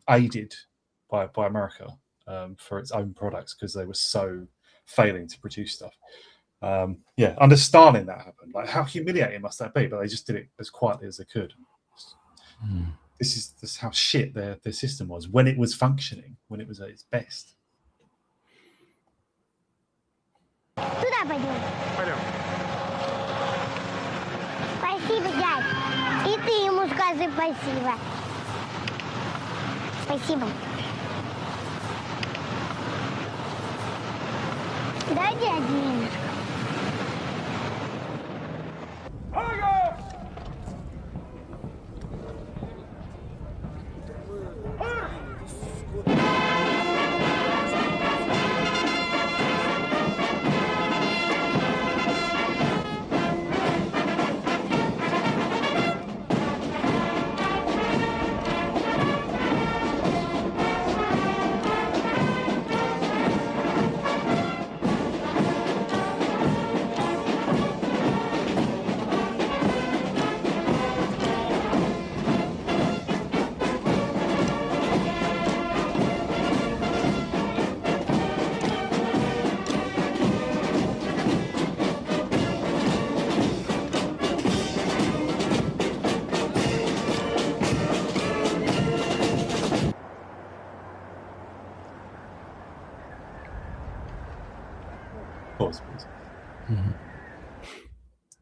aided by America for its own products because they were so failing to produce stuff. Under Stalin that happened. Like, how humiliating must that be? But they just did it as quietly as they could. This is how shit their system was when it was functioning, when it was at its best. Туда пойдем. Пойдем. Спасибо, дядь. И ты ему скажи спасибо. Спасибо. Дай дяде немножко.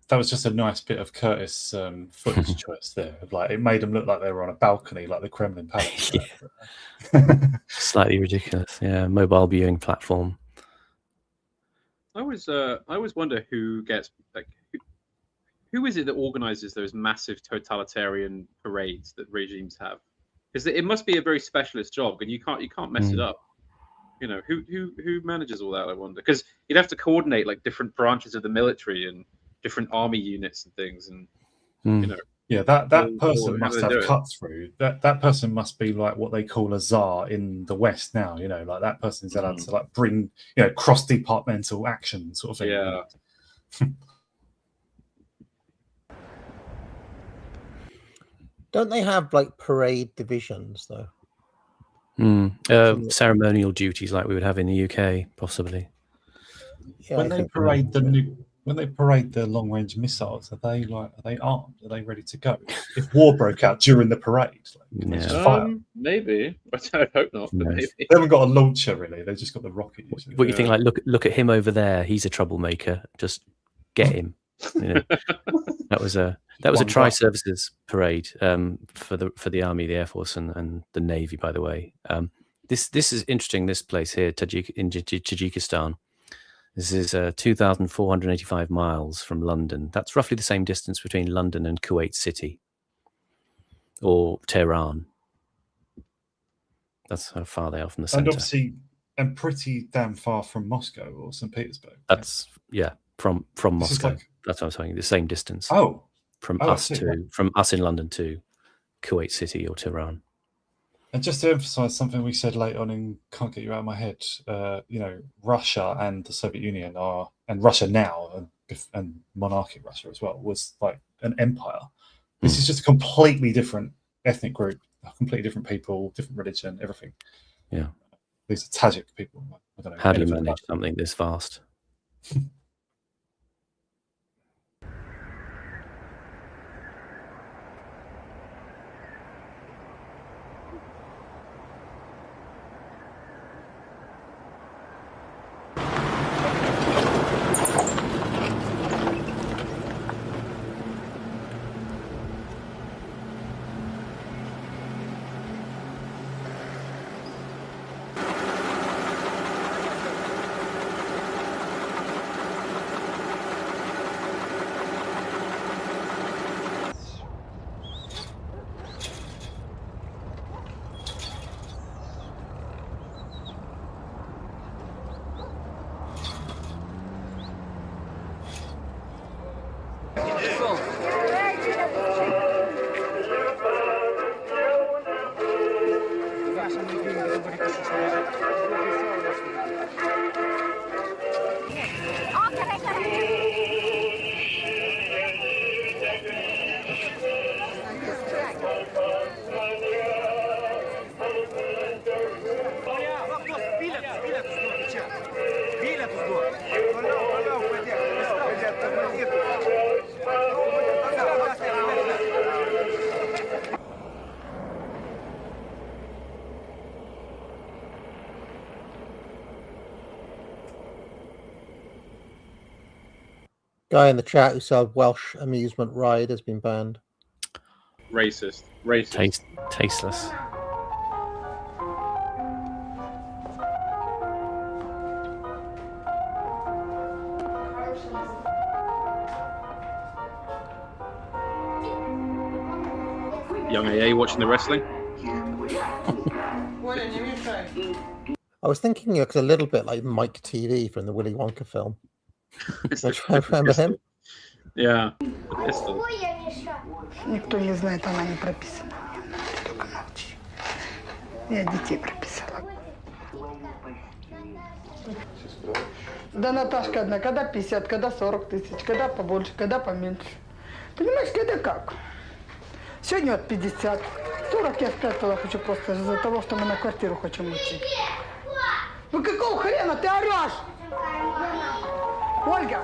That was just a nice bit of Curtis footage choice there. Like, it made them look like they were on a balcony, like the Kremlin Palace. Slightly ridiculous, yeah. Mobile viewing platform. I always wonder who gets who is it that organizes those massive totalitarian parades that regimes have? Because it must be a very specialist job, and you can't mess it up. You know, who manages all that? I wonder, because you'd have to coordinate like different branches of the military and different army units and things, and you know. Yeah, that person must have cut through. That person must be like what they call a czar in the West now. You know, like that person is allowed to like bring, you know, cross-departmental action sort of thing. Yeah. Don't they have like parade divisions though? Ceremonial duties like we would have in the UK, possibly. Yeah, when they parade the long-range missiles, are they armed? Are they ready to go? If war broke out during the parade, maybe. I hope not. But maybe. They haven't got a launcher really. They've just got the rocket. Usually. What you think? Like, look at him over there. He's a troublemaker. Just get him. You know? That was a tri-services parade for the Army, the Air Force, and the Navy. By the way, this is interesting. This place here, in Tajikistan. This is 2,485 miles from London. That's roughly the same distance between London and Kuwait City, or Tehran. That's how far they are from the centre. And obviously, and pretty damn far from Moscow or St. Petersburg. That's from Moscow. That's what I'm saying. The same distance. Oh, from us in London to Kuwait City or Tehran. And just to emphasize something we said late on in Can't Get You Out of My Head, you know, Russia and the Soviet Union and Russia now, and monarchic Russia as well, was like an empire. This is just a completely different ethnic group, completely different people, different religion, everything. Yeah. These are Tajik people. I don't know. How do you manage something this vast? Guy in the chat who said Welsh amusement ride has been banned. Racist. Tasteless. Young AA watching the wrestling. I was thinking it looks a little bit like Mike TV from the Willy Wonka film. Remember him? Yeah. The pistol. Никто не знает, она не прописана. Ты только молчи. Я детей прописала. Да, Наташка одна, когда 50, когда 40 тысяч, когда побольше, когда поменьше. Понимаешь, когда как? Сегодня вот 50. 40 я спрятала, хочу просто из-за того, что мы на квартиру хотим уйти. Ну какого хрена ты орешь? Ольга!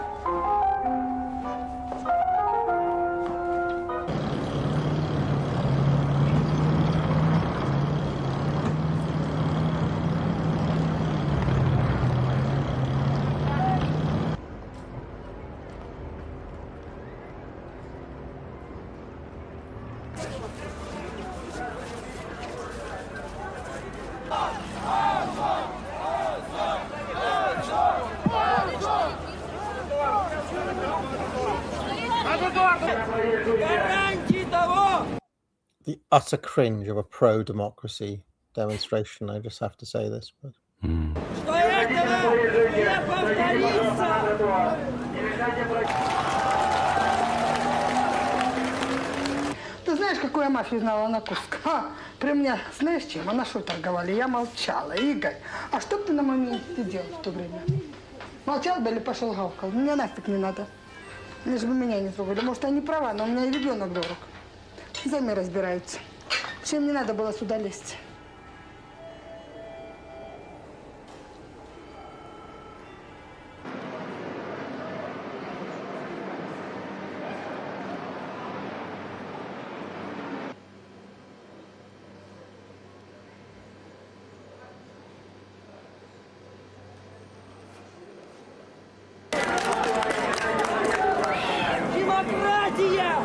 The utter cringe of a pro-democracy demonstration. I just have to say this. But... Ты знаешь, какую я мафию знала на Курск? При мне, знаешь чем? Она что торговали? Я молчала. Игорь, а что бы ты на моем месте делал в то время? Молчал бы или пошел гавкал? Мне нафиг не надо. Лишь бы меня не трогали. Может, они права, но у меня и ребенок дорог. Сами разбираются. Чем не надо было сюда лезть? Демократия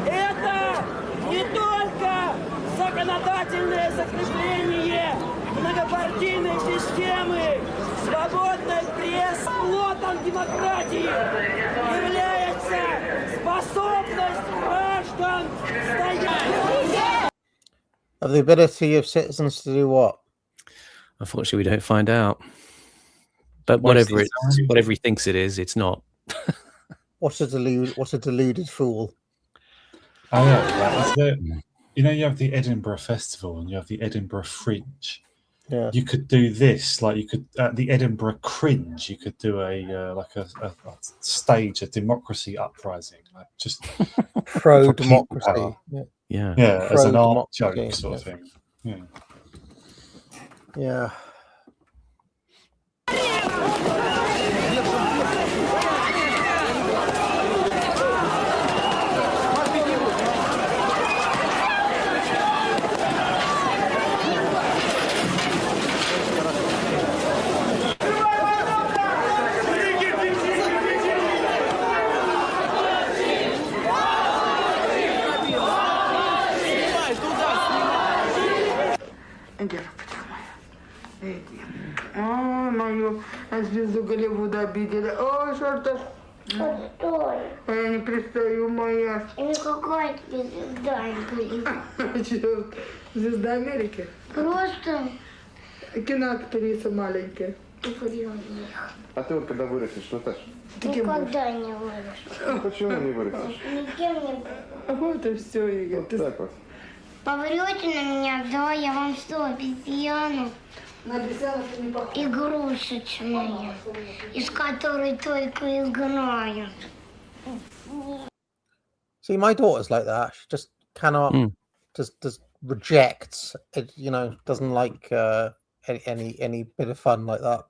– это не только законодательное закрепление многопартийной системы. Свободная пресса плотом демократии является способность граждан стоять. Of the ability of citizens to do what? Unfortunately, we don't find out. But whatever he thinks it is, it's not. What's a deluded fool? Oh yeah, you know, you have the Edinburgh Festival and you have the Edinburgh Fringe. Yeah. You could do this, like you could at the Edinburgh Cringe. You could do a stage, a democracy uprising, like just pro-democracy. Yeah, as an art joke sort of thing. Yeah. Yeah. Мою звезду Голливуда обидели. Ой, что-то... Постой. Я не пристаю, моя. Никакая тебе звезда из Голливуда. Черт, звезда Америки. Просто... Киноактриса маленькая. Вредных. А ты вот когда вырастешь, Наташа? Никогда не вырасту. Почему не вырастешь? Никем не буду. Вот и все, Игорь. Вот так вот. Поврете на меня, да, я вам что, обезьяну? На обезьяну ты не похож. Игрушечная, из которой только играют. See, my daughter's like that. She just cannot, just rejects it. You know, doesn't like any bit of fun like that.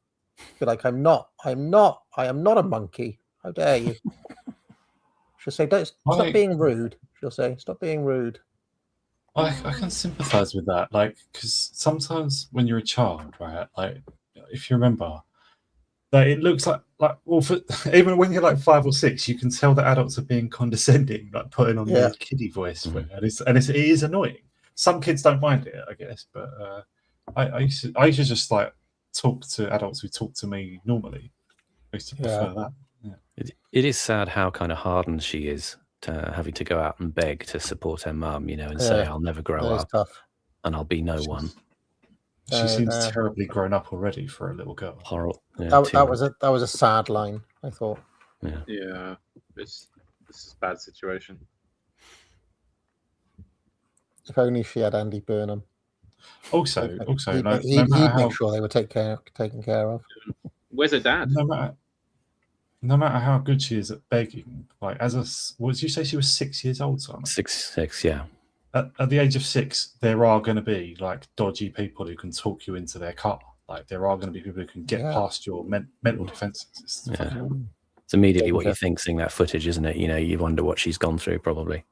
Be like, I am not a monkey. How dare you? She'll say, "Don't stop being rude." She'll say, "Stop being rude." I can sympathise with that, like, because sometimes when you're a child, right, like, if you remember, that it looks like well, even when you're like 5 or 6, you can tell that adults are being condescending, like putting on their kiddie voice, and it is annoying. Some kids don't mind it, I guess, but I used to just like talk to adults who talk to me normally. I used to prefer that. Yeah. It is sad how kind of hardened she is to having to go out and beg to support her mum, and say, "I'll never grow up, and I'll be no one." She seems terribly grown up already for a little girl. Horrible. Yeah, that was a sad line, I thought. Yeah, this is a bad situation. If only she had Andy Burnham. Also, he'd make sure they were taken care of. Where's her dad? No matter how good she is at begging, like what did you say she was 6 years old, Simon? 6, yeah. At the age of 6, there are going to be like dodgy people who can talk you into their car. Like there are going to be people who can get past your mental defenses. It's immediately what you think seeing that footage, isn't it? You wonder what she's gone through, probably.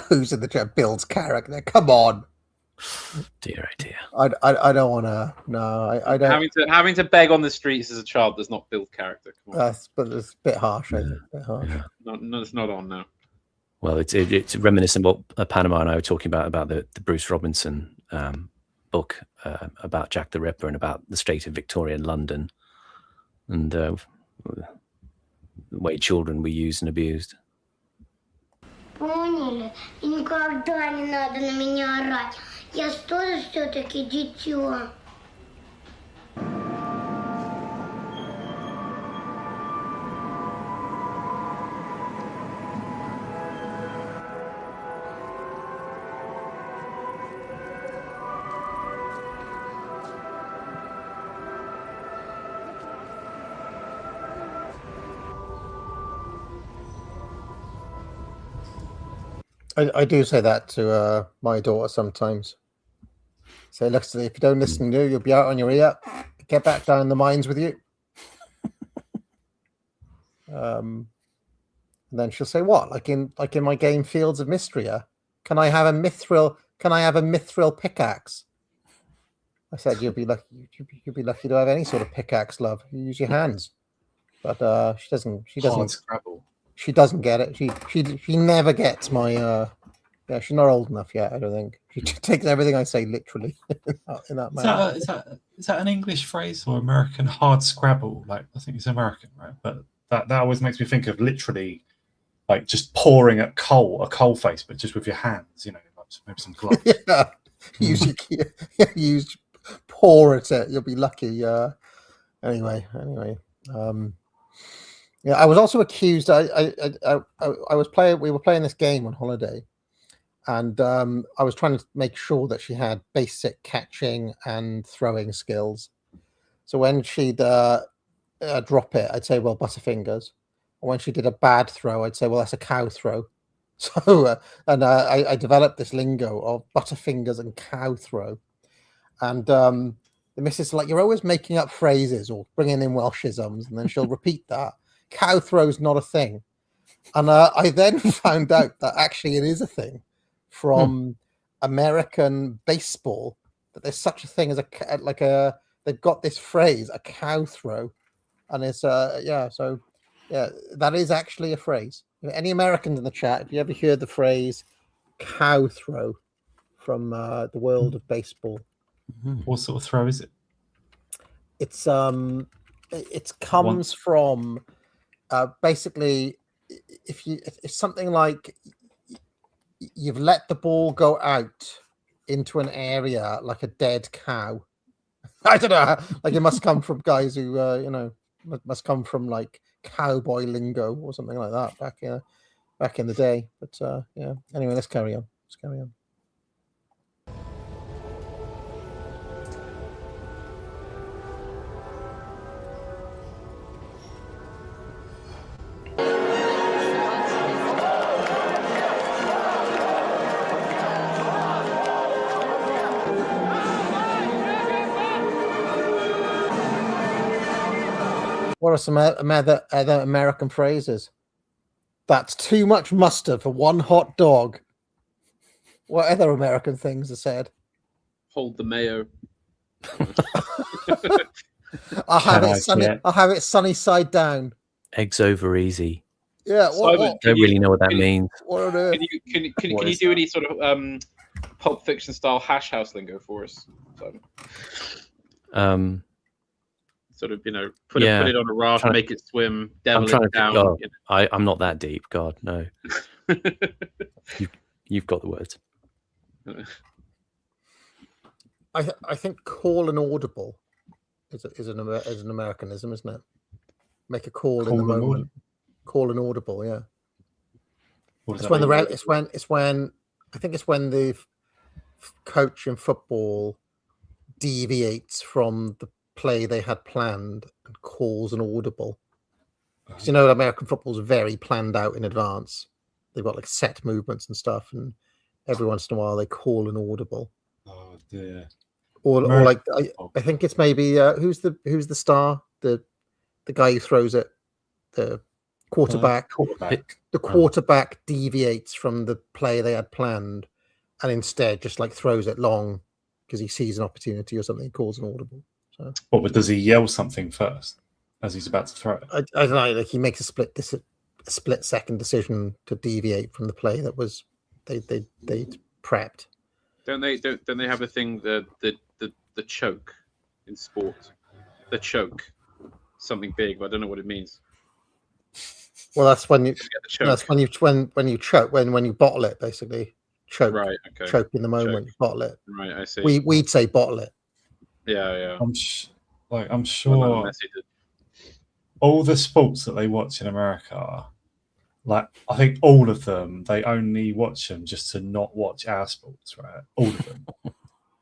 Who's in the chat? Bill's character. Come on. Dear, oh dear. I don't want to. No, I don't. Having to beg on the streets as a child does not build character. But it's a bit harsh. I think. A bit harsh. No, it's not on now. Well, it's reminiscent of what Panama and I were talking about the Bruce Robinson book about Jack the Ripper and about the state of Victorian London and the way children were used and abused. Поняли? И никогда не надо на меня орать. Я тоже все-таки дитё. I do say that to my daughter sometimes. Say, look, if you don't listen to you, you'll be out on your ear. Get back down the mines with you. And then she'll say, "What? Like in my game Fields of Mystria? Can I have a mithril pickaxe?" I said, "You'll be lucky. You'll be lucky to have any sort of pickaxe, love. You use your hands." But she doesn't. Hard Scrabble. She doesn't get it. She never gets my. Yeah, she's not old enough yet. I don't think she takes everything I say literally in that manner. Is that an English phrase or American? Hard Scrabble. Like I think it's American, right? But that always makes me think of literally, like just pouring a coal face, but just with your hands. Like maybe some gloves. Yeah, use pour at it. You'll be lucky. Anyway. Yeah, I was also accused. I was playing. We were playing this game on holiday, and I was trying to make sure that she had basic catching and throwing skills. So when she'd drop it, I'd say, "Well, Butterfingers." And when she did a bad throw, I'd say, "Well, that's a cow throw." So I developed this lingo of Butterfingers and cow throw, and the missus is like, "You're always making up phrases or bringing in Welshisms," and then she'll repeat that. Cow throw's not a thing, and I then found out that actually it is a thing from American baseball. That there's such a thing as they've got this phrase, a cow throw, and it's So that is actually a phrase. Any Americans in the chat, if you ever heard the phrase cow throw from the world of baseball, what sort of throw is it? It comes from. Basically, if something like you've let the ball go out into an area like a dead cow, I don't know, like it must come from guys who must come from like cowboy lingo or something like that back in the day. But anyway, let's carry on. What are some other American phrases? That's too much mustard for one hot dog. What other American things are said? Hold the mayo. I'll have it sunny. I'll have it sunny side down. Eggs over easy. Yeah, Simon, don't really know what that means. What on earth? Can you do any sort of Pulp Fiction style hash house lingo for us, Simon? Sort of, put it on a raft, make it swim, devil it down. I'm not that deep. God, no. You've got the words. I think call an audible is an Americanism, isn't it? Make a call in the moment. Call an audible, yeah. It's when I think it's when the coach in football deviates from the play they had planned and calls an audible. Because American football is very planned out in advance. They've got like set movements and stuff, and every once in a while they call an audible. Oh dear. Or like I think it's maybe who's the star, the guy who throws it, the quarterback. The quarterback deviates from the play they had planned, and instead just like throws it long because he sees an opportunity or something. He calls an audible. So. What? But does he yell something first as he's about to throw it? I don't know. Like he makes a split second decision to deviate from the play that was they prepped. Don't they have a thing the choke in sport? The choke, something big, but I don't know what it means. Well, that's when you choke when you bottle it, basically. Choke. Right. Okay. Choke in the moment. Choke. Bottle it. Right. I see. We'd say bottle it. Yeah. I'm sure all the sports that they watch in America, like I think all of them, they only watch them just to not watch our sports, right? All of them.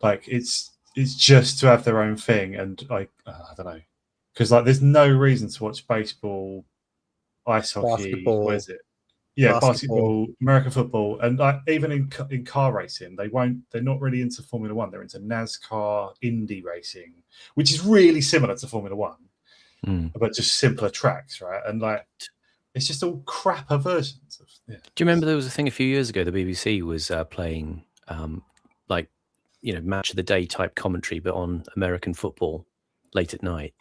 Like it's just to have their own thing, and like I don't know, because like there's no reason to watch baseball, ice hockey, basketball. What is it? Yeah, basketball, American football, and like even in car racing, they're not really into Formula One. They're into NASCAR, Indy racing, which is really similar to Formula One, but just simpler tracks, right? And like it's just all crapper versions of. Yeah. Do you remember there was a thing a few years ago? The BBC was playing match of the day type commentary, but on American football late at night.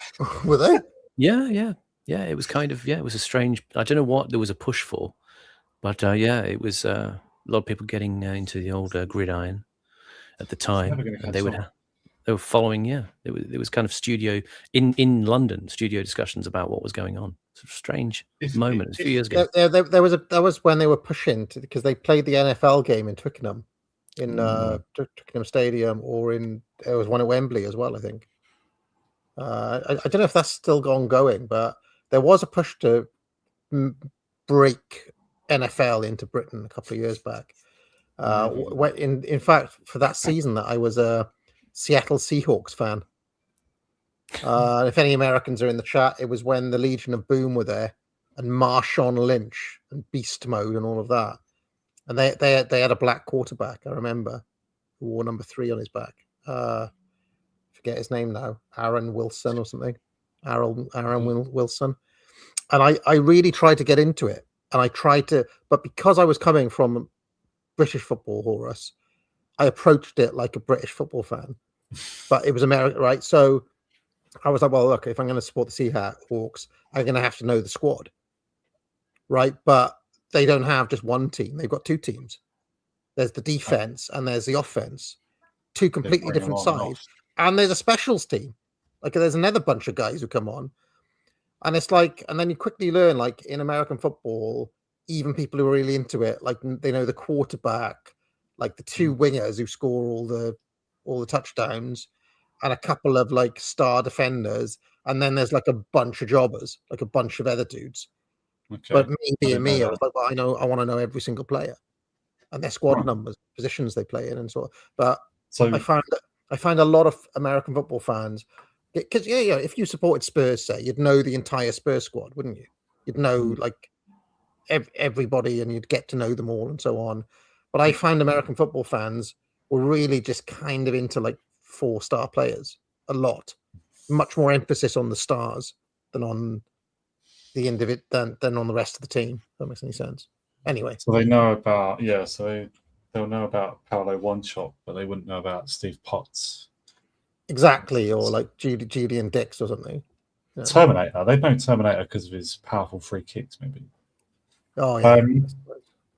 Were they? Yeah. It was it was a strange. I don't know what there was a push for. But it was a lot of people getting into the old gridiron at the time. And they were following. Yeah, it was kind of studio in London, studio discussions about what was going on. It's a strange moment. It was a few years ago. That was when they were pushing because they played the NFL game in Twickenham, in Twickenham Stadium, or it was one at Wembley as well. I think. I don't know if that's still ongoing, but there was a push to break NFL into Britain a couple of years back. In fact, for that season, that I was a Seattle Seahawks fan. If any Americans are in the chat, it was when the Legion of Boom were there, and Marshawn Lynch and Beast Mode and all of that. And they had a black quarterback, I remember, who wore number 3 on his back. Forget his name now, Aaron Wilson or something. Aaron Wilson. And I really tried to get into it. And I tried to, but because I was coming from British football, Horus, I approached it like a British football fan. But it was America, right? So I was like, well, look, if I'm going to support the Seahawks, I'm going to have to know the squad, right? But they don't have just one team. They've got 2 teams. There's the defense and there's the offense. 2 completely different sides. And there's a specials team. Like there's another bunch of guys who come on. And it's like, and then you quickly learn, like in American football, even people who are really into it, like they know the quarterback, like the 2 wingers who score all the touchdowns, and a couple of like star defenders, and then there's like a bunch of jobbers, like a bunch of other dudes. Okay. But me being me, I was like, well, I want to know every single player and their squad numbers, positions they play in, and so on. But I find a lot of American football fans. Because if you supported Spurs, say, you'd know the entire Spurs squad, wouldn't you? You'd know like everybody, and you'd get to know them all, and so on. But I find American football fans were really just kind of into like 4-star players a lot, much more emphasis on the stars than on the individual than on the rest of the team. If that makes any sense. Anyway, so they know about so they'll know about Paolo One-Shot, but they wouldn't know about Steve Potts. Exactly, or like Julian Dix or something. Yeah. Terminator. They've known Terminator because of his powerful free kicks, maybe. Oh yeah.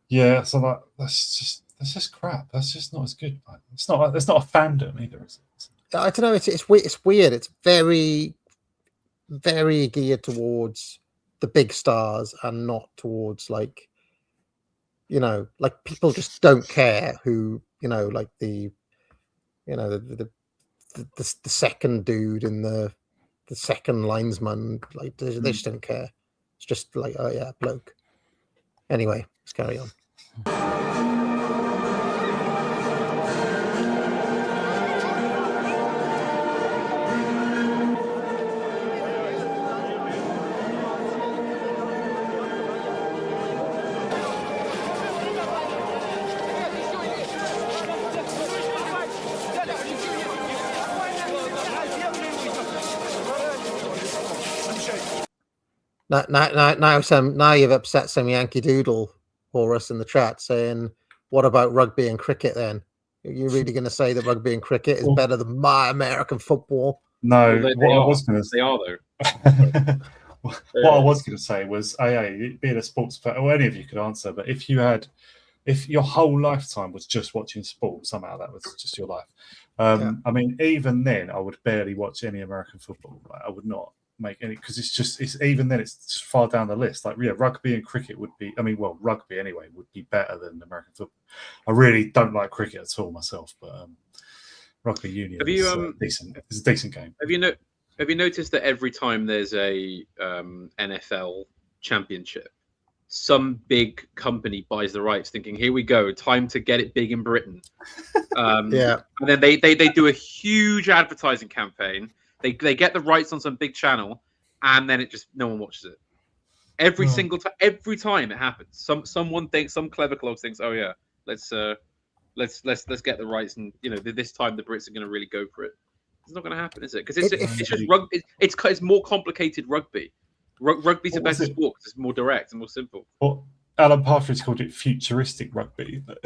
Yeah. So that's just crap. That's just not as good. It's not a fandom either, is it? I don't know. It's weird. It's very, very geared towards the big stars and not towards like, like people just don't care who, like the second dude in the second linesman, like they just don't care. It's just like, oh yeah, bloke. Anyway, let's carry on. Now you've upset some Yankee Doodle for us in the chat saying, what about rugby and cricket then? Are you really going to say that rugby and cricket is better than my American football? No, Well, what I was going to say. They are, though. What I was going to say was, being a sports fan, or any of you could answer, but if your whole lifetime was just watching sport, somehow that was just your life. I mean, even then, I would barely watch any American football. Like, I would not make any, because it's even then it's just far down the list. Like, yeah, rugby and cricket would be. I mean, well, rugby anyway would be better than American football. I really don't like cricket at all myself, but rugby union is decent. It's a decent game. Have you noticed that every time there's a NFL championship, some big company buys the rights, thinking, "Here we go, time to get it big in Britain." Yeah, and then they do a huge advertising campaign. They get the rights on some big channel, and then no one watches it. Every single time, every time it happens, some clever clog thinks, "Oh yeah, let's get the rights," and this time the Brits are going to really go for it. It's not going to happen, is it? Because it's just rugby. It's more complicated rugby. Rugby's a better sport because it's more direct and more simple. Well, Alan Partridge called it futuristic rugby, but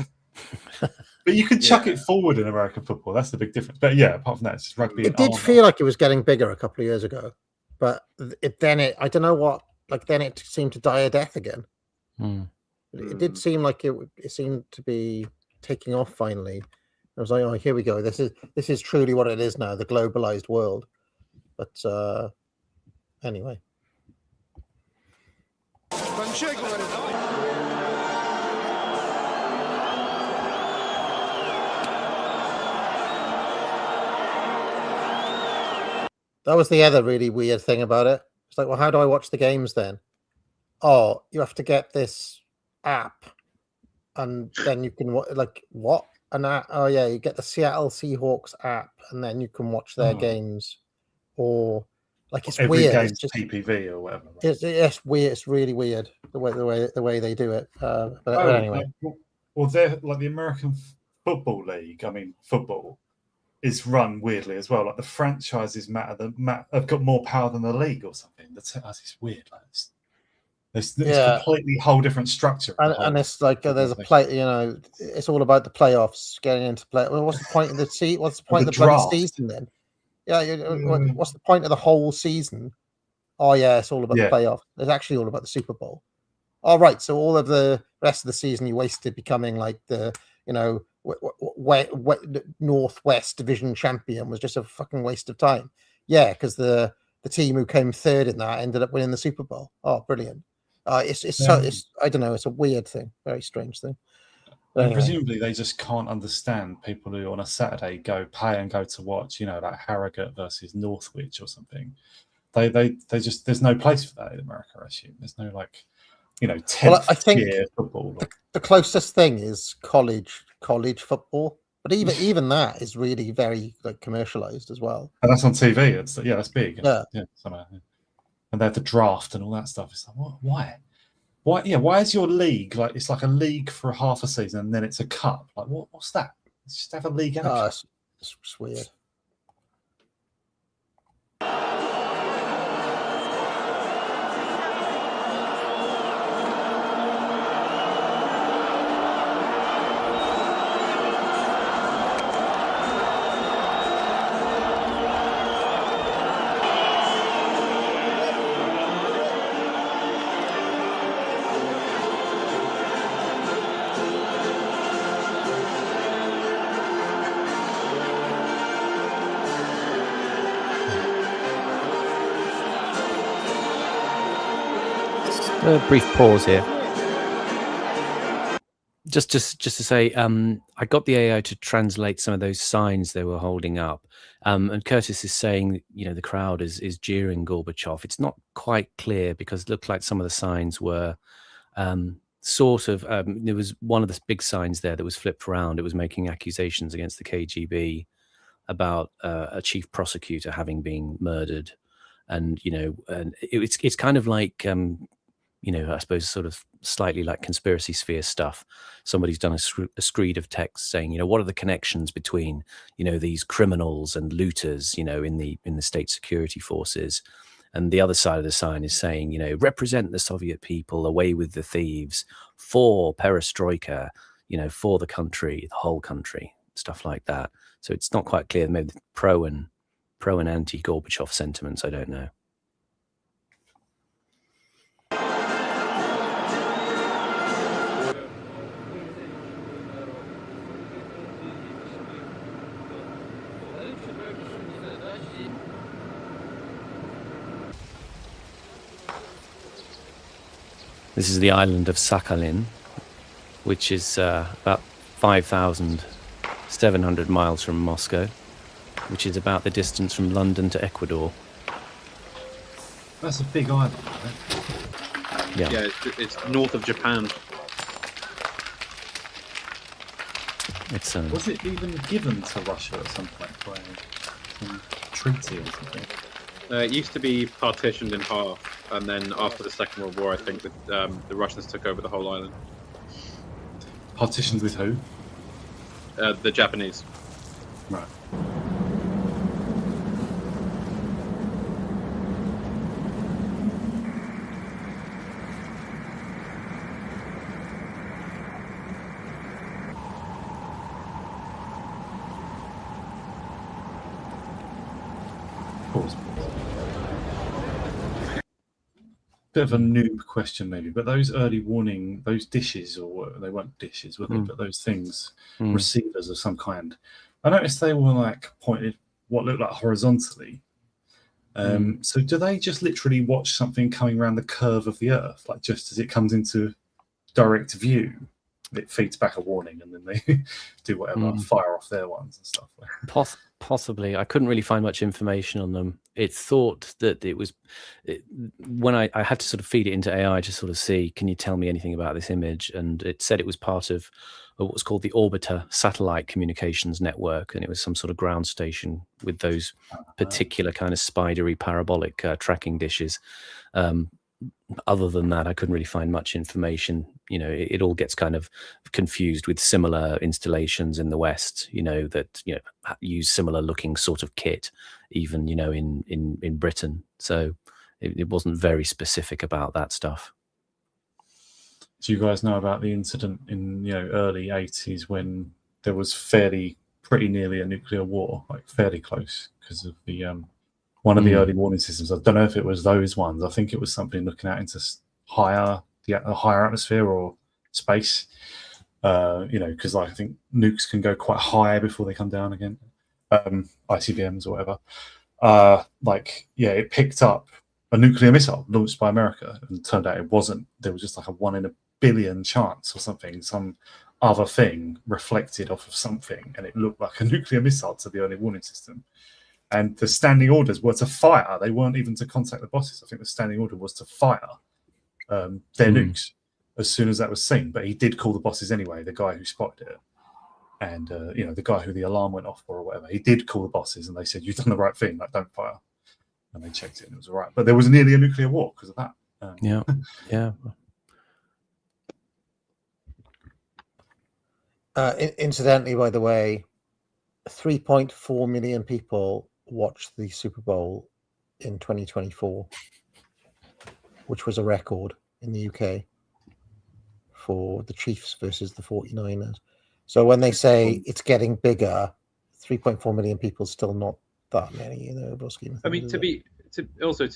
you can chuck it forward in American football. That's the big difference. But yeah, apart from that, it's just rugby. It did feel like it was getting bigger a couple of years ago, but I don't know what. Like then it seemed to die a death again. It did seem like it seemed to be taking off finally. I was like, oh, here we go. This is truly what it is now, the globalized world. But anyway. That was the other really weird thing about it. It's like, well, how do I watch the games then? Oh, you have to get this app, and then you can like what? An app? Oh yeah, you get the Seattle Seahawks app, and then you can watch their games, or like it's every weird. Game's it's just PPV or whatever. Right? It's weird. It's really weird the way they do it. But anyway, well, they're like the American Football League. I mean, football is run weirdly as well. Like the franchises have got more power than the league or something. It's weird. Like it's completely whole different structure. And it's like there's a play. It's all about the playoffs, getting into play. Well, what's the point of the season? What's the point of the bloody season then? Yeah, what's the point of the whole season? Oh yeah, it's all about the playoffs. It's actually all about the Super Bowl. All right, so all of the rest of the season you wasted becoming like the Northwest Division champion was just a fucking waste of time. Yeah, because the team who came third in that ended up winning the Super Bowl. Oh, brilliant! It's I don't know. It's a weird thing, very strange thing. And anyway. Presumably they just can't understand people who on a Saturday go to watch, like Harrogate versus Northwich or something. They just there's no place for that in America. I assume there's no 10th tier football. The closest thing is college football, but even that is really very commercialized as well. And that's on TV. That's big. Yeah, somehow. And they have the draft and all that stuff. It's like, why? Why? Yeah, why is your league it's like a league for half a season and then it's a cup? Like, what's that? It's just have a league and a cup. It's weird. A brief pause here. Just to say, I got the AI to translate some of those signs they were holding up, and Curtis is saying, the crowd is jeering Gorbachev. It's not quite clear because it looked like some of the signs were sort of. There was one of the big signs there that was flipped around. It was making accusations against the KGB about a chief prosecutor having been murdered, and and it's kind of like. I suppose sort of slightly like conspiracy sphere stuff. Somebody's done a screed of text saying, what are the connections between, these criminals and looters, in the state security forces. And the other side of the sign is saying, represent the Soviet people, away with the thieves, for perestroika, for the country, the whole country, stuff like that. So it's not quite clear, maybe pro and anti Gorbachev sentiments, I don't know. This is the island of Sakhalin, which is about 5,700 miles from Moscow, which is about the distance from London to Ecuador. That's a big island, right? Yeah, it's north of Japan. Was it even given to Russia at some point by some treaty or something? It used to be partitioned in half, and then after the Second World War, I think that the Russians took over the whole island. Partitioned with who? The Japanese. Right. Bit of a noob question maybe, but those early warning, those dishes, or they weren't dishes, were they? But those things, receivers of some kind. I noticed they were like pointed what looked like horizontally. So do they just literally watch something coming around the curve of the Earth, like just as it comes into direct view, it feeds back a warning, and then they do whatever, fire off their ones and stuff? Possibly. I couldn't really find much information on them. It's thought that it was when I had to sort of feed it into AI to sort of see, can you tell me anything about this image? And it said it was part of what was called the Orbiter satellite communications network, and it was some sort of ground station with those particular kind of spidery parabolic tracking dishes. Other than that, I couldn't really find much information. It all gets kind of confused with similar installations in the West, that use similar looking sort of kit, even in Britain. So it wasn't very specific about that stuff. Do you guys know about the incident in early 80s when there was pretty nearly a nuclear war, like fairly close, because of the one of the early warning systems? I don't know if it was those ones. I think it was something looking out into higher atmosphere or space. Because I think nukes can go quite high before they come down again. ICBMs or whatever. It picked up a nuclear missile launched by America, and it turned out it wasn't. There was just like a 1 in a billion chance or something. Some other thing reflected off of something, and it looked like a nuclear missile to the early warning system. And the standing orders were to fire. They weren't even to contact the bosses. I think the standing order was to fire their nukes as soon as that was seen. But he did call the bosses anyway, the guy who spotted it. And, the guy who the alarm went off for or whatever. He did call the bosses and they said, you've done the right thing, like, don't fire. And they checked it and it was all right. But there was nearly a nuclear war because of that. Yeah. Incidentally, by the way, 3.4 million people watched the Super Bowl in 2024, which was a record in the UK for the Chiefs versus the 49ers. So when they say it's getting bigger, 3.4 million people is still not that many, overall scheme of things. I mean, to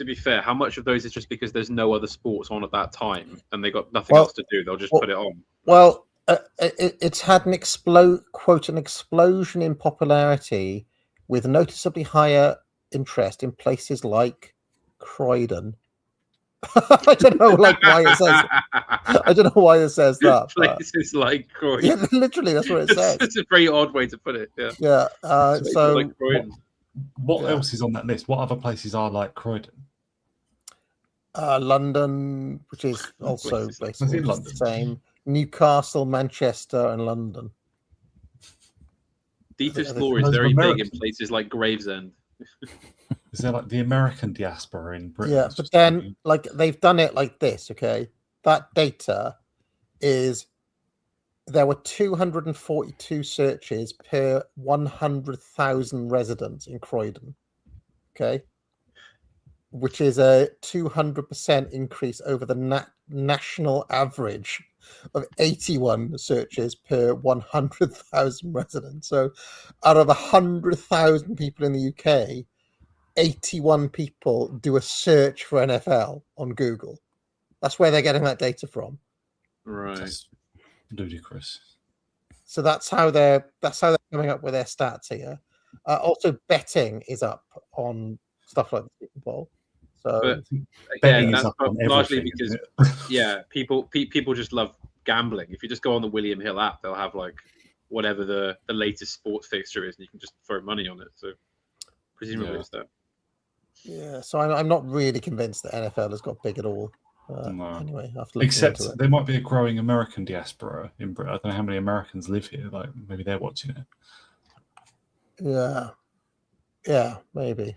be fair, how much of those is just because there's no other sports on at that time and they got nothing else to do? They'll just put it on. Well, it's had an explosion in popularity with noticeably higher interest in places like Croydon I don't know, like why it says. I don't know why it says that. But... Places like Croydon. Yeah, literally, that's what it says. It's a very odd way to put it. Yeah. Yeah. So like Croydon. What else is on that list? What other places are like Croydon? London, which is also basically London. the same. Newcastle, Manchester, and London. Dieter's law is very big in places like Gravesend. Is there like the American diaspora in Britain? Yeah, but then like they've done it like this, okay? That data is there were 242 searches per 100,000 residents in Croydon, okay? Which is a 200% increase over the national average of 81 searches per 100,000 residents. So out of 100,000 people in the UK, 81 people do a search for NFL on Google. That's where they're getting that data from. Right. That's ludicrous. So that's how they're coming up with their stats here. Also, betting is up on stuff like the Super Bowl. So again, that's largely because people just love gambling. If you just go on the William Hill app, they'll have like whatever the latest sports fixture is, and you can just throw money on it. So presumably it's that. Yeah, so I'm not really convinced that NFL has got big at all. No. Anyway, I have to look except into it. there might be a growing American diaspora in Britain. I don't know how many Americans live here. Like maybe they're watching it. Yeah, maybe.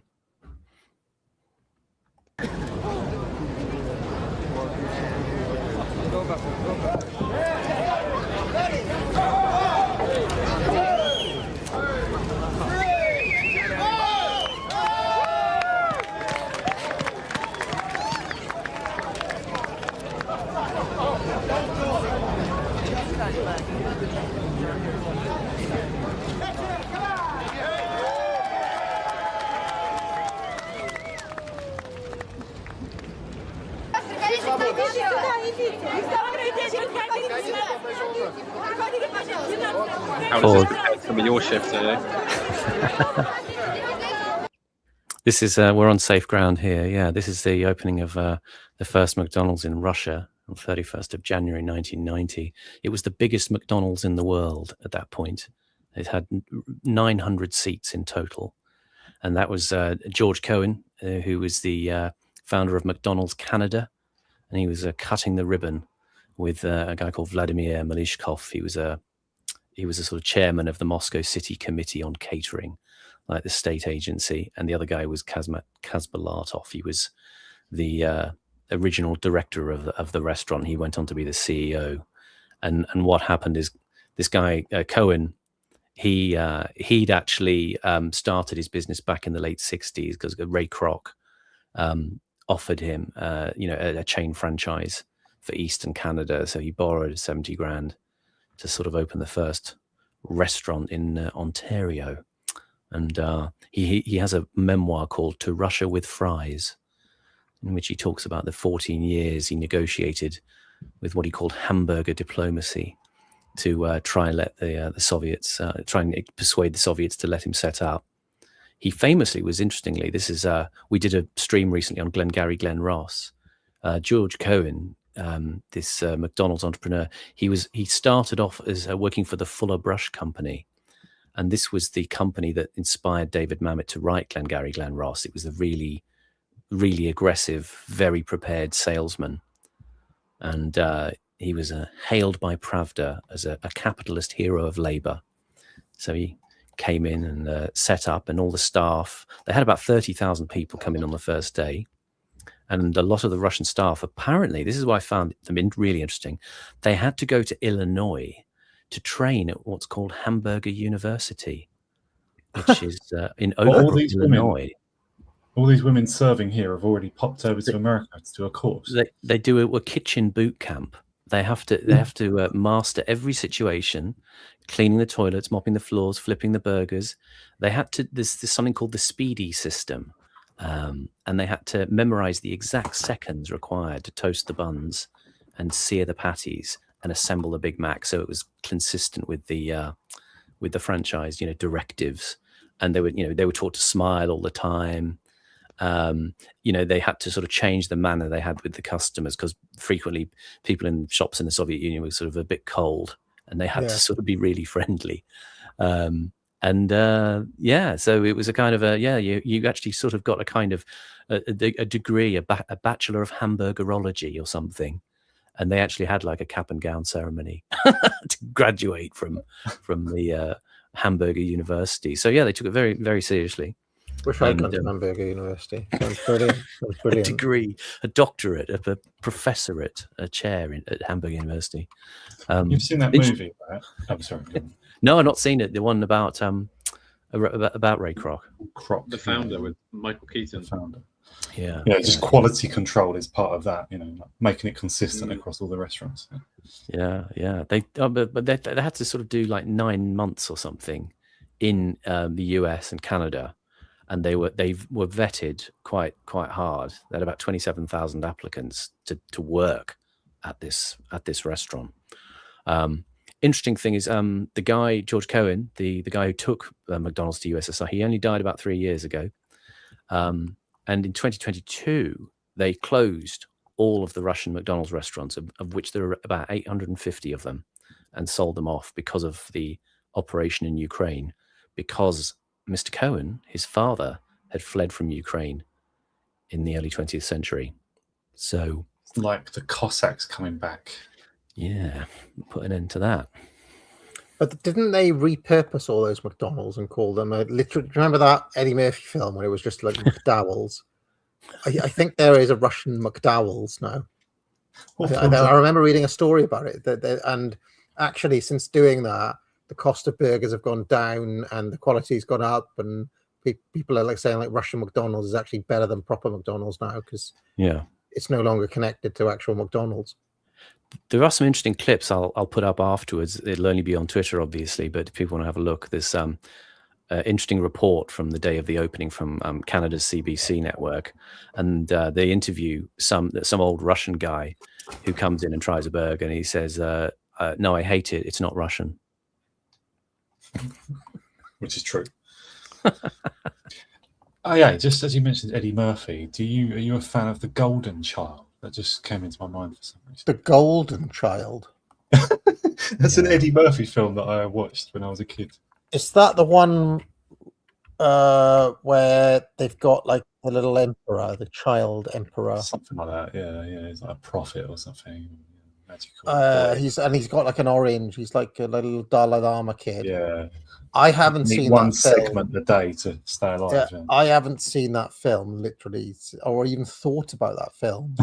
How does this compare to some of your shifts today? This is we're on safe ground here. Yeah, this is the opening of the first McDonald's in Russia on 31st of January 1990. It was the biggest McDonald's in the world at that point. It had 900 seats in total, and that was George Cohen, who was the founder of McDonald's Canada, and he was cutting the ribbon with a guy called Vladimir Malishkov. He was a sort of chairman of the Moscow City Committee on Catering, like the state agency, and the other guy was Kazbalatov. He was the original director of the restaurant. He went on to be the CEO, and what happened is this guy Cohen, he'd actually started his business back in the late 60s because Ray Kroc offered him a chain franchise for Eastern Canada, so he borrowed 70 grand to sort of open the first restaurant in Ontario. And he has a memoir called To Russia with Fries, in which he talks about the 14 years he negotiated with what he called hamburger diplomacy to try and let the Soviets, try and persuade the Soviets to let him set up. He famously was, interestingly, this is, we did a stream recently on Glengarry Glen Ross. George Cohen, this McDonald's entrepreneur, he started off as working for the Fuller Brush Company, and this was the company that inspired David Mamet to write Glengarry Glen Ross. It was a really, really aggressive, very prepared salesman, and he was hailed by Pravda as a capitalist hero of labor. So he came in and set up, and all the staff, they had about 30,000 people come in on the first day. And a lot of the Russian staff, apparently, this is why I found them really interesting, they had to go to Illinois to train at what's called Hamburger University, which is in Oak Brook, Illinois. All these women serving here have already popped over to America to do a course. They do a kitchen boot camp. They have to master every situation, cleaning the toilets, mopping the floors, flipping the burgers. They had to. There's something called the Speedy system. And they had to memorize the exact seconds required to toast the buns and sear the patties and assemble the Big Mac, so it was consistent with the franchise, directives. And they were taught to smile all the time. They had to sort of change the manner they had with the customers, because frequently people in shops in the Soviet Union were sort of a bit cold, and they had to sort of be really friendly. So it was a kind of you actually sort of got a kind of a degree, a bachelor of hamburgerology or something, and they actually had like a cap and gown ceremony to graduate from the Hamburger University. So they took it very, very seriously. Wish I'd gone to Hamburger University. Sounds brilliant. Sounds brilliant. A degree, a doctorate, a professorate, a chair at Hamburg University. You've seen that movie, right? I'm sorry. No, I've not seen it. The one about Ray Kroc. The founder with Michael Keaton. The founder. Yeah. Just quality control is part of that. Making it consistent across all the restaurants. Yeah. But they had to sort of do like 9 months or something in the US and Canada. And they were vetted quite hard. They had about 27,000 applicants to work at this restaurant. Interesting thing is the guy George Cohen, the guy who took McDonald's to USSR, he only died about 3 years ago. And in 2022 they closed all of the Russian McDonald's restaurants, of which there are about 850 of them, and sold them off because of the operation in Ukraine, because Mr. Cohen, his father, had fled from Ukraine in the early 20th century. So, it's like the Cossacks coming back. Yeah, put an end to that. But didn't they repurpose all those McDonald's and call them literally? Remember that Eddie Murphy film where it was just like McDowell's? I think there is a Russian McDowell's now. I remember reading a story about it. And actually, since doing that, the cost of burgers have gone down and the quality's gone up, and people are like saying like Russian McDonald's is actually better than proper McDonald's now, because it's no longer connected to actual McDonald's. There are some interesting clips I'll put up afterwards. It'll only be on Twitter, obviously, but if people want to have a look, there's some interesting report from the day of the opening from Canada's CBC network, and they interview some old Russian guy who comes in and tries a burger, and he says, "No, I hate it. It's not Russian." Which is true. Just as you mentioned Eddie Murphy, are you a fan of The Golden Child? That just came into my mind for some reason. The Golden Child? That's an Eddie Murphy film that I watched when I was a kid. Is that the one where they've got like the little emperor, the child emperor? Something like that, yeah. He's like a prophet or something. Magical. He's got like an orange. He's like a little Dalai Lama kid. Yeah. I haven't seen one that film. segment a day to stay alive. Yeah, I haven't seen that film literally, or even thought about that film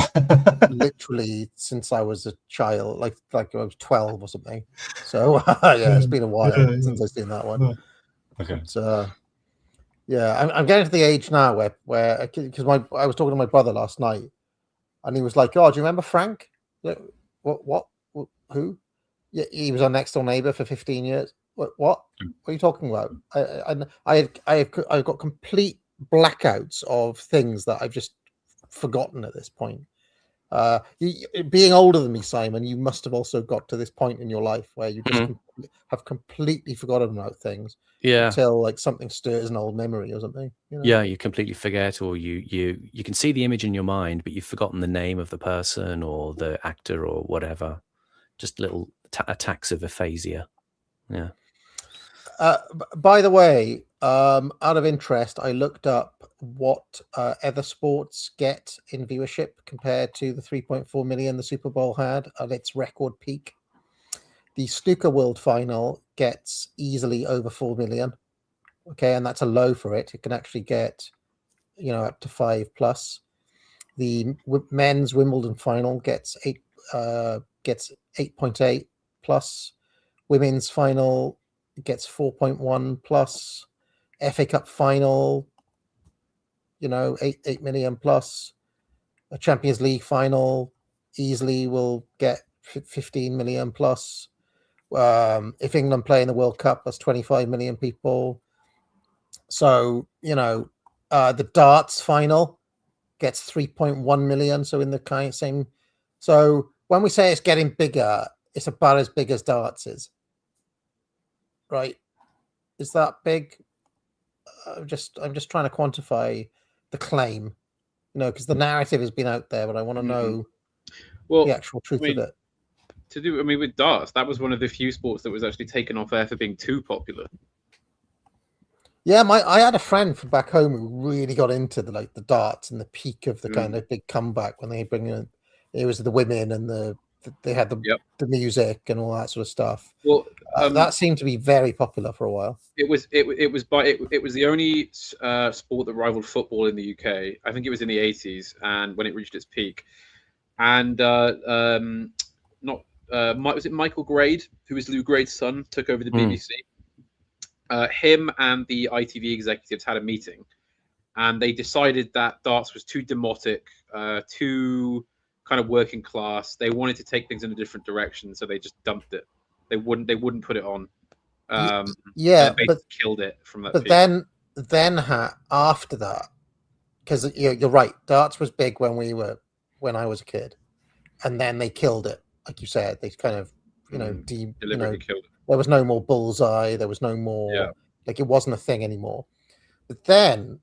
literally since I was a child, like I was 12 or something. So it's been a while since I've seen that one. Okay. So I'm getting to the age now where because I was talking to my brother last night, and he was like, "Oh, do you remember Frank? What? Who? Yeah, he was on Next Door Neighbor for 15 years. What are you talking about?" I've got complete blackouts of things that I've just forgotten at this point. Being older than me, Simon, you must have also got to this point in your life where you just have completely forgotten about things. Until like something stirs an old memory or something. Yeah, you completely forget, or you can see the image in your mind, but you've forgotten the name of the person or the actor or whatever. Just little attacks of aphasia. Yeah. By the way, out of interest, I looked up what other sports get in viewership compared to the 3.4 million the Super Bowl had at its record peak. The Snooker World Final gets easily over 4 million. Okay, and that's a low for it. It can actually get, up to 5+. The men's Wimbledon Final gets 8.8 plus. Women's Final gets 4.1 plus. FA Cup Final, 8 million plus. A Champions League Final easily will get 15 million plus. If England play in the World Cup, that's 25 million people. So, the darts final gets 3.1 million. So in the kind of same. So when we say it's getting bigger, it's about as big as darts is. Right? Is that big? I'm just trying to quantify the claim, because the narrative has been out there, but I want to know the actual truth of it. With darts, that was one of the few sports that was actually taken off air for being too popular. Yeah, I had a friend from back home who really got into the darts and the peak of the kind of big comeback when they bring in. It was the women and they had the music and all that sort of stuff. Well, that seemed to be very popular for a while. It was the only sport that rivaled football in the UK. I think it was in the 80s, and when it reached its peak, and was it Michael Grade, who was Lou Grade's son, took over the BBC. Him and the ITV executives had a meeting, and they decided that darts was too demotic, too kind of working class. They wanted to take things in a different direction, so they just dumped it. They wouldn't put it on. But killed it from that. But peak. then after that, because you're right, darts was big when I was a kid, and then they killed it, like you said. They kind of deliberately killed it. There was no more bullseye. There was no more like it wasn't a thing anymore. But then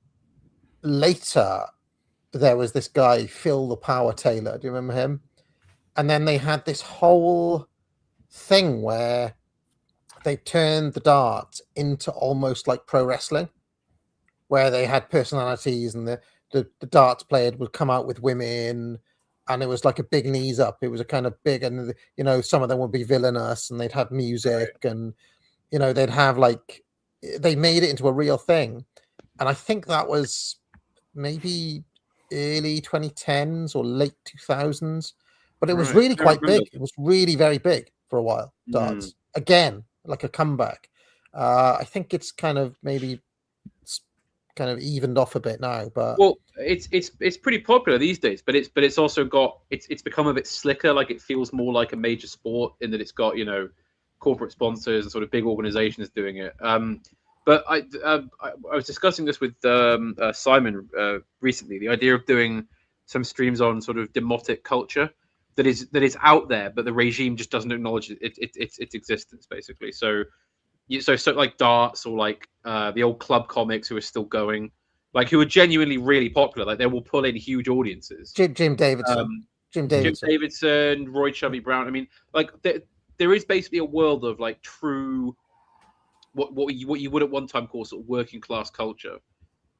later, there was this guy Phil the Power Taylor. Do you remember him? And then they had this whole thing where they turned the darts into almost like pro wrestling, where they had personalities, and the darts player would come out with women, and it was like a big knees up. It was a kind of big, and some of them would be villainous, and they'd have music, and they'd have they made it into a real thing. And I think that was maybe early 2010s or late 2000s, but it was really quite big. It was really very big for a while. Darts again, like a comeback. I think it's kind of maybe kind of evened off a bit now, but it's pretty popular these days. But it's also got it's become a bit slicker. Like it feels more like a major sport in that it's got corporate sponsors and sort of big organizations doing it. But I was discussing this with Simon recently. The idea of doing some streams on sort of demotic culture that is out there, but the regime just doesn't acknowledge its existence, basically. So like darts or like the old club comics who are still going, like who are genuinely really popular. Like they will pull in huge audiences. Jim Davidson, Jim Davidson, Roy Chubby Brown. I mean, like there is basically a world of like true. What you would at one time call sort of working class culture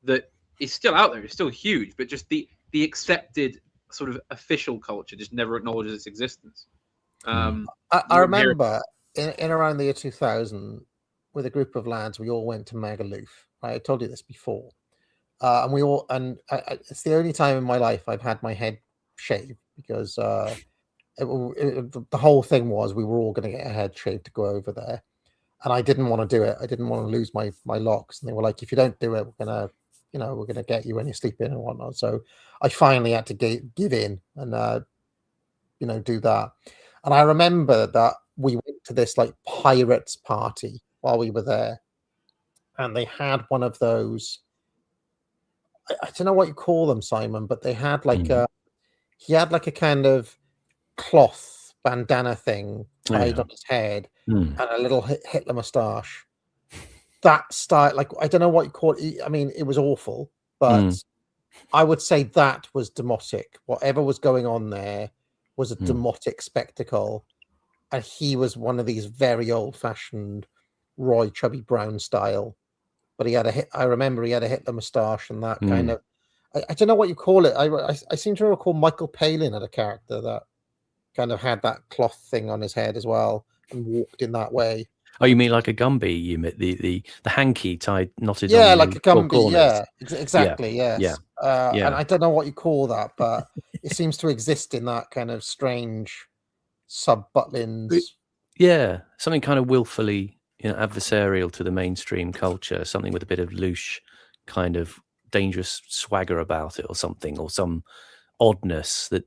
that is still out there. It's still huge, but just the accepted sort of official culture just never acknowledges its existence. I remember in around the year 2000, with a group of lads, we all went to Magaluf. I told you this before, and it's the only time in my life I've had my head shaved because the whole thing was we were all going to get a head shaved to go over there. And I didn't want to do it. I didn't want to lose my locks. And they were like, if you don't do it, we're gonna get you when you're sleeping and whatnot. So I finally had to give in and do that. And I remember that we went to this like pirates party while we were there, and they had one of those. I don't know what you call them, Simon, but they had like he had like a kind of cloth bandana thing tied on his head and a little Hitler mustache. That style, like I don't know what you call it. I mean, it was awful, but I would say that was demotic. Whatever was going on there was a demotic spectacle, and he was one of these very old-fashioned Roy Chubby Brown style. But I remember he had a Hitler mustache and that kind of. I don't know what you call it. I seem to recall Michael Palin had a character that kind of had that cloth thing on his head as well and walked in that way. Oh, you mean like a Gumby? You mean the hanky tied knotted? Yeah, on like a Gumby. corners. Yeah, exactly. Yeah. Yes. Yeah. And I don't know what you call that, but it seems to exist in that kind of strange sub-butlins. Yeah, something kind of willfully adversarial to the mainstream culture. Something with a bit of loose, kind of dangerous swagger about it, or something, or some oddness that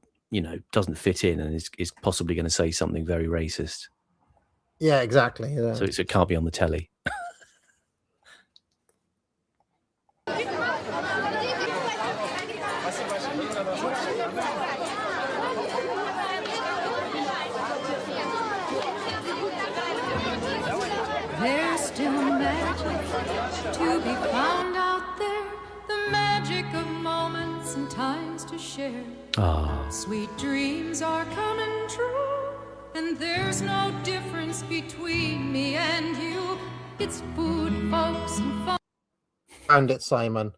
doesn't fit in and is possibly going to say something very racist. Yeah, exactly. Yeah. So it can't be on the telly. There's still magic to be found out there, the magic of times to share. Ah. Sweet dreams are coming true, and there's no difference between me and you. It's food, folks, and fun. Found it, Simon.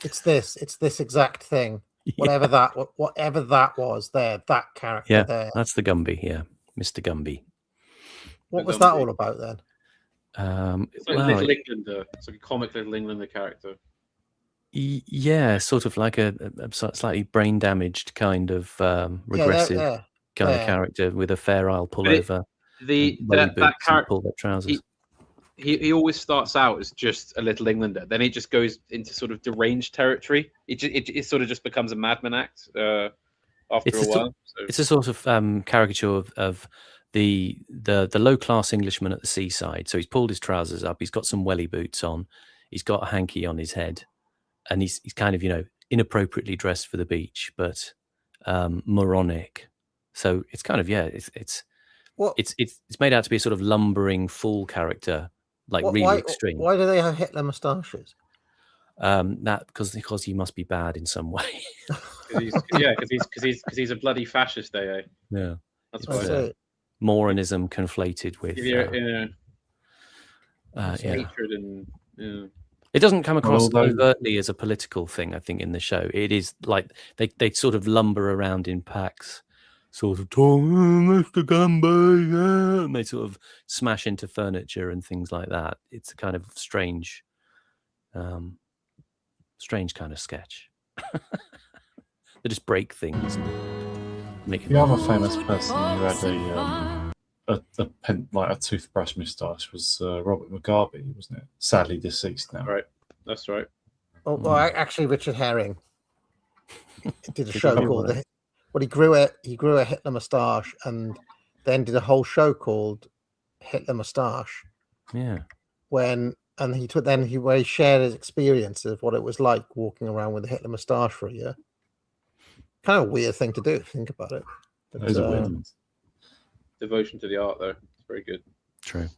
It's this exact thing. Whatever that was there, that character Yeah, there. that's the Gumby. Yeah, Mr. Gumby. What was that all about then? It's like Little Englander. It's like a comic Little Englander character. Yeah, sort of like a slightly brain damaged kind of regressive of character with a Fair Isle pullover. That character, pulled up trousers. He always starts out as just a Little Englander. Then it just goes into sort of deranged territory. It sort of just becomes a Madman act after a while. It's a sort of caricature of the low class Englishman at the seaside. So he's pulled his trousers up. He's got some welly boots on. He's got a hanky on his head, and he's kind of inappropriately dressed for the beach, but moronic. So it's kind of it's made out to be a sort of lumbering fool character, like really extreme. Why do they have Hitler moustaches? That because he must be bad in some way. Because he's a bloody fascist, eh? Yeah, that's why. Moronism conflated with hatred and. Yeah. It doesn't come across overtly as a political thing, I think, in the show. It is like they sort of lumber around in packs, sort of talking, Mr. Gumby, yeah, and they sort of smash into furniture and things like that. It's a kind of strange kind of sketch. They just break things and make The other famous person who had a toothbrush moustache was Robert Mugabe, wasn't it? Sadly deceased now. Right, that's right. Oh, well, actually, Richard Herring did a show called he grew a Hitler moustache and then did a whole show called Hitler Moustache. Yeah. Where he shared his experience of what it was like walking around with a Hitler moustache for a year. Kind of a weird thing to do if you think about it. But, devotion to the art, though. It's very good. True.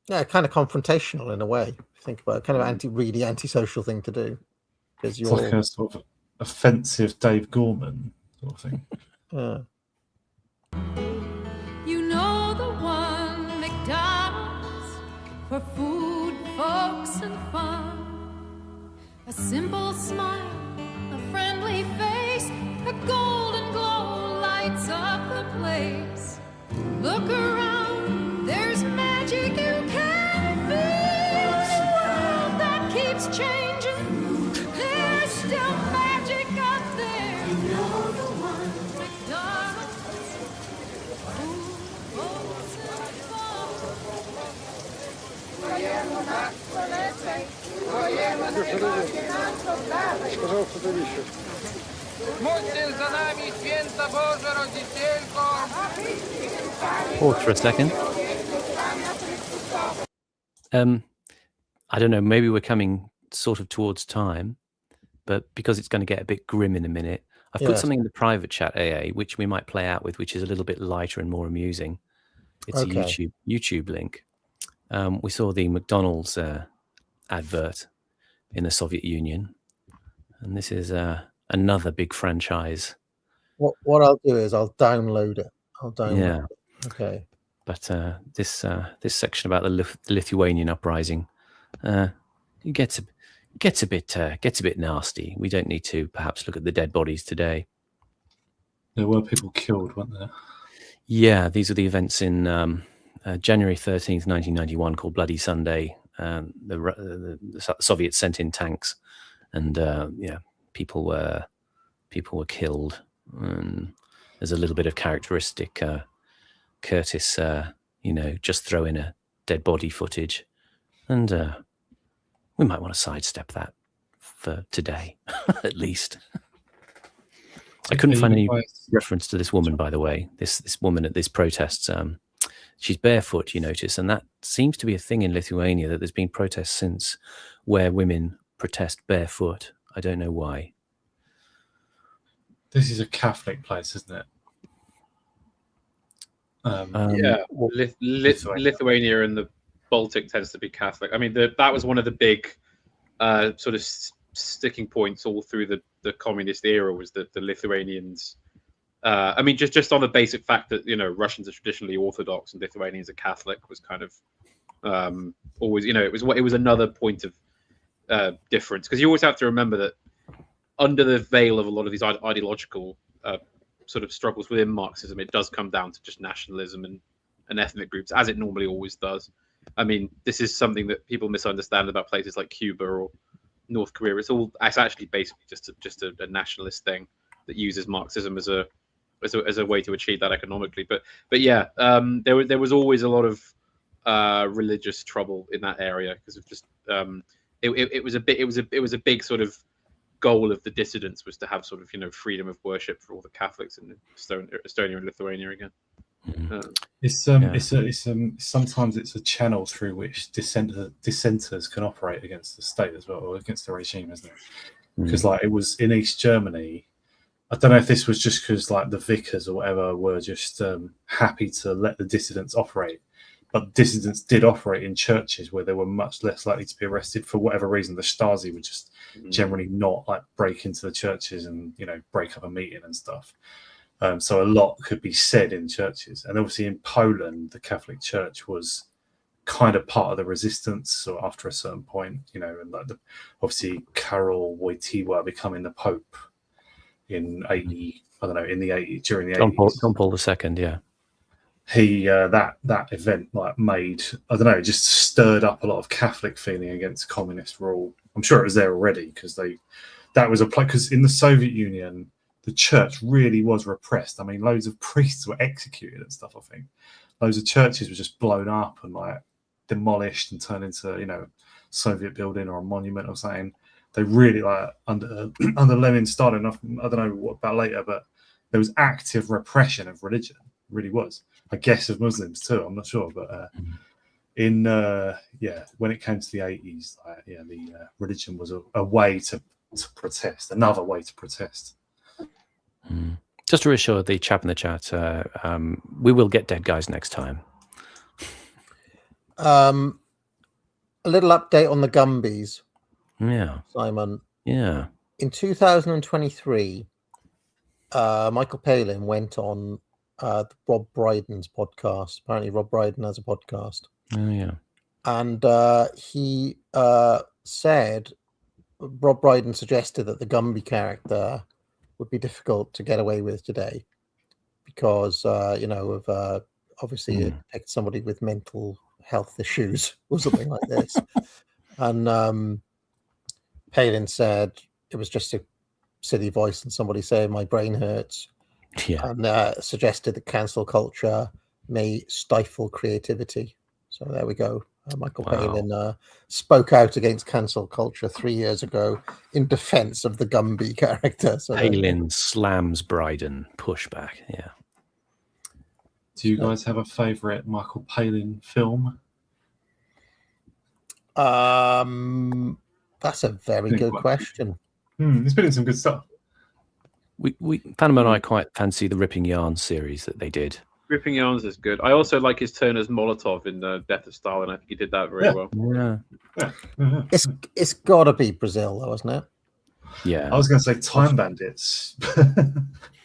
Yeah, kind of confrontational in a way. If you think about it, kind of really antisocial thing to do. Because it's like a sort of offensive Dave Gorman sort of thing. Yeah. You know the one, McDonald's, for food, folks, and fun. A simple smile, a friendly face, a golden glow lights up the place. Look around, there's magic you can feel. The world that keeps changing, there's still magic up there. You know the one, McDonald's, food, folks, and fun. Pause for a second. I don't know, maybe we're coming sort of towards time, but because it's going to get a bit grim in a minute, I've put something in the private chat, AA, which we might play out with, which is a little bit lighter and more amusing. It's a YouTube link. We saw the McDonald's advert in the Soviet Union, and this is another big franchise. What I'll do is I'll download it. Yeah. Okay. But this section about the Lithuanian uprising gets a bit nasty. We don't need to perhaps look at the dead bodies today. There were people killed, weren't there? Yeah, these are the events in January 13th, 1991, called Bloody Sunday. The Soviets sent in tanks, and people were killed. There's a little bit of characteristic Curtis, just throw in a dead body footage, and we might want to sidestep that for today, at least. I couldn't find any reference to this woman, by the way. This woman at these protests, she's barefoot, you notice, and that seems to be a thing in Lithuania, that there's been protests since where women protest barefoot. I don't know why. This is a Catholic place, isn't it? Lithuania and the Baltic tends to be Catholic. I mean, that was one of the big sort of sticking points all through the the communist era was that the Lithuanians. I mean, just on the basic fact that Russians are traditionally Orthodox and Lithuanians are Catholic was kind of always it was another point of difference, because you always have to remember that under the veil of a lot of these ideological sort of struggles within Marxism, it does come down to just nationalism and ethnic groups, as it normally always does. I mean, this is something that people misunderstand about places like Cuba or North Korea. It's actually basically just a nationalist thing that uses Marxism as a way to achieve that economically. But yeah, there was always a lot of religious trouble in that area because of just it was a big sort of goal of the dissidents was to have sort of freedom of worship for all the Catholics in Estonia and Lithuania again. Sometimes it's a channel through which dissenters can operate against the state as well, or against the regime, isn't it? Because like it was in East Germany. I don't know if this was just because like the vicars or whatever were just happy to let the dissidents operate, but dissidents did operate in churches where they were much less likely to be arrested for whatever reason. The Stasi would just generally not like break into the churches and break up a meeting and stuff. So a lot could be said in churches, and obviously in Poland, the Catholic Church was kind of part of the resistance. So after a certain point, and like obviously Karol Wojtyła becoming the Pope in the 80s, during the 80s. John Paul II, yeah. He that event like made, I don't know, just stirred up a lot of Catholic feeling against communist rule. I'm sure it was there already because that was a place, because in the Soviet Union the church really was repressed. I mean, loads of priests were executed and stuff. I think loads of churches were just blown up and like demolished and turned into Soviet building or a monument or something. They really like under Lenin, Stalin. I don't know what about later, but there was active repression of religion. It really was. I guess of Muslims too. I'm not sure, but when it came to the 80s, the religion was a way to protest, another way to protest. Just to reassure the chap in the chat, we will get dead guys next time. A little update on the Gumbies. Yeah, Simon. Yeah. In 2023, Michael Palin went on Rob Brydon's podcast. Apparently, Rob Brydon has a podcast. Oh yeah. And he said, Rob Brydon suggested that the Gumby character would be difficult to get away with today because, of obviously it takes somebody with mental health issues or something like this. And Palin said it was just a silly voice and somebody saying my brain hurts. Yeah. And suggested that cancel culture may stifle creativity. So there we go. Michael Palin spoke out against cancel culture 3 years ago in defense of the Gumby character. So Palin slams Brydon pushback. Yeah. Do you guys have a favorite Michael Palin film? That's a very good question. He's been in some good stuff. We Phantom and I quite fancy the Ripping Yarns series that they did. Ripping Yarns is good. I also like his turn as Molotov in Death of Stalin. I think he did that very well. Yeah. It's got to be Brazil, though, isn't it? Yeah. I was going to say Time Bandits.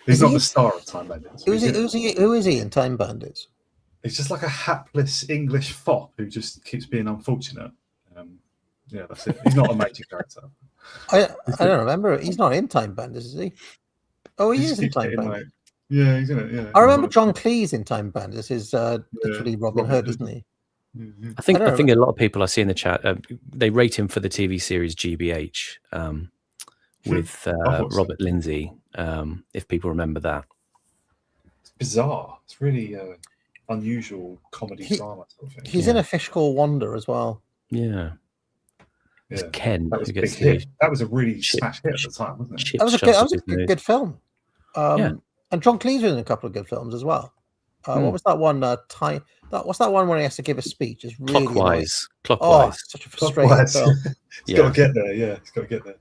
He's not the star of Time Bandits. Who is he in Time Bandits? He's just like a hapless English fop who just keeps being unfortunate. Yeah, that's it. He's not a major character. I don't remember. He's not in Time Bandits, is he? Oh, he is in Time Bandits. Yeah, he's in it. Yeah. I remember John Cleese in Time Bandits. Is literally Robin Hood, isn't he? I think a lot of people I see in the chat they rate him for the TV series GBH with Robert Lindsay. If people remember that, it's bizarre. It's really unusual comedy drama sort of thing. He's in A Fish Called Wanda as well. Yeah. It's Ken. That was a big hit. That was a really smash hit at the time, wasn't it? That was a good film. And John Cleese was in a couple of good films as well. What was that one? What's that one where he has to give a speech? It's really Clockwise. Oh, such a frustrating film. He's got to get there. Yeah, he's got to get there.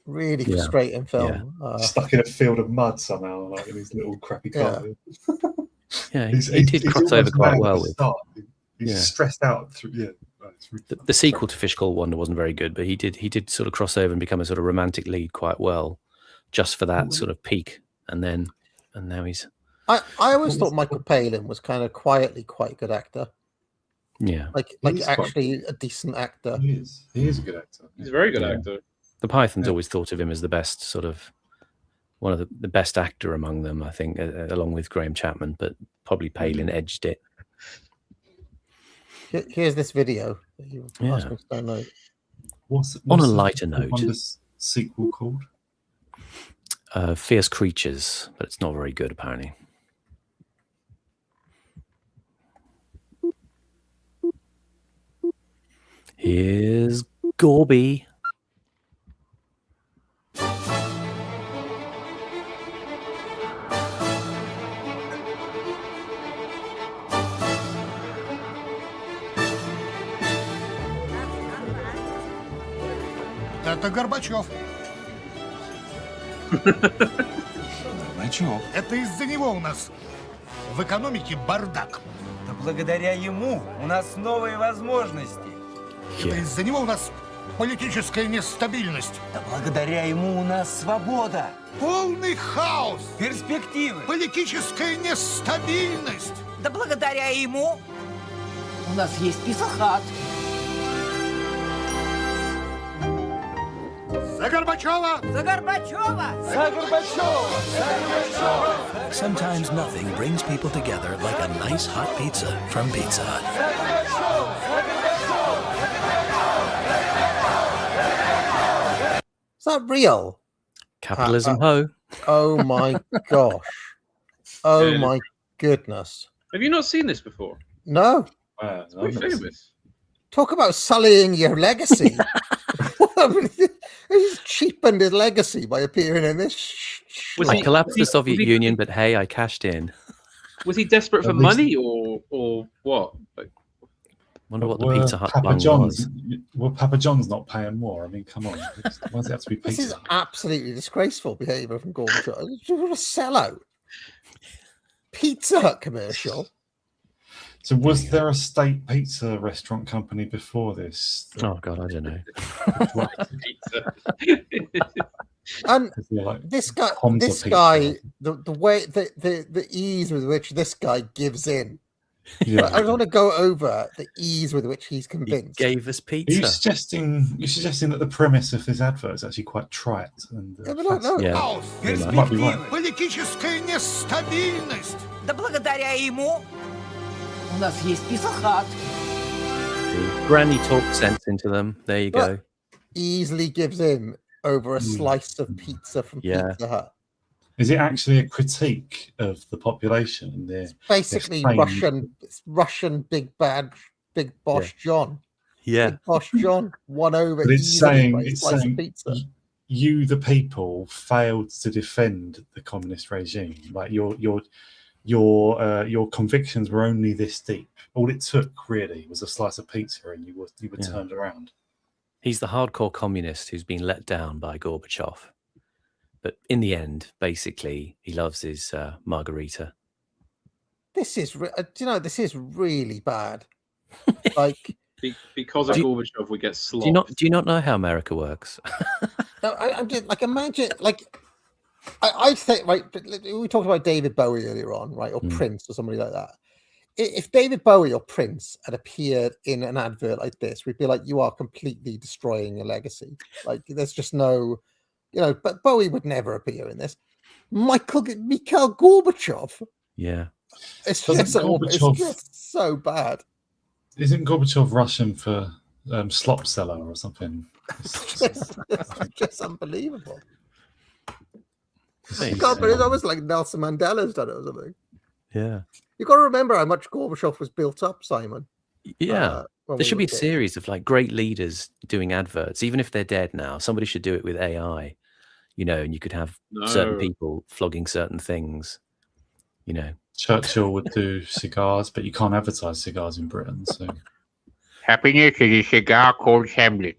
Really frustrating film. Yeah. Stuck in a field of mud somehow, like in his little crappy car. Yeah, he did cross over quite well with. He's stressed out through. Yeah. The sequel to Fish Called Wanda wasn't very good, but he did sort of cross over and become a sort of romantic lead quite well just for that sort of peak, and now he's. I always thought Michael Palin was kind of quietly quite a good actor. Yeah, like actually a decent actor. He is a good actor. He's a very good actor. The Pythons always thought of him as the best sort of one of the best actor among them, I think, along with Graham Chapman, but probably Palin edged it. Here's this video that you asked me to download. What's on a lighter note, what's this sequel called? Fierce Creatures, but it's not very good apparently. Here's Gorby. Это Горбачев. Горбачев? Это из-за него у нас в экономике бардак. Да благодаря ему у нас новые возможности. Это из-за него у нас политическая нестабильность. Да благодаря ему у нас свобода. Полный хаос. Перспективы. Политическая нестабильность. Да благодаря ему у нас есть писахат. За Горбачева! За Горбачева! За Горбачева! За Горбачева! Sometimes nothing brings people together like a nice hot pizza from Pizza Hut. Is that real? Capitalism ho. Oh my gosh. Oh my goodness. Have you not seen this before? No. It's quite famous. Talk about sullying your legacy. He's cheapened his legacy by appearing in this. I collapsed the Soviet Union, but hey, I cashed in. Was he desperate for money or what? Wonder what the Pizza Hut Papa bun John's. was. Well, Papa John's not paying more. I mean, come on. Why does it have to be This Pizza is Hut? absolutely disgraceful behaviour from Gorbachev. You're a sellout. Pizza Hut commercial. So, was there a state pizza restaurant company before this? Oh God, I don't know. And Like this guy, Homza the way, the ease with which this guy gives in. Yeah. I want to go over the ease with which he's convinced. Gave us Are you pizza. suggesting that the premise of this advert is actually quite trite and Yeah, but no. fascinating? It might be right. Политическая нестабильность. Да благодаря ему у нас есть писахат. Granny talked sense into them. There you go. Easily gives in over a slice of pizza from Yeah. Pizza Hut. Is it actually a critique of the population? And their Basically, their Russian big boss John. Yeah. Big boss John won over. But it's easily by a saying, slice of pizza. you, the people, failed to defend the communist regime. Like your convictions were only this deep. All it took really was a slice of pizza, and you were turned around. He's the hardcore communist who's been let down by Gorbachev. But in the end, basically, he loves his margarita. This is, this is really bad. Like because of Gorbachev, we get slop. Do you not know how America works? No, I'm just like imagine I think right. We talked about David Bowie earlier on, right, or Prince or somebody like that. If David Bowie or Prince had appeared in an advert like this, we'd be like, "You are completely destroying your legacy." Like, there's just no, But Bowie would never appear in this. Mikhail Gorbachev. Yeah, it's just so bad. Isn't Gorbachev Russian for slop seller or something? Just unbelievable. God, but it's almost like Nelson Mandela's done it or something. Yeah. You've got to remember how much Gorbachev was built up, Simon. Yeah. There should be a series of great leaders doing adverts, even if they're dead now. Somebody should do it with AI, and you could have certain people flogging certain things, Churchill would do cigars, but you can't advertise cigars in Britain. So happiness is a cigar called Hamlet.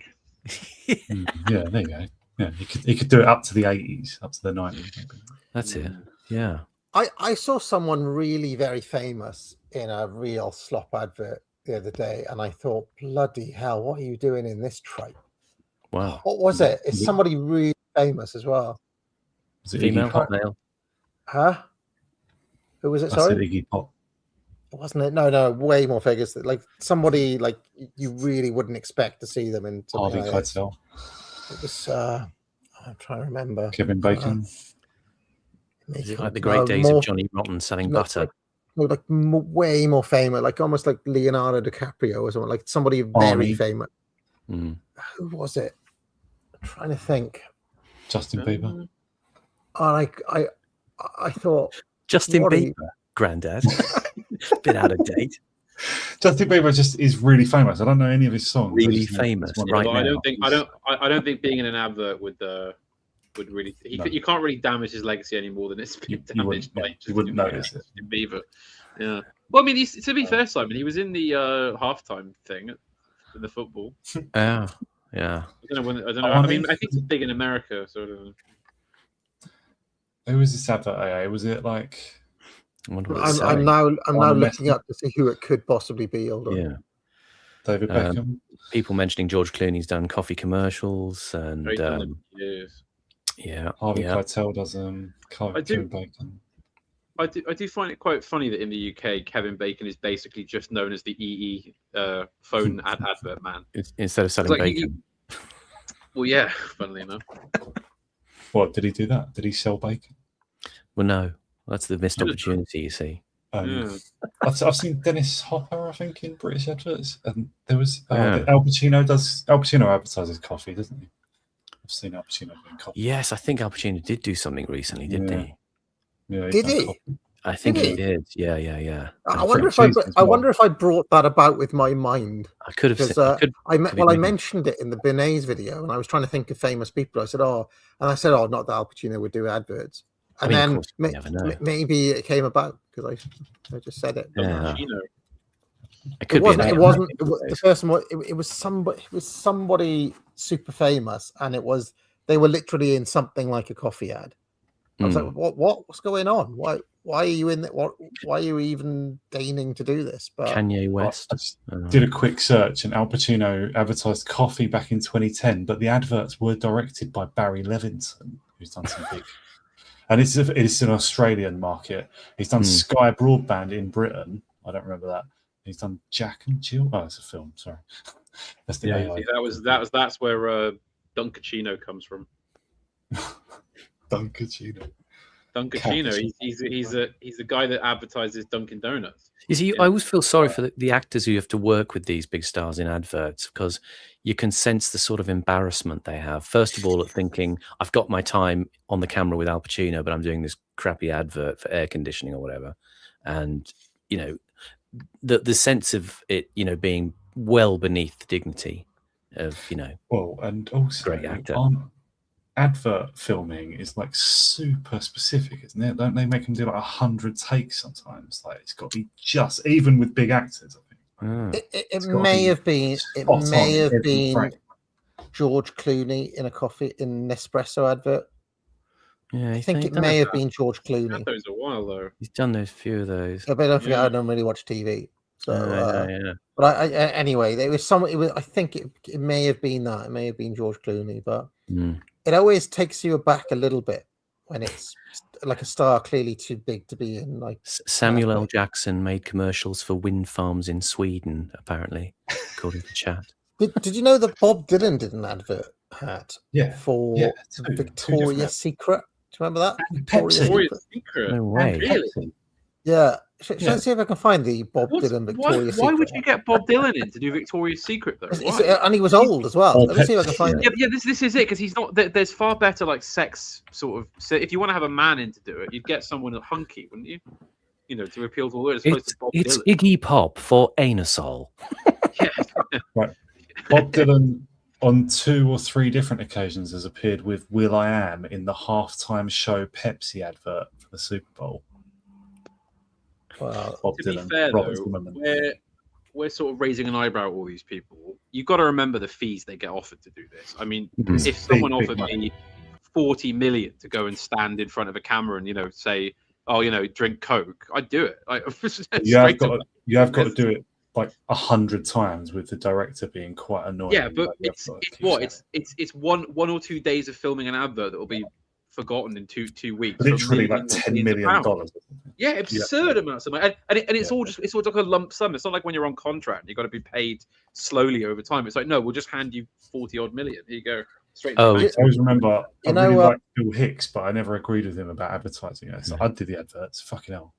Yeah, there you go. Yeah, he could do it up to the 80s, up to the 90s. Maybe. That's it. Yeah. I saw someone really very famous in a real slop advert the other day, and I thought, bloody hell, what are you doing in this tripe? Wow. What was it? It's somebody really famous as well. Was it Female, Iggy Pop? hot male. Huh? Who was it? I said Sorry, Iggy Pop. wasn't it? No, way more figures. Like somebody like you really wouldn't expect to see them in something Harvey like this. Keitel. It was. I'm trying to remember. Kevin Bacon. Is it like the great days of Johnny Rotten selling butter? Like way more famous, like almost like Leonardo DiCaprio or something, like somebody very famous. Mm. Who was it? I'm trying to think. Justin Bieber. I thought Justin Bieber, granddad. Bit out of date. Justin Bieber just is really famous. I don't know any of his songs. Really famous, right now. I don't think being in an advert would really. You can't really damage his legacy any more than it's been damaged by. You wouldn't notice it. Bieber. Yeah. Well, I mean, to be fair, Simon, he was in the halftime thing in the football. Yeah. I don't know. I mean, I think it's big in America, sort of. Who was this advert? Was it like? I'm now looking up to see who it could possibly be. Hold on. Yeah. David Beckham. People mentioning George Clooney's done coffee commercials and Harvey Keitel does Kevin Bacon. I do find it quite funny that in the UK, Kevin Bacon is basically just known as the EE phone advert man instead of selling bacon. Well, yeah, funnily enough. What did he do that? Did he sell bacon? Well, no. That's the missed opportunity, you see. I've seen Dennis Hopper, I think, in British adverts, and there was Al Pacino advertises coffee, doesn't he? I've seen Al Pacino doing coffee. Yes, I think Al Pacino did do something recently, didn't he? Yeah, did he? Coffee. I think he did. Yeah. I wonder if I brought that about with my mind. I could have. Because I mentioned it in the Bernays video, and I was trying to think of famous people. I said, not that Al Pacino would do adverts. And then maybe it came about because I just said it. Yeah. It wasn't. The person. It was somebody. It was somebody super famous, and they were literally in something like a coffee ad. I was like, what's going on? Why are you in that? Why are you even deigning to do this? But Kanye West. I did a quick search, and Al Pacino advertised coffee back in 2010, but the adverts were directed by Barry Levinson, who's done some big. And it's an Australian market. He's done Sky Broadband in Britain. I don't remember that. He's done Jack and Jill. Oh, it's a film. Sorry, that's the AI. That's where Dunkachino comes from. Dunkachino. He's a guy that advertises Dunkin' Donuts. You see, I always feel sorry for the actors who have to work with these big stars in adverts because you can sense the sort of embarrassment they have. First of all, at thinking, I've got my time on the camera with Al Pacino, but I'm doing this crappy advert for air conditioning or whatever. And, the sense of it, being well beneath the dignity of, Well, and also, great actor. Advert filming is like super specific, isn't it? Don't they make them do like 100 takes sometimes? Like it's got to be just, even with big actors, I think. It may have been George Clooney in an Nespresso advert. Yeah, I think it may have been George Clooney. That was a while though. He's done those few of those. But don't forget, I don't really watch TV. So, yeah. But anyway, there was some. I think it may have been that. It may have been George Clooney, but it always takes you aback a little bit when it's like a star clearly too big to be in. Like Samuel L. Jackson made commercials for wind farms in Sweden, apparently, according to chat. Did you know that Bob Dylan did an advert for two Victoria's Secret? Do you remember that? Victoria's Secret. No way. Really? Yeah. Should I see if I can find the Bob Dylan Victoria's Secret? Why would you get Bob Dylan in to do Victoria's Secret though? And he was old as well. Let me see if I can find it. Yeah, this is it because he's not. There's far better like sex sort of. So if you want to have a man in to do it, you'd get someone hunky, wouldn't you? To appeal to all as opposed to Bob it's Dylan. Iggy Pop for Anusol. Right. Bob Dylan on 2 or 3 different occasions has appeared with will.i.am in the halftime show Pepsi advert for the Super Bowl. Wow. Bob To Dylan, be fair Robert though, Zimmerman. we're sort of raising an eyebrow at all these people. You've got to remember the fees they get offered to do this. I mean, if someone offered me 40 million to go and stand in front of a camera and say, drink Coke, I'd do it. You have got to do it like 100 times with the director being quite annoying. Yeah, but it's 1 or 2 days of filming an advert that will be forgotten in two weeks. Literally for like $10 millions of million. pounds. Yeah, absurd amounts of money, and it's all just like a lump sum. It's not like when you're on contract, you've got to be paid slowly over time. It's like, no, we'll just hand you 40-odd million. Here you go, straight. I always remember I really liked Bill Hicks, but I never agreed with him about advertising it. So I did the adverts. Fucking hell,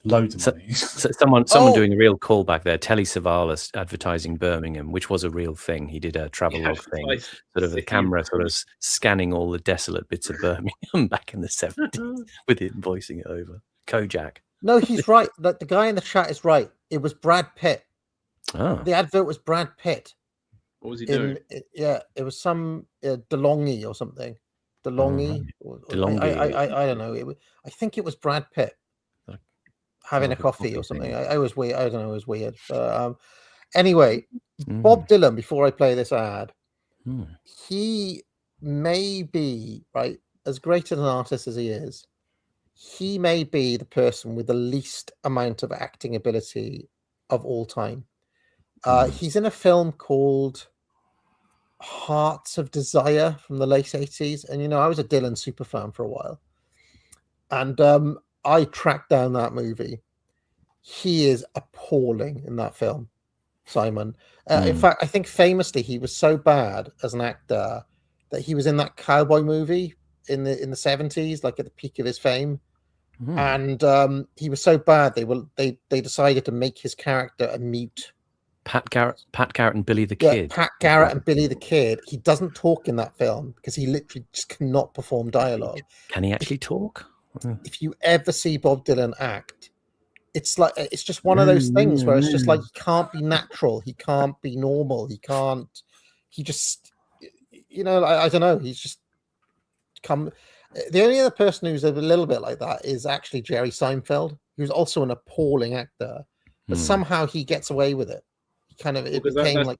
loads of money. So someone doing a real callback there. Telly Savalas advertising Birmingham, which was a real thing. He did a travelogue thing, sort of the camera sort of scanning all the desolate bits of Birmingham back in the 70s with him voicing it over. Kojak. No, he's right. The guy in the chat is right. It was Brad Pitt. Oh. The advert was Brad Pitt. What was he doing? It was some DeLonghi or something. DeLonghi. I don't know. I think it was Brad Pitt having a coffee or something. I was weird. I don't know. It was weird. Anyway, Bob Dylan. Before I play this ad, he may be right as great an artist as he is. He may be the person with the least amount of acting ability of all time. He's in a film called Hearts of Desire from the late 80s. And, I was a Dylan super fan for a while. And I tracked down that movie. He is appalling in that film, Simon. In fact, I think famously he was so bad as an actor that he was in that cowboy movie in the 70s, like at the peak of his fame. And he was so bad they decided to make his character a mute. Pat Garrett and Billy the Kid. Pat Garrett and Billy the Kid. He doesn't talk in that film because he literally just cannot perform dialogue. Can he actually talk? If you ever see Bob Dylan act, it's just one of those things where it's just like he can't be natural, he can't be normal, he just I don't know, he's just come. The only other person who's a little bit like that is actually Jerry Seinfeld, who's also an appalling actor, but somehow he gets away with it. It became like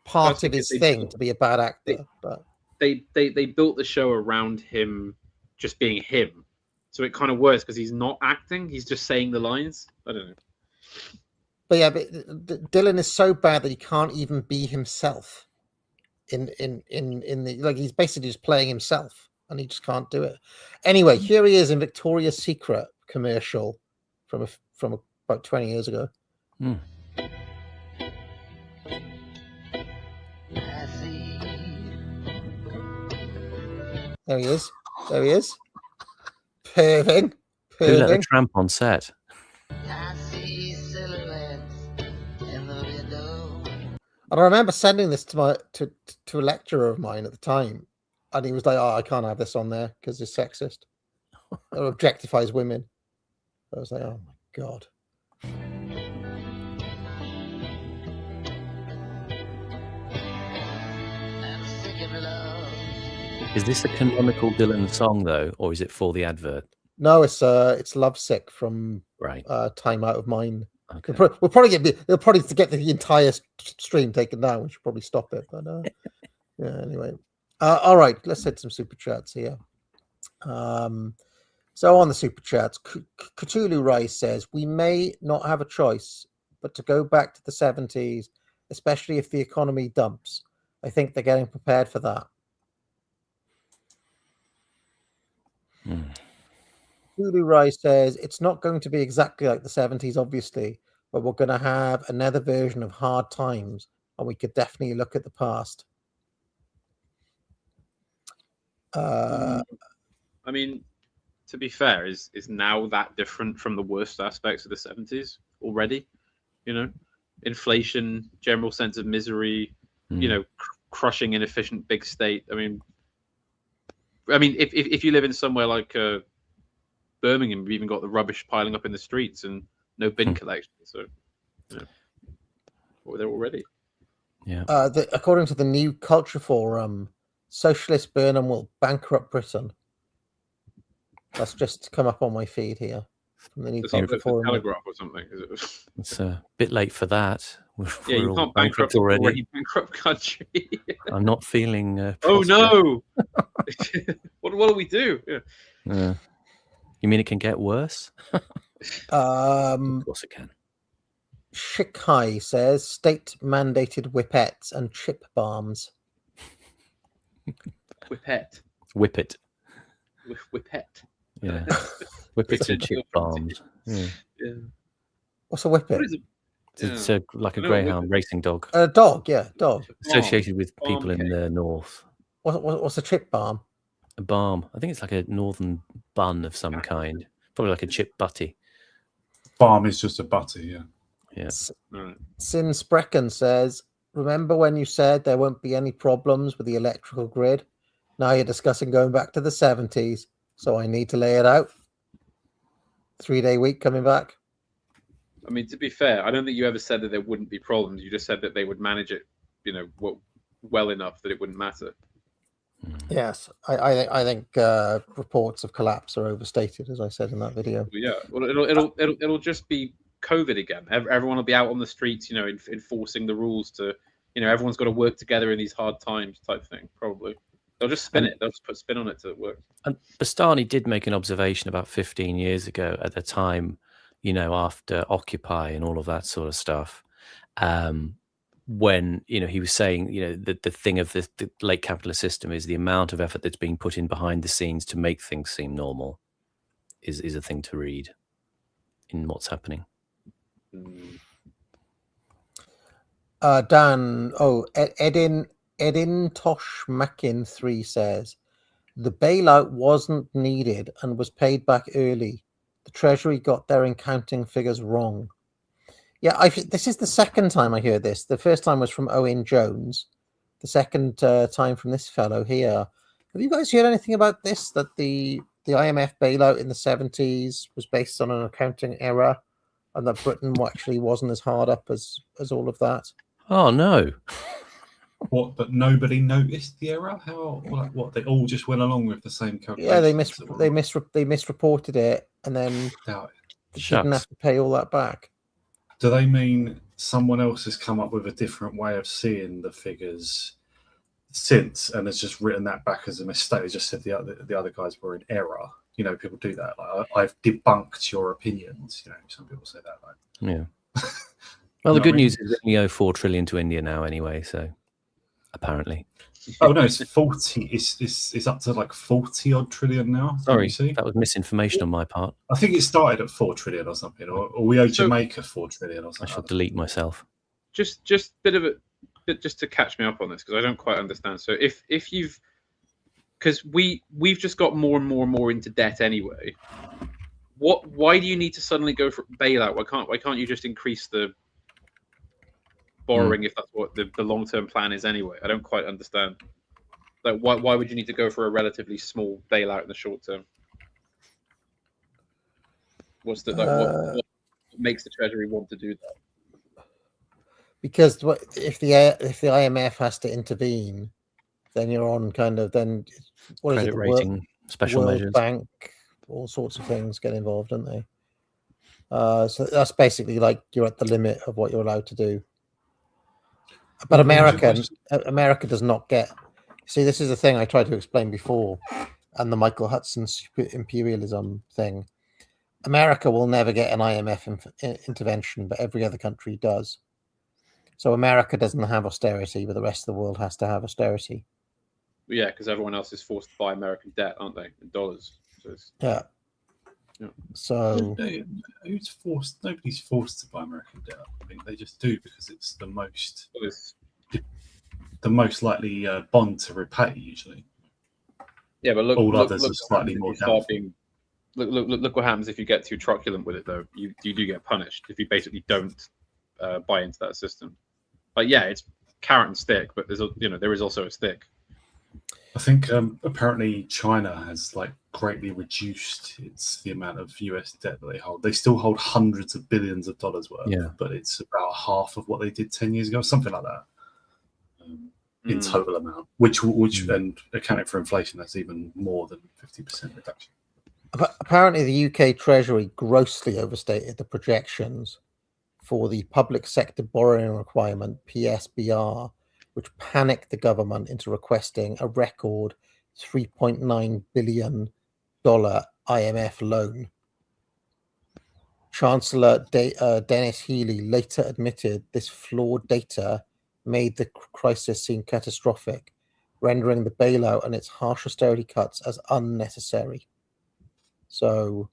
part of his thing to be a bad actor. But they built the show around him just being him, so it kind of works because he's not acting; he's just saying the lines. I don't know. But yeah, Dylan is so bad that he can't even be himself. In the like, he's basically just playing himself, and he just can't do it. Anyway, here he is in Victoria's Secret commercial from about 20 years ago. There he is. Perving. Who let the tramp on set? And I remember sending this to a lecturer of mine at the time, and he was like, "Oh, I can't have this on there because it's sexist. It objectifies women." I was like, "Oh my god." Is this a canonical Dylan song though, or is it for the advert? No, it's Lovesick from Time Out of Mind. Okay. They'll probably get the entire stream taken down. We should probably stop it. But yeah, anyway. All right, let's hit some super chats here. So on the super chats, Cthulhu Rice says, we may not have a choice, but to go back to the 70s, especially if the economy dumps. I think they're getting prepared for that. Cthulhu Rice says, it's not going to be exactly like the 70s, obviously, but we're going to have another version of Hard Times, and we could definitely look at the past. I mean, to be fair, is now that different from the worst aspects of the 70s already? Inflation, general sense of misery, crushing inefficient big state. I mean, if you live in somewhere like Birmingham, we've even got the rubbish piling up in the streets and no bin collection. So, we're there already. Yeah. According to the New Culture Forum, Socialist Burnham will bankrupt Britain. That's just come up on my feed here from the New Culture Forum. Telegraph or something. Is it? It's a bit late for that. Yeah, you can't bankrupt already bankrupt country. I'm not feeling. Oh no! What do we do? Yeah. You mean it can get worse? Of course it can. Shikai says state-mandated whippets and chip bombs. Whippet. Whip it. Whippet. Yeah. Whippets and chip bombs. Yeah. Yeah. What's a whippet? What is it? It's Yeah. like a I know, greyhound racing dog A dog, yeah, dog. associated with Barm people in cake. the north. What's a chip balm? A balm. I think it's like a northern bun of some kind. Probably like a chip butty. Balm is just a butter, yeah. Yeah. Sin Sprecken says, remember when you said there won't be any problems with the electrical grid? Now you're discussing going back to the 70s, so I need to lay it out. 3-day week coming back. I mean, to be fair, I don't think you ever said that there wouldn't be problems. You just said that they would manage it, well enough that it wouldn't matter. Yes, I think reports of collapse are overstated, as I said in that video. Yeah, well, it'll just be COVID again. Everyone will be out on the streets, enforcing the rules to, everyone's got to work together in these hard times type thing. Probably they'll just spin it. They'll just put spin on it to work. And Bastani did make an observation about 15 years ago at the time, after Occupy and all of that sort of stuff. When he was saying the thing of the late capitalist system is the amount of effort that's being put in behind the scenes to make things seem normal is a thing to read in what's happening. Dan, Edin Tosh Mackin 3 says the bailout wasn't needed and was paid back early. The Treasury got their accounting figures wrong. Yeah, this is the second time I heard this. The first time was from Owen Jones. The second time from this fellow here. Have you guys heard anything about this? That the IMF bailout in the 70s was based on an accounting error, and that Britain actually wasn't as hard up as all of that? Oh no! What? But nobody noticed the error? How? What? They all just went along with the same calculation? Yeah, they misreported it, and then didn't have to pay all that back. Do they mean someone else has come up with a different way of seeing the figures since and has just written that back as a mistake? They just said the other guys were in error. People do that. Like, I've debunked your opinions. Some people say that. Yeah. Well, the good news is that we owe 4 trillion to India now, anyway. So apparently. Oh no, it's 40. It's up to like 40 odd trillion now. Sorry, that was misinformation on my part. I think it started at 4 trillion or something, or we owe Jamaica 4 trillion or something. I shall delete myself. Just just to catch me up on this, because I don't quite understand. So if you've, because we've just got more and more and more into debt anyway. Why do you need to suddenly go for bailout? Why can't you just increase the borrowing if that's what the long-term plan is anyway? I don't quite understand. Like, why would you need to go for a relatively small bailout in the short term? What's the what makes the Treasury want to do that? Because if the IMF has to intervene, then you're on what credit is it? Rating, special World measures, Bank, all sorts of things get involved, don't they? So that's basically like you're at the limit of what you're allowed to do. But America does not get. See, this is the thing I tried to explain before, and the Michael Hudson super imperialism thing. America will never get an IMF intervention, but every other country does. So America doesn't have austerity, but the rest of the world has to have austerity. Yeah, because everyone else is forced to buy American debt, aren't they, in dollars? So yeah. So who's forced? Nobody's forced to buy American debt. I think they just do because it's the most likely bond to repay usually. Yeah, but all others are slightly more doubtful. Look what happens if you get too truculent with it, though. You do get punished if you basically don't buy into that system. Like, yeah, it's carrot and stick, but there is also a stick. I think apparently China has greatly reduced the amount of US debt that they hold. They still hold hundreds of billions of dollars worth, but it's about half of what they did 10 years ago, something like that, in total amount. Which and accounting for inflation, that's even more than 50% reduction. Apparently, the UK Treasury grossly overstated the projections for the public sector borrowing requirement (PSBR), which panicked the government into requesting a record $3.9 billion IMF loan. Chancellor Dennis Healey later admitted this flawed data made the crisis seem catastrophic, rendering the bailout and its harsh austerity cuts as unnecessary. So,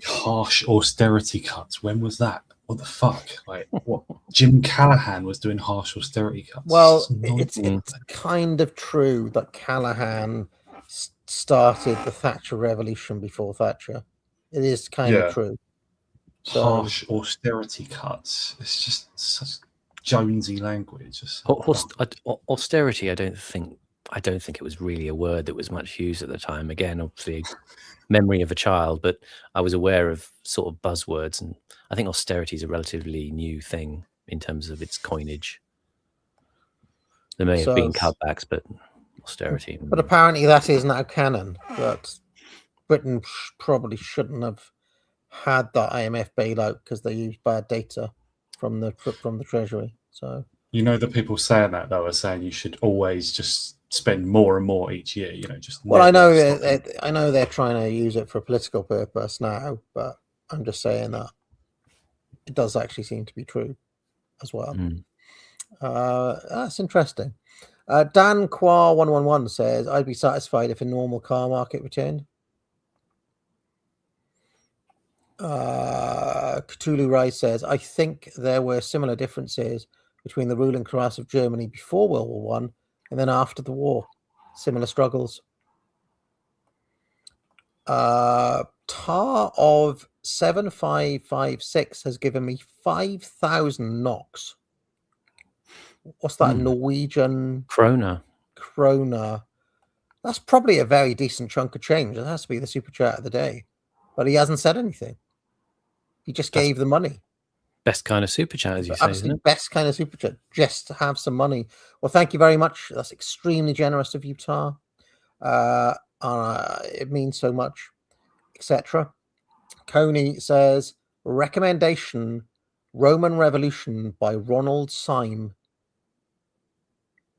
harsh austerity cuts. When was that? What the fuck? Like, what? Jim Callahan was doing harsh austerity cuts. well, it's kind of true that Callahan started the Thatcher revolution before Thatcher. It is kind of true. So, harsh austerity cuts. It's just such Jonesy language. Austerity. I don't think it was really a word that was much used at the time. Again, obviously, memory of a child, but I was aware of sort of buzzwords, and I think austerity is a relatively new thing in terms of its coinage. There may have been cutbacks, but austerity. But apparently that is now canon. That Britain probably shouldn't have had that IMF bailout because they used bad data from the Treasury. So the people saying that though are saying you should always just spend more and more each year. Just well, I know they're trying to use it for a political purpose now, but I'm just saying that it does actually seem to be true as well. That's interesting. Dan Qua 111 says, "I'd be satisfied if a normal car market returned." Cthulhu Rice says, "I think there were similar differences between the ruling class of Germany before World War One and then after the war. Similar struggles." Tar of 7556 has given me 5,000 NOx. What's that? Norwegian krona. That's probably a very decent chunk of change. It has to be the super chat of the day, but he hasn't said anything. He just gave the money. Best kind of super chat, as you say, isn't it? Best kind of super chat, just to have some money. Well, thank you very much. That's extremely generous of you, Tar. It means so much, etc. Coney says, recommendation, Roman Revolution by Ronald Syme.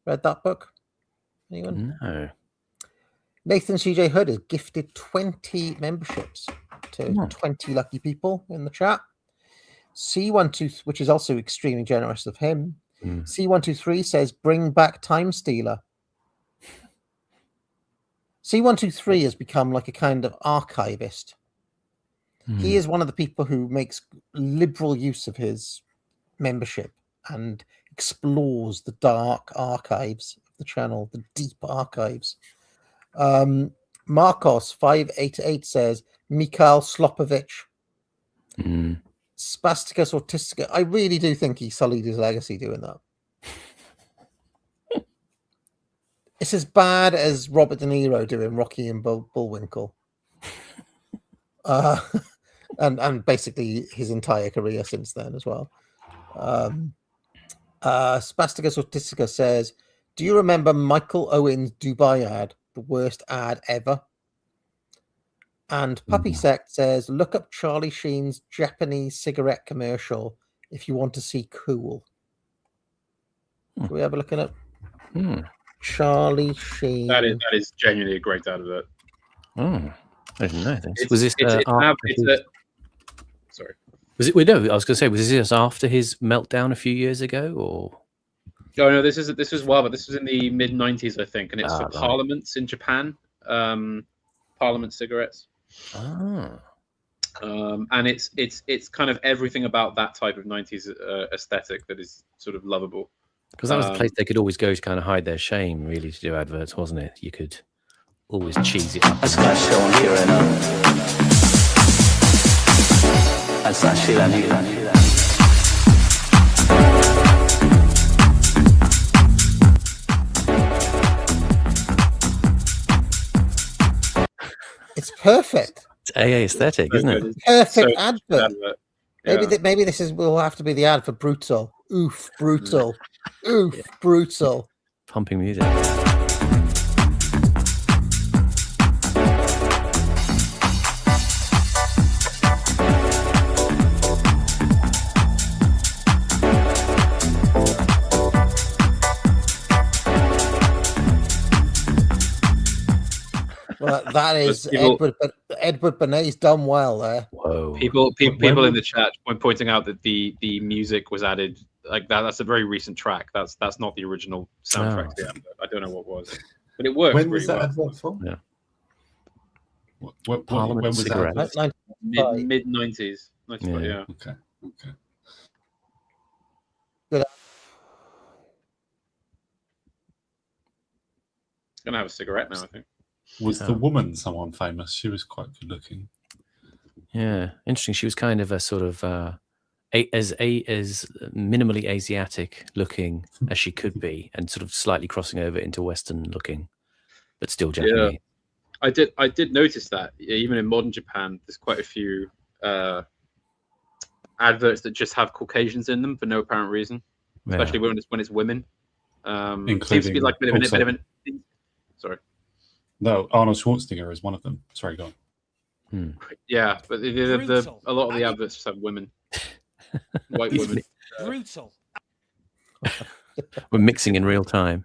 Read that book? Anyone? No. Nathan CJ Hood has gifted 20 memberships to 20 lucky people in the chat. C123, which is also extremely generous of him. C123 says, bring back Time Stealer. C123 has become like a kind of archivist. He is one of the people who makes liberal use of his membership and explores the dark archives of the channel, the deep archives. Marcos 588 says, Mikhail Slopovich. Spasticus Autistica. I really do think he sullied his legacy doing that. It's as bad as Robert De Niro doing Rocky and Bullwinkle. And basically his entire career since then as well. Spasticus Autistica says, do you remember Michael Owen's Dubai ad? The worst ad ever. And Puppy Sect says, look up Charlie Sheen's Japanese cigarette commercial if you want to see cool. Should we have a look at it? Charlie Sheen. That is genuinely a great ad of it. I didn't know this. Sorry. Was it? No, I was going to say, was this after his meltdown a few years ago, or? Oh no, this was but this was in the mid '90s, I think, and it's for parliaments in Japan. Parliament cigarettes. And it's kind of everything about that type of '90s aesthetic that is sort of lovable. Because that was the place they could always go to kind of hide their shame, really, to do adverts, wasn't it? You could always cheese it up. That's not shown here enough. That's not shit I need. It's perfect. It's AA aesthetic, isn't it? Perfect advert. Maybe this will have to be the ad for Brutal. Oof, brutal. Oof, brutal. Pumping music. Well, that is Edward Benet's done well there. Whoa! People in the chat pointing out that the music was added like that. That's a very recent track. That's not the original soundtrack. I don't know what was. but it works When pretty was that well. advert for? Yeah. When Parliament was that cigarettes. advert? Mid 90s. Yeah. Okay. Good. Gonna have a cigarette now, I think. Was the woman someone famous? She was quite good looking. Yeah, interesting. She was kind of a sort of as minimally Asiatic looking as she could be, and sort of slightly crossing over into Western looking, but still Japanese. Yeah, I did notice that even in modern Japan, there's quite a few adverts that just have Caucasians in them for no apparent reason, especially when it's women. Seems to be like a bit of an sorry. No, Arnold Schwarzenegger is one of them. Sorry, go on. Yeah, but a lot of the adverts just have women, white women. Brutal. We're mixing in real time.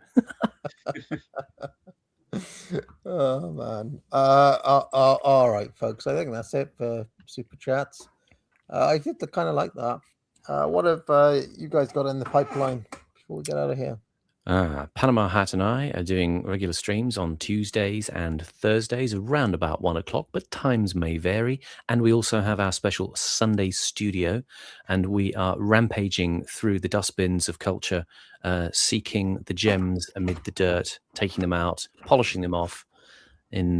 Oh man. All right, folks. I think that's it for super chats. I did kind of like that. What have you guys got in the pipeline before we get out of here? Panama Hat and I are doing regular streams on Tuesdays and Thursdays around about 1 o'clock, but times may vary. And we also have our special Sunday studio, and we are rampaging through the dustbins of culture, seeking the gems amid the dirt, taking them out, polishing them off in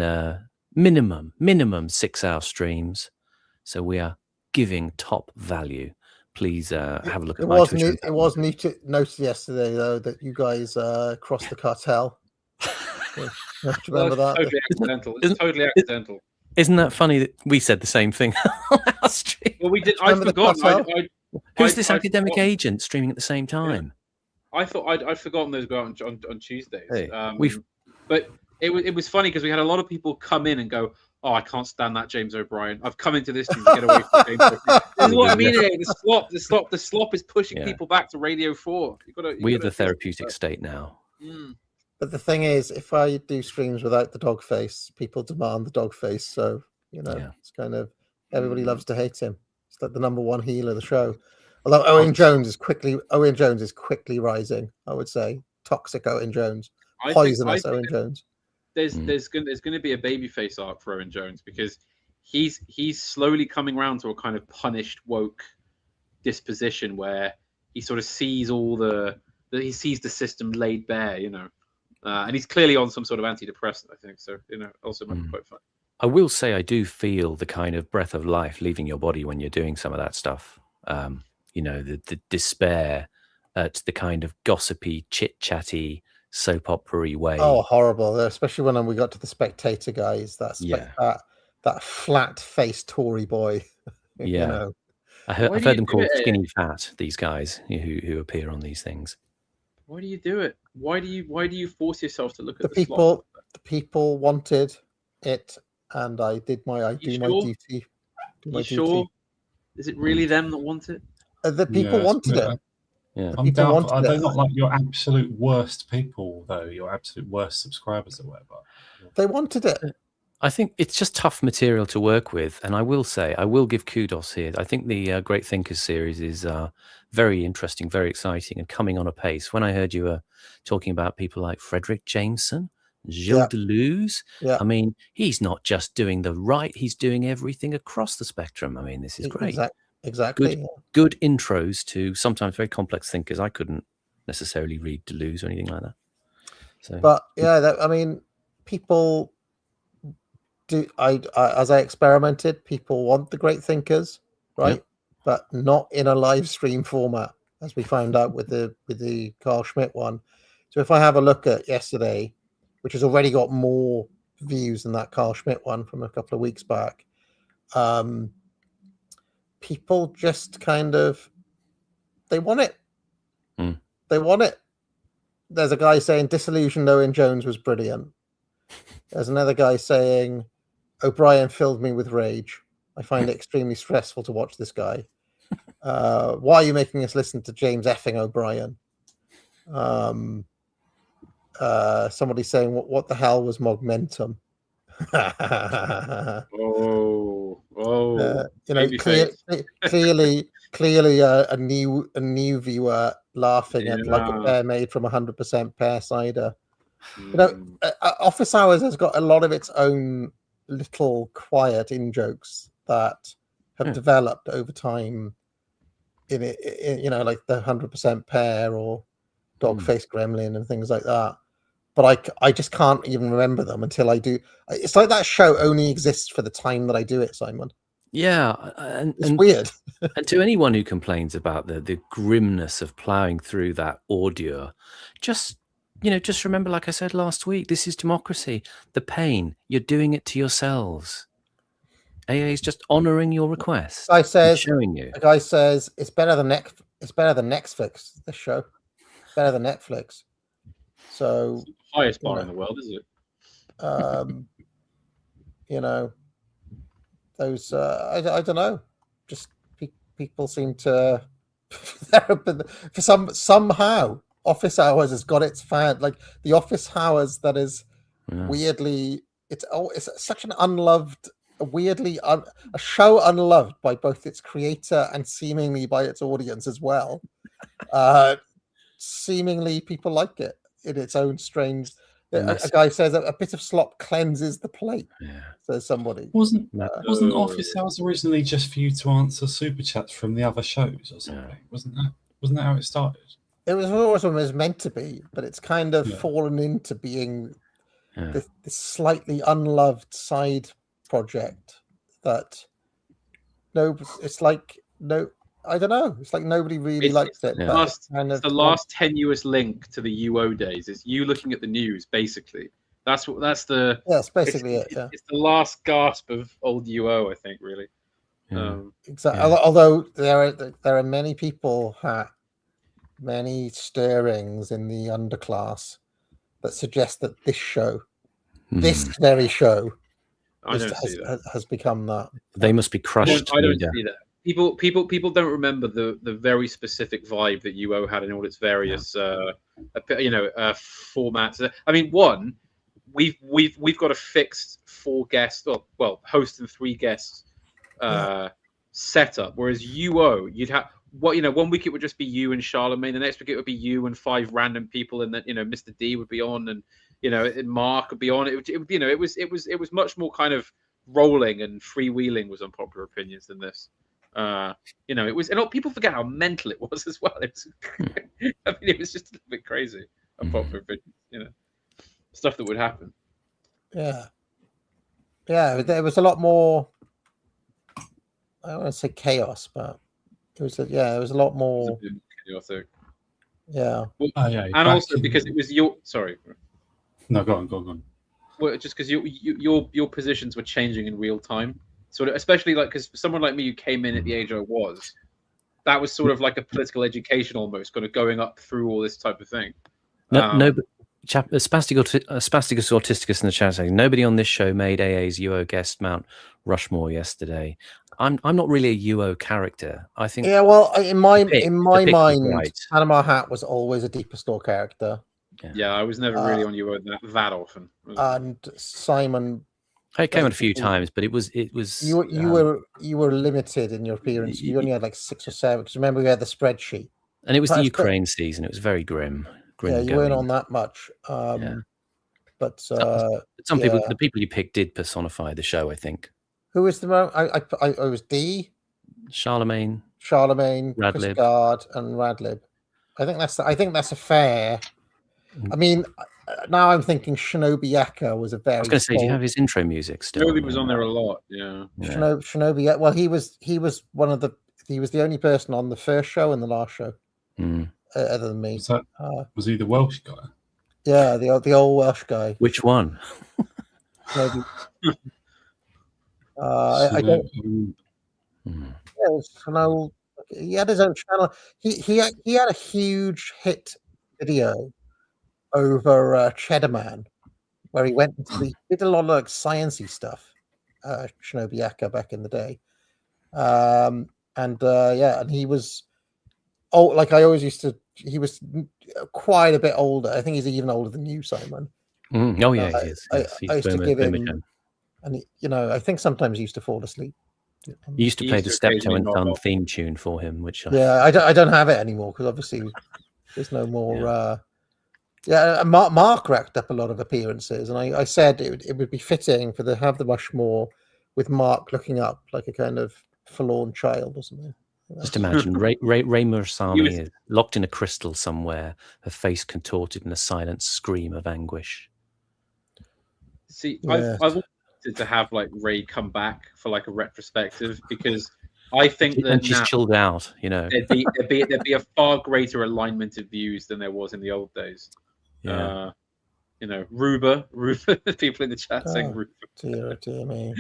minimum 6-hour streams. So we are giving top value. Please have a look at my Twitter. It was noticed yesterday, though, that you guys crossed the cartel. Do you remember that? Totally accidental. It's totally accidental. Isn't that funny that we said the same thing on our stream? Well, we did. I forgot. Who's this academic agent streaming at the same time? Yeah. I thought I'd forgotten those go out on Tuesdays. Hey, but it was funny because we had a lot of people come in and go, "Oh, I can't stand that James O'Brien. I've come into this to get away from James O'Brien." This is what I mean. The slop is pushing people back to Radio 4. We're the therapeutic state now. But the thing is, if I do streams without the dog face, people demand the dog face. So it's kind of everybody loves to hate him. It's like the number one heel of the show. Although Owen Jones is quickly rising. I would say toxic Owen Jones, poisonous Owen Jones. There's going to be a babyface arc for Owen Jones because he's slowly coming around to a kind of punished woke disposition where he sort of sees he sees the system laid bare, and he's clearly on some sort of antidepressant, I think. So also might be quite fun. I will say I do feel the kind of breath of life leaving your body when you're doing some of that stuff. The despair at the kind of gossipy, chit-chatty, soap opera-y way. Oh, horrible! Especially when we got to the Spectator guys. That flat-faced Tory boy. Yeah, I've heard them called skinny fat. These guys who appear on these things. Why do you do it? Why do you force yourself to look at the people? The people wanted it, and I do my duty. Sure? Is it really them that want it? The people wanted it. Yeah, I'm doubtful. Are they not like your absolute worst people, though? Your absolute worst subscribers or whatever? They wanted it. I think it's just tough material to work with, and I will say, I will give kudos here. I think the Great Thinkers series is very interesting, very exciting, and coming on a pace. When I heard you were talking about people like Frederick Jameson, Gilles Deleuze, I mean, he's not just doing the right; he's doing everything across the spectrum. I mean, this is great. Exactly. Good intros to sometimes very complex thinkers. I couldn't necessarily read Deleuze or anything like that. So, but I mean, people do. As I experimented, people want the great thinkers, right? Yep. But not in a live stream format, as we found out with the Carl Schmitt one. So if I have a look at yesterday, which has already got more views than that Carl Schmitt one from a couple of weeks back. People just kind of, they want it. They want it. There's a guy saying disillusioned Owen Jones was brilliant. There's another guy saying O'Brien filled me with rage. I find it extremely stressful to watch this guy. Why are you making us listen to James effing O'Brien? Somebody saying what the hell was Mogmentum? Clearly a new viewer laughing at like a pear made from 100% pear cider. You know, Office Hours has got a lot of its own little quiet in-jokes that have developed over time in it, you know, like the 100% Pair or Dog-Faced Gremlin and things like that. But I just can't even remember them until I do. It's like that show only exists for the time that I do it, Simon. Yeah, it's weird. And to anyone who complains about the grimness of ploughing through that ordure, just remember, like I said last week, this is democracy. The pain, you're doing it to yourselves. AA is just honouring your request. Showing you. A guy says it's better than Netflix. This show, better than Netflix. So highest bar in the world, is it? You know, those I don't know. Just people seem to for somehow Office Hours has got its fan, like the Office Hours that is weirdly it's such an unloved, weirdly a show unloved by both its creator and seemingly by its audience as well. Seemingly people like it in its own strange. A guy says a bit of slop cleanses the plate. Says somebody. Wasn't Office Hours originally just for you to answer super chats from the other shows or something? Wasn't that how it started? It was always what it was meant to be, but it's kind of fallen into being this slightly unloved side project that I don't know. It's like nobody really likes it. It's the last tenuous link to the UO days. It's you looking at the news, basically. That's basically it. Yeah. It's the last gasp of old UO, I think, really. Exactly. Yeah. Although there are many people, many stirrings in the underclass that suggest that this show, this very show, has become that. They must be crushed. I don't see that. People don't remember the very specific vibe that UO had in all its various formats. I mean, we've got a fixed 4 guest, host and 3 guests setup, whereas UO you'd have 1 week it would just be you and Charlemagne, the next week it would be you and 5 random people, and then Mr. D would be on, and Mark would be on. It was much more kind of rolling and freewheeling, was Unpopular Opinions, than this. It was, and people forget how mental it was as well. It was just a little bit crazy. Unpopular Opinions, stuff that would happen. Yeah, there was a lot more. I don't want to say chaos, but it was a lot more chaotic. Yeah. Well, and also because it was your. Sorry. No, go on. Well, just because your positions were changing in real time. Sort of, especially because someone like me who came in at the age I was, that was sort of like a political education almost, kind of going up through all this type of thing. But Spasticus Autisticus in the chat saying nobody on this show made AA's UO guest Mount Rushmore yesterday. I'm not really a UO character. I think. Yeah, well, in my mind, Panama Hat was always a Deeper Store character. Yeah, I was never really on UO that often. And Simon. I came on a few times, but it was. You were limited in your appearance. You only had like 6 or 7. Because remember, we had the spreadsheet, and it was the Ukraine season. It was very grim. Yeah, you weren't on that much. But some people, the people you picked, did personify the show. I think. Who was the most? I was D. Charlemagne, Radlib. Chris Gard, and Radlib. I think that's a fair. I mean. Now I'm thinking Shinobi Yaka was a very. I was going to say, do you have his intro music still? Shinobi was on there a lot. Yeah. Shinobi. Well, he was the only person on the first show and the last show, other than me. Was he the Welsh guy? Yeah, the old Welsh guy. Which one? Maybe. I don't. Yeah, he had his own channel. He had a huge hit video over Cheddar Man, where he went into he did a lot of like sciencey stuff, Shinobi Yaka back in the day, and he was like I always used to. He was quite a bit older. I think he's even older than you, Simon. Oh yeah, he is. I used to give him, and I think sometimes he used to fall asleep. You used to play the Steptoe and Son theme tune for him, which I don't have it anymore because obviously there's no more. Yeah, Mark racked up a lot of appearances, and I said it would be fitting for have the Rushmore with Mark looking up like a kind of forlorn child or something. Just imagine Ray Mursami is locked in a crystal somewhere, her face contorted in a silent scream of anguish. See, Yes. I've wanted to have like Ray come back for like a retrospective, because I think that And she's now chilled out, you know. there'd be a far greater alignment of views than there was in the old days. Yeah. You know, Ruba, people in the chat saying Oh, Ruba. dear me.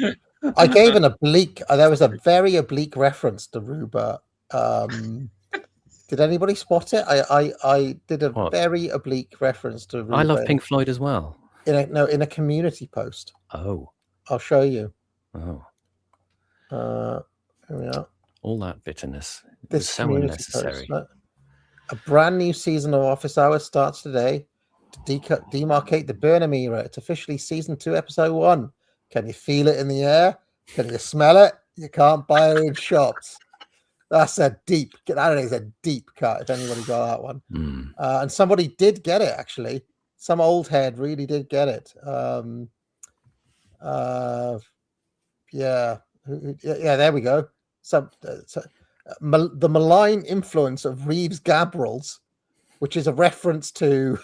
I gave an oblique. There was a very oblique reference to Ruba. Did anybody spot it? I did a very oblique reference to Ruba. I love Pink Floyd as well. In a community post. Oh. I'll show you. Oh. Here we are. All that bitterness. This so community unnecessary. Post, a brand new season of Office Hours starts today to demarcate the Burnham era. It's officially season 2, episode 1. Can you feel it in the air? Can you smell it? You can't buy it in shops. That is a deep cut, if anybody got that one. And somebody did get it, actually. Some old head really did get it. Yeah, there we go. The malign influence of Reeves Gabrels, which is a reference to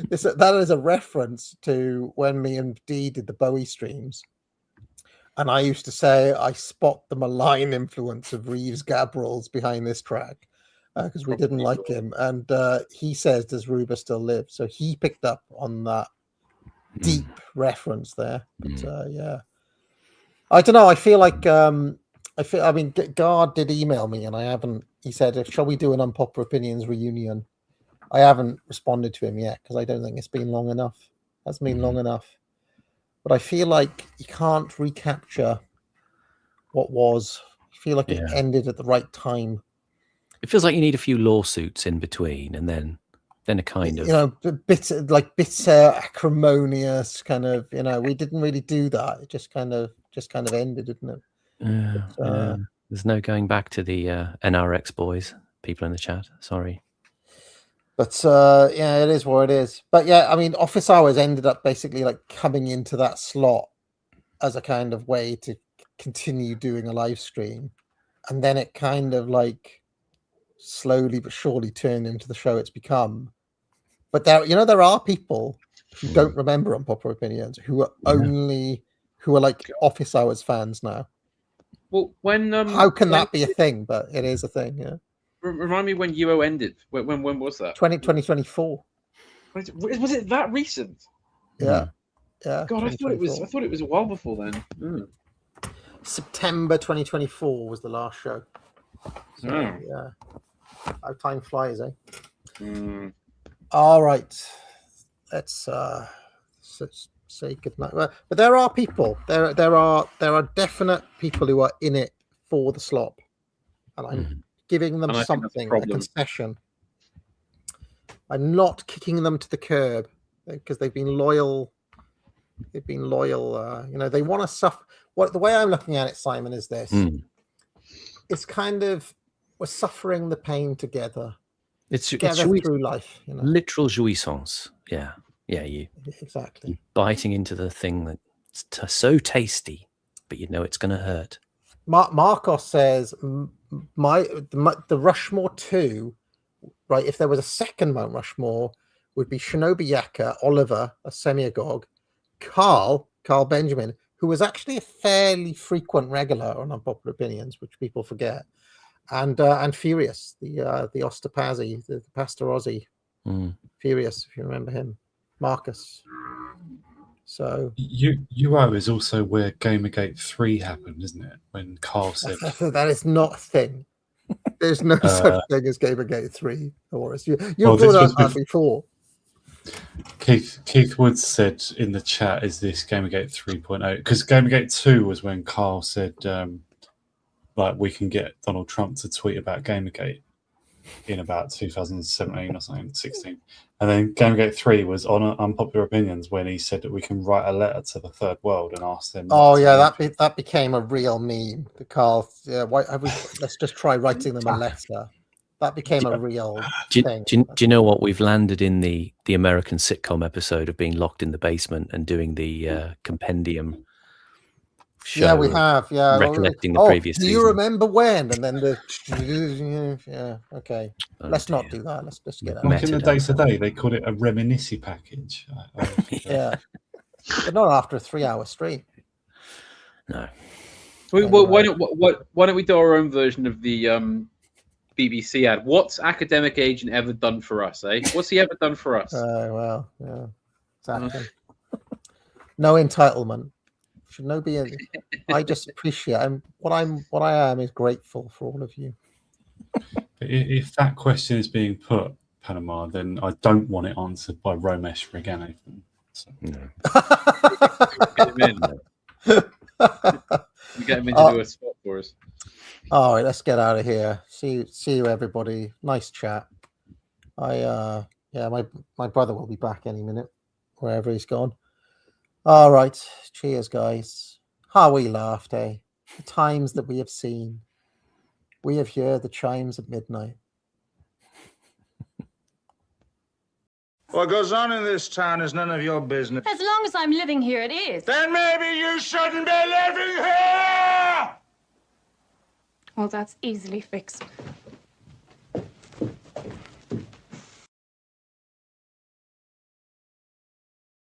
that is a reference to when me and Dee did the Bowie streams. And I used to say, I spot the malign influence of Reeves Gabrels behind this track because we didn't like him. And he says, does Ruba still live? So he picked up on that deep reference there. But yeah, I don't know. I feel like Guard did email me and I haven't. He said, shall we do an Unpopular Opinions reunion? I haven't responded to him yet because I don't think it's been long enough. Hasn't been long enough. But I feel like you can't recapture what was. I feel like it ended at the right time. It feels like you need a few lawsuits in between, and then a kind of, you know, bitter, acrimonious kind of. You know, we didn't really do that. It just kind of ended, didn't it? Yeah. There's no going back to the NRX boys. People in the chat. Sorry. But yeah, it is what it is. But yeah, I mean, Office Hours ended up basically like coming into that slot as a kind of way to continue doing a live stream, and then it kind of like slowly but surely turned into the show it's become. But there are people who don't remember Unpopular Opinions who are who are like Office Hours fans now. Well, when how can that be a thing? But it is a thing. Yeah. Remind me when UO ended. When was that? 2024. Was it that recent? Yeah. Yeah. God, I thought it was a while before then. September 2024 was the last show. So, yeah. How time flies, eh? All right. Let's say goodnight. But there are people. There are definite people who are in it for the slop, and I'm giving them something, a concession. I'm not kicking them to the curb because they've been loyal. They've been loyal. You know, they want to suffer. The way I'm looking at it, Simon, is this: it's kind of we're suffering the pain together. It's through life. You know? Literal jouissance. Yeah. You exactly biting into the thing that's so tasty, but you know it's going to hurt. Marcos says, the Rushmore 2, right? If there was a second Mount Rushmore, would be Shinobi Yaka, Oliver, a Semiagog, Carl Benjamin, who was actually a fairly frequent regular on Unpopular Opinions, which people forget, and Furious, the Ostapazzi, the Pastor Ozzy, Furious, if you remember him, Marcus. So UO is also where Gamergate 3 happened, isn't it? When Carl said that is not a thing. There's no such thing as Gamergate 3, Horace. You brought that up before. Keith Woods said in the chat, "Is this Gamergate 3.0?" Because Gamergate 2 was when Carl said, "Like we can get Donald Trump to tweet about Gamergate." In about 2017 or something, 16. And then Gamergate 3 was on Unpopular Opinions when he said that we can write a letter to the third world and ask them. Oh yeah, that became a real meme. The Carl, let's just try writing them a letter. That became a real Do thing. you know what? We've landed in the American sitcom episode of being locked in the basement and doing the compendium show. Yeah, we have. Yeah, recollecting the previous do season. you remember when? And then yeah, okay. Let's not do that. Let's just get out. Back in the day today, they called it a reminiscy package. Yeah, but not after a 3-hour stream. No. Why don't we do our own version of the BBC ad? What's Academic Agent ever done for us, eh? What's he ever done for us? Well, yeah, exactly. No entitlement. Should no be. I just appreciate. What I am is grateful for all of you. If that question is being put, Panama, then I don't want it answered by Romesh Reganathan. So. No. Get him in. You get him in to do a spot for us. All right, let's get out of here. See you, everybody. Nice chat. My brother will be back any minute, wherever he's gone. All right, cheers, guys. How we laughed, eh? The times that we have seen. We have heard the chimes at midnight. What goes on in this town is none of your business. As long as I'm living here, it is. Then maybe you shouldn't be living here! Well, that's easily fixed.